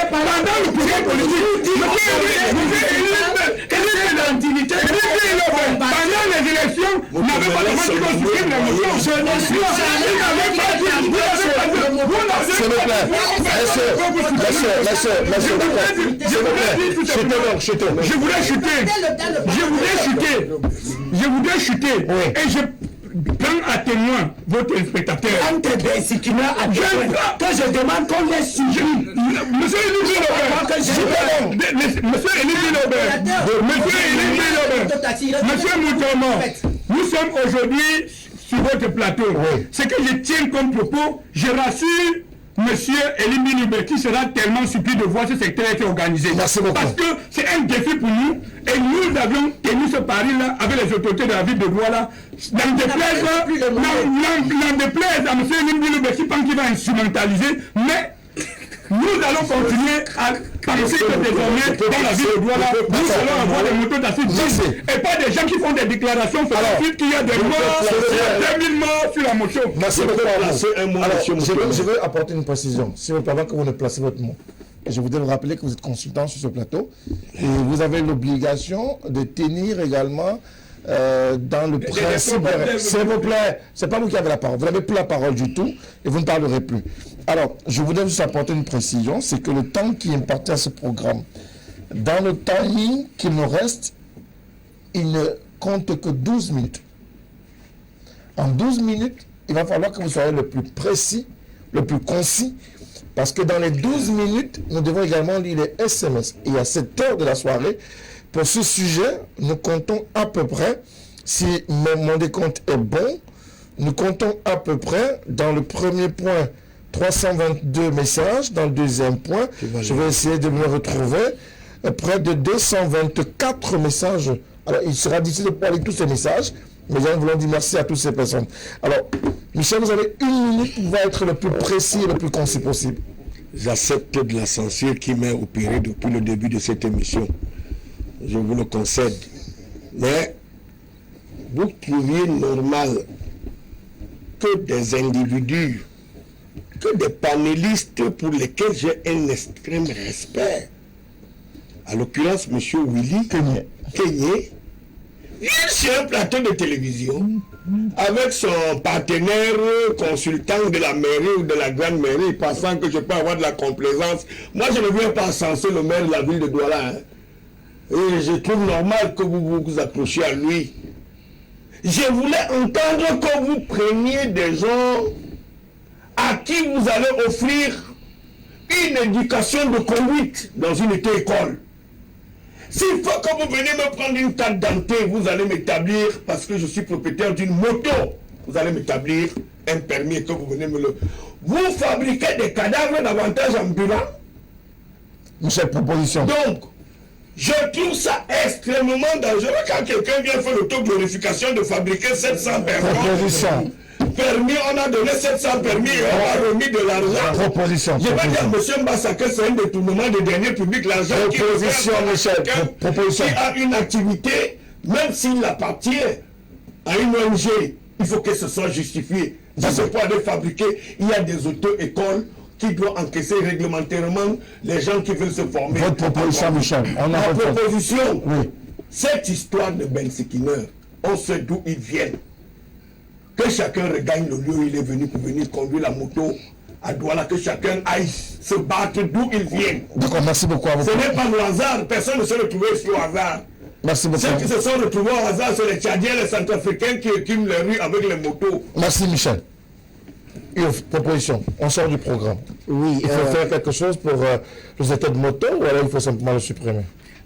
Speaker 3: pendant le pouvoir politique, pendant les élections, n'avait pas demandé qu'on supprime les motions.
Speaker 1: S'il vous plaît,
Speaker 3: je voulais chuter. Oui. Et je prends à témoin votre spectateur.
Speaker 2: Entre des citoyens à que je demande qu'on les suive.
Speaker 3: Monsieur Moutomo, nous sommes aujourd'hui sur votre plateau. Oui. Ce que je tiens comme propos, je rassure Monsieur Elibi Nubé, qui sera tellement surpris de voir ce secteur être organisé.
Speaker 1: Merci beaucoup.
Speaker 3: Parce que c'est un défi pour nous et nous avions tenu ce pari-là avec les autorités de la ville de Douala. N'en déplaise à Monsieur Elibi Nubé qui pense qu'il va instrumentaliser, mais nous allons continuer à penser que désormais, dans la ville de Douala, nous allons avoir des motos d'assistance et pas des gens qui font des déclarations sur la suite qu'il y a des morts, il y a 2000 morts sur la moto.
Speaker 1: Merci beaucoup. Je veux apporter une précision, si vous avant que vous ne placez votre mot. Et je voudrais vous rappeler que vous êtes consultant sur ce plateau et vous avez l'obligation de tenir également dans le principe. S'il vous plaît, c'est pas vous qui avez la parole. Vous n'avez plus la parole du tout et vous ne parlerez plus. Alors, je voudrais juste apporter une précision, c'est que le temps qui est imparti à ce programme, dans le timing qu'il nous reste, il ne compte que 12 minutes. En 12 minutes, il va falloir que vous soyez le plus précis, le plus concis, parce que dans les 12 minutes, nous devons également lire les SMS. Et à cette heure de la soirée, pour ce sujet, nous comptons à peu près, si mon décompte est bon, nous comptons à peu près, dans le premier point, 322 messages, dans le deuxième point, je vais essayer de me retrouver, près de 224 messages. Alors, il sera difficile de pouvoir lire tous ces messages, mais nous voulons dire merci à toutes ces personnes. Alors, Michel, vous avez 1 minute pour être le plus précis et le plus concis possible.
Speaker 7: J'accepte de la censure qui m'est opérée depuis le début de cette émission. Je vous le concède. Mais vous trouviez normal que des individus que des panélistes pour lesquels j'ai un extrême respect, à l'occurrence M. Willy Kenyé, vient sur un plateau de télévision avec son partenaire consultant de la mairie ou de la grande mairie, pensant que je peux avoir de la complaisance. Moi, je ne viens pas censer le maire de la ville de Douala. Hein. Et je trouve normal que vous vous accrochiez à lui. Je voulais entendre que vous preniez des gens à qui vous allez offrir une éducation de conduite dans une école. S'il faut que vous veniez me prendre une carte d'identité, vous allez m'établir, parce que je suis propriétaire d'une moto, vous allez m'établir un permis et que vous venez me le... Vous fabriquez des cadavres davantage ambulants.
Speaker 1: Michel, proposition.
Speaker 7: Donc, je trouve ça extrêmement dangereux quand quelqu'un vient faire l'autoglorification de fabriquer 700
Speaker 1: Proposition.
Speaker 7: permis, on a donné 700 permis et on a remis de l'argent.
Speaker 1: Proposition.
Speaker 7: Je vais dire, M. Mbassa, que c'est un détournement des derniers publics, l'argent qui a une activité, même s'il appartient à une ONG, il faut que ce soit justifié. Ça se peut aller fabriquer. Il y a des auto-écoles qui doivent encaisser réglementairement les gens qui veulent se former.
Speaker 1: Votre proposition, Michel.
Speaker 7: Ma proposition,
Speaker 1: oui.
Speaker 7: Cette histoire de Ben Sekiner, on sait d'où ils viennent. Que chacun regagne le lieu où il est venu pour venir conduire la moto à Douala, que chacun aille se battre d'où ils viennent.
Speaker 1: D'accord, merci beaucoup à vous.
Speaker 7: Ce n'est pas le hasard, personne ne s'est retrouvé ici au hasard.
Speaker 1: Merci beaucoup.
Speaker 7: Ceux qui se sont retrouvés au hasard, c'est les Tchadiens, les Centrafricains qui équiment les rues avec les motos.
Speaker 1: Merci Michel. Proposition, on sort du programme.
Speaker 4: Oui.
Speaker 1: Il faut faire quelque chose pour les états de moto ou alors il faut simplement le supprimer?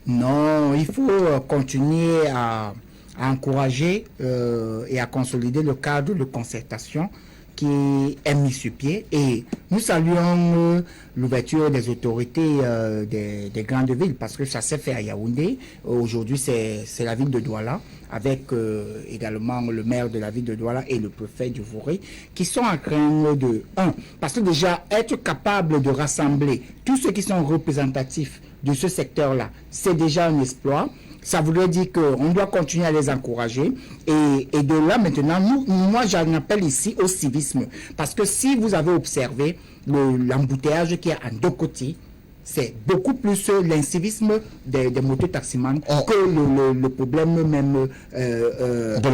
Speaker 4: Non, il faut continuer à encourager et à consolider le cadre de concertation qui est mis sur pied. Et nous saluons l'ouverture des autorités des grandes villes, parce que ça s'est fait à Yaoundé. Aujourd'hui, c'est la ville de Douala, avec également le maire de la ville de Douala et le préfet du Voré, qui sont en train de... parce que déjà, être capable de rassembler tous ceux qui sont représentatifs de ce secteur-là, c'est déjà un exploit. Ça voudrait dire qu'on doit continuer à les encourager. Et de là, maintenant, moi, j'en appelle ici au civisme. Parce que si vous avez observé l'embouteillage qu'il y a en deux côtés, c'est beaucoup plus l'incivisme des mototaximans que le problème même de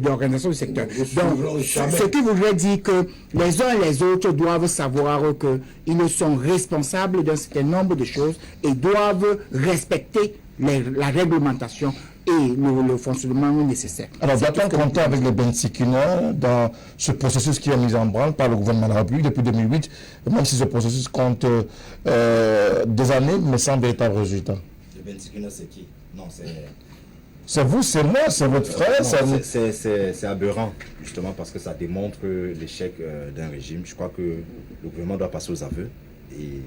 Speaker 4: l'organisation du secteur. Donc, ce qui voudrait dire que les uns et les autres doivent savoir qu'ils sont responsables d'un certain nombre de choses et doivent respecter la réglementation et le fonctionnement nécessaire.
Speaker 1: Alors, doit-on compter avec les Bensikina dans ce processus qui est mis en branle par le gouvernement de la République depuis 2008, même si ce processus compte des années, mais sans véritable résultat?
Speaker 6: Les Bensikina, c'est qui? Non, c'est...
Speaker 1: C'est vous, c'est moi, c'est votre frère.
Speaker 6: C'est aberrant, justement, parce que ça démontre l'échec d'un régime. Je crois que le gouvernement doit passer aux aveux et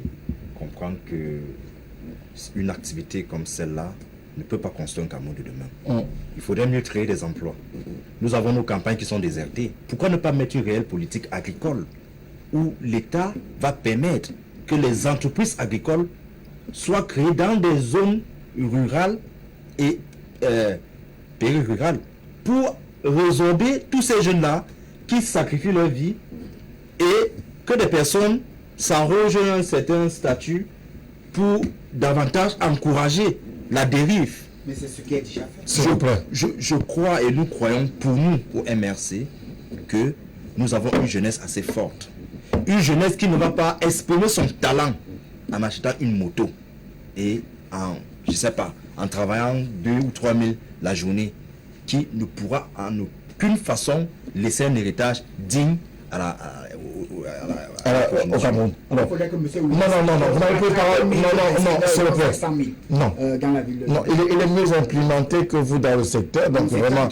Speaker 6: comprendre que une activité comme celle-là ne peut pas construire un Cameroun de demain. Il faudrait mieux créer des emplois. Nous avons nos campagnes qui sont désertées. Pourquoi ne pas mettre une réelle politique agricole où l'État va permettre que les entreprises agricoles soient créées dans des zones rurales et périrurales pour résorber tous ces jeunes-là qui sacrifient leur vie et que des personnes s'enrogent un certain statut pour davantage encourager la dérive.
Speaker 4: Mais c'est ce qui est déjà fait.
Speaker 6: Je crois et nous croyons pour nous au MRC que nous avons une jeunesse assez forte. Une jeunesse qui ne va pas exprimer son talent en achetant une moto et je sais pas, en travaillant 2 ou 3 000 la journée, qui ne pourra en aucune façon laisser un héritage digne
Speaker 1: au Cameroun. Non, vous n'avez plus parlé. Non, s'il vous plaît. Non.
Speaker 4: Dans la ville de
Speaker 1: non, il est mieux implémenté que vous dans le secteur. Donc vraiment,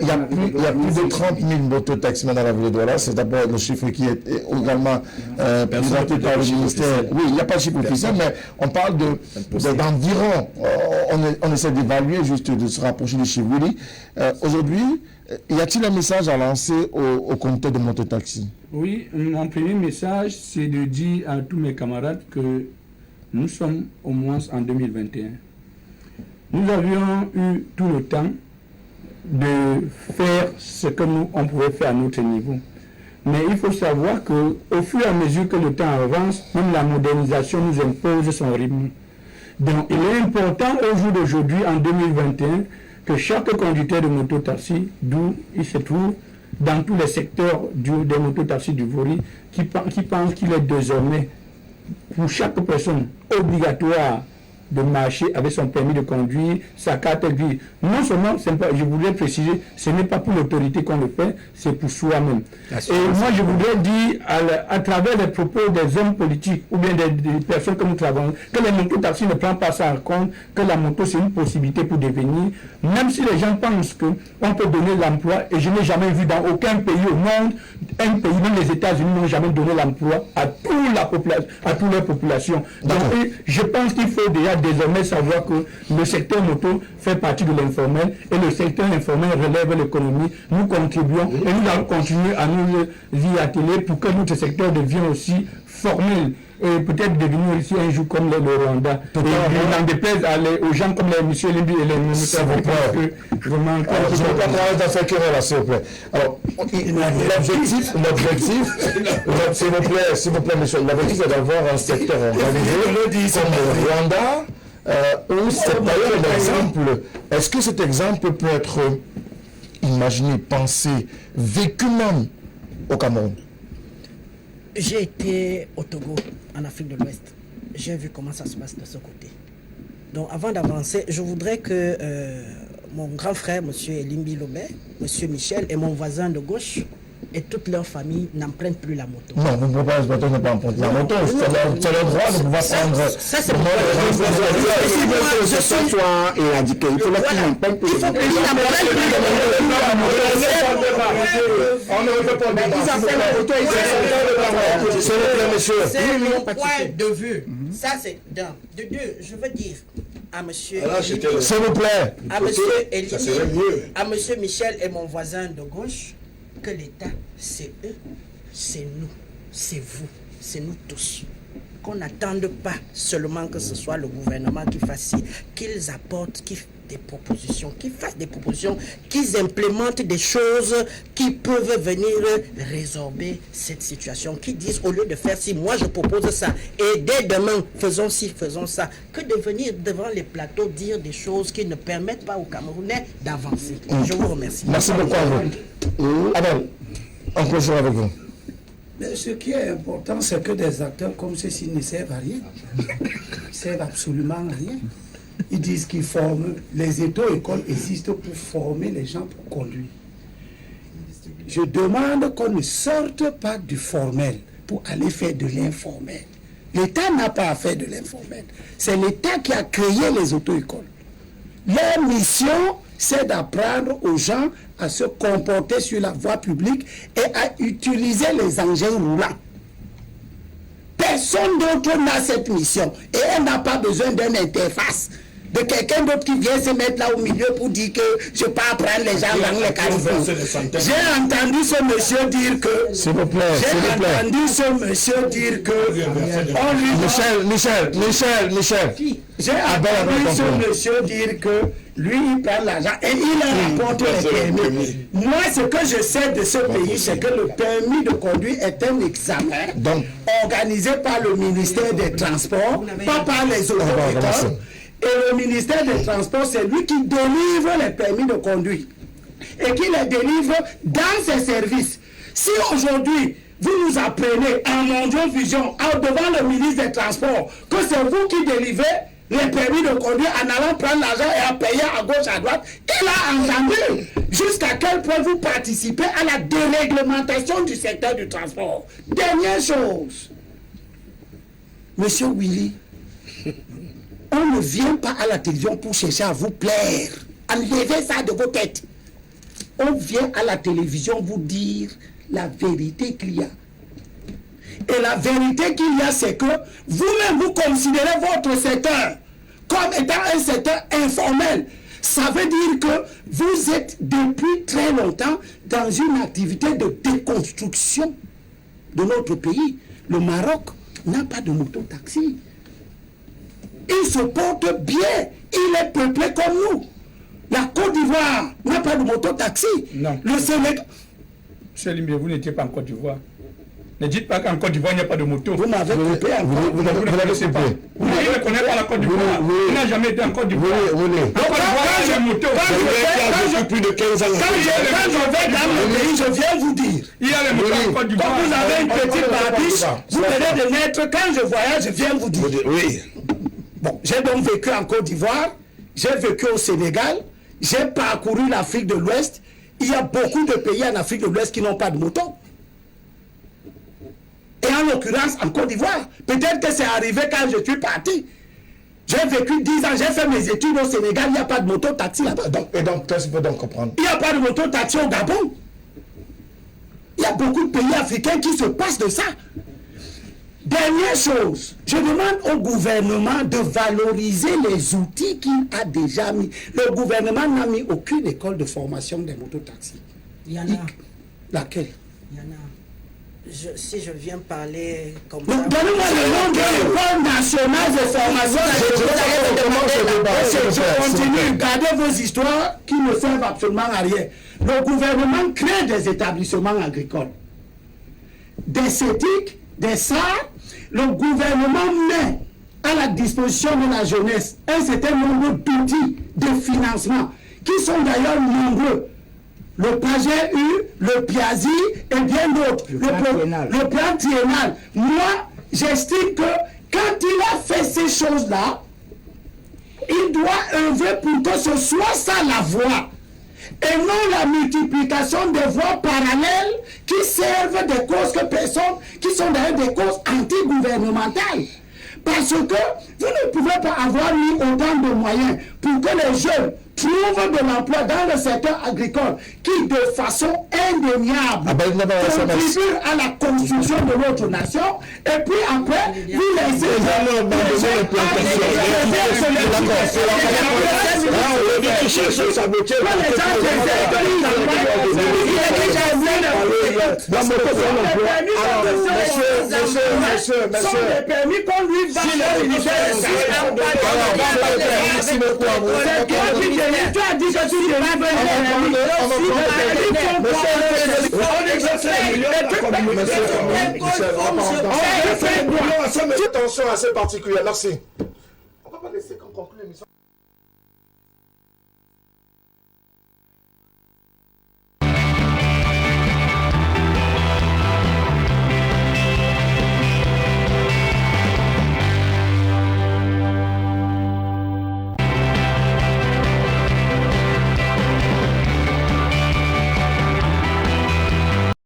Speaker 1: il y a plus de 30 000 mototaximens dans la ville de Douala. C'est d'abord le chiffre qui est également présenté par le ministère. Oui, il n'y a pas de chiffre officiel, mais on parle d'environ. On essaie d'évaluer, juste de se rapprocher des chiffres. Aujourd'hui, y a-t-il un message à lancer au comité de mototaxi?
Speaker 3: Oui, mon premier message, c'est de dire à tous mes camarades que nous sommes au moins en 2021. Nous avions eu tout le temps de faire ce que on pouvait faire à notre niveau. Mais il faut savoir qu'au fur et à mesure que le temps avance, même la modernisation nous impose son rythme. Donc il est important au jour d'aujourd'hui, en 2021, que chaque conducteur de moto-taxi, d'où il se trouve, dans tous les secteurs des moto-taxis du Vori, qui pense qu'il est désormais, pour chaque personne, obligatoire de marcher avec son permis de conduire, sa carte grise. Non seulement, je voudrais préciser, ce n'est pas pour l'autorité qu'on le fait, c'est pour soi-même. Et moi, je voudrais dire, à travers les propos des hommes politiques, ou bien des personnes que nous travaillons, que les motos-taxis ne prennent pas ça en compte, que la moto, c'est une possibilité pour devenir, même si les gens pensent qu'on peut donner l'emploi, et je n'ai jamais vu dans aucun pays au monde, un pays, même les États-Unis n'ont jamais donné l'emploi à toute la population. Donc, je pense qu'il faut déjà désormais savoir que le secteur moto fait partie de l'informel et le secteur informel relève l'économie. Nous contribuons et nous allons continuer à nous y atteler pour que notre secteur devienne aussi formel et peut-être devenir ici un jour comme le Rwanda. Et n'en déplaise aux gens comme les M. Limbi et les ministres.
Speaker 1: Vraiment, je ne veux pas travailler dans cette querelle, s'il vous plaît. Alors, l'objectif, s'il vous plaît, monsieur, l'objectif est d'avoir un secteur organisé comme le Rwanda, où c'est d'ailleurs un exemple. Est-ce que cet exemple peut être imaginé, pensé, vécu même au Cameroun?
Speaker 5: J'ai été au Togo, en Afrique de l'Ouest. J'ai vu comment ça se passe de ce côté. Donc avant d'avancer, je voudrais que mon grand frère, M. Elimbi Lobé, M. Michel et mon voisin de gauche et toute leur famille n'empruntent plus la moto.
Speaker 1: Non, vous ne pouvez pas emprunter la moto. C'est leur droit de pouvoir prendre...
Speaker 5: Ça, c'est pourquoi je suis...
Speaker 4: soit éradiqué. Il faut leur qu'ils n'empruntent plus.
Speaker 5: Il faut qu'ils n'empruntent plus de moto.
Speaker 1: On ne refait pas de
Speaker 5: c'est mon point de vue. Ça, c'est d'un. De deux, je veux dire à monsieur...
Speaker 1: S'il vous plaît.
Speaker 5: À monsieur Elimbi, à monsieur Michel et mon voisin de gauche, que l'État, c'est eux, c'est nous, c'est vous, c'est nous tous. Qu'on n'attende pas seulement que ce soit le gouvernement qui fasse ci, qu'ils apportent des propositions, qu'ils fassent des propositions, qu'ils implémentent des choses qui peuvent venir résorber cette situation, qu'ils disent au lieu de faire ci, moi je propose ça, et dès demain, faisons ci, faisons ça, que de venir devant les plateaux dire des choses qui ne permettent pas aux Camerounais d'avancer. Je vous remercie.
Speaker 1: Merci beaucoup à vous. Abel, on continue avec vous.
Speaker 2: Mais ce qui est important, c'est que des acteurs comme ceci ne servent à rien. Ils servent absolument à rien. Ils disent qu'ils forment, les auto-écoles existent pour former les gens pour conduire. Je demande qu'on ne sorte pas du formel pour aller faire de l'informel. L'État n'a pas à faire de l'informel. C'est l'État qui a créé les auto-écoles. Leur mission, c'est d'apprendre aux gens à se comporter sur la voie publique et à utiliser les engins roulants. Personne d'autre n'a cette mission et elle n'a pas besoin d'une interface de quelqu'un d'autre qui vient se mettre là au milieu pour dire que je peux apprendre les gens dans les carrefours. J'ai entendu ce monsieur dire que...
Speaker 1: S'il vous plaît,
Speaker 2: j'ai entendu ce monsieur dire que... On lui Michel. J'ai entendu ce monsieur dire que lui, il prend l'argent et il rapporte les permis. Moi, ce que je sais de ce pays, c'est que le permis de conduire est un examen organisé par le ministère des Transports, pas par les autorités. Et le ministère des Transports, c'est lui qui délivre les permis de conduire. Et qui les délivre dans ses services. Si aujourd'hui, vous nous apprenez en Mondial Vision, devant le ministre des Transports, que c'est vous qui délivrez les permis de conduire en allant prendre l'argent et en payant à gauche, à droite, il a entendu jusqu'à quel point vous participez à la déréglementation du secteur du transport. Dernière chose, Monsieur Willy, on ne vient pas à la télévision pour chercher à vous plaire. Enlevez ça de vos têtes. On vient à la télévision vous dire la vérité qu'il y a. Et la vérité qu'il y a, c'est que vous-même, vous considérez votre secteur comme étant un secteur informel. Ça veut dire que vous êtes depuis très longtemps dans une activité de déconstruction de notre pays. Le Maroc n'a pas de moto-taxi. Il se porte bien. Il est peuplé comme nous. La Côte d'Ivoire n'a pas de moto-taxi. Le Sénégal...
Speaker 3: Monsieur Limbe, vous n'étiez pas en Côte d'Ivoire. Ne dites pas qu'en Côte d'Ivoire, il n'y a pas de moto.
Speaker 2: Vous m'avez coupé encore.
Speaker 3: Vous ne connaissez pas. Il ne connaît pas la Côte d'Ivoire. Il n'a jamais été en Côte d'Ivoire. En Côte d'Ivoire, il y a des motos.
Speaker 7: Plus de 15 ans.
Speaker 2: Quand je vais dans le pays, je viens vous dire.
Speaker 3: Il y a les motos en Côte d'Ivoire.
Speaker 2: Quand vous avez une petite barbiche, vous venez de naître. Quand je voyage, je viens vous dire.
Speaker 7: Oui.
Speaker 2: Bon, j'ai donc vécu en Côte d'Ivoire, j'ai vécu au Sénégal, j'ai parcouru l'Afrique de l'Ouest. Il y a beaucoup de pays en Afrique de l'Ouest qui n'ont pas de moto. Et en l'occurrence, en Côte d'Ivoire, peut-être que c'est arrivé quand je suis parti. J'ai vécu 10 ans, j'ai fait mes études au Sénégal, il n'y a pas de moto-taxi là-bas.
Speaker 1: Et donc, qu'est-ce qu'il faut donc comprendre?
Speaker 2: Il n'y a pas de moto-taxi au Gabon. Il y a beaucoup de pays africains qui se passent de ça. Dernière chose, je demande au gouvernement de valoriser les outils qu'il a déjà mis. Le gouvernement n'a mis aucune école de formation des mototaxis.
Speaker 5: Il y en a.
Speaker 2: Laquelle?
Speaker 5: Il y en a. Si je viens parler comme ça...
Speaker 2: Donnez-moi le nom de l'école nationale de formation. Je continue. Gardez vos histoires qui ne servent absolument à rien. Le gouvernement crée des établissements agricoles, des CETIC, des SAR. Le gouvernement met à la disposition de la jeunesse un certain nombre d'outils de financement qui sont d'ailleurs nombreux. Le PAGEU, le PIAZI et bien d'autres. Le plan triennal. Moi, j'estime que quand il a fait ces choses-là, il doit œuvrer pour que ce soit ça la voie. Et non la multiplication des voies parallèles qui servent des causes que personne, qui sont d'ailleurs des causes anti-gouvernementales. Parce que vous ne pouvez pas avoir mis autant de moyens pour que les jeunes trouvent de l'emploi dans le secteur agricole qui, de façon indéniable, contribue à la construction de notre nation. Et puis après, vous laissez tu as dit que tu ne vas
Speaker 1: attention assez particulière. Merci. On va pas laisser qu'on conclue l'émission.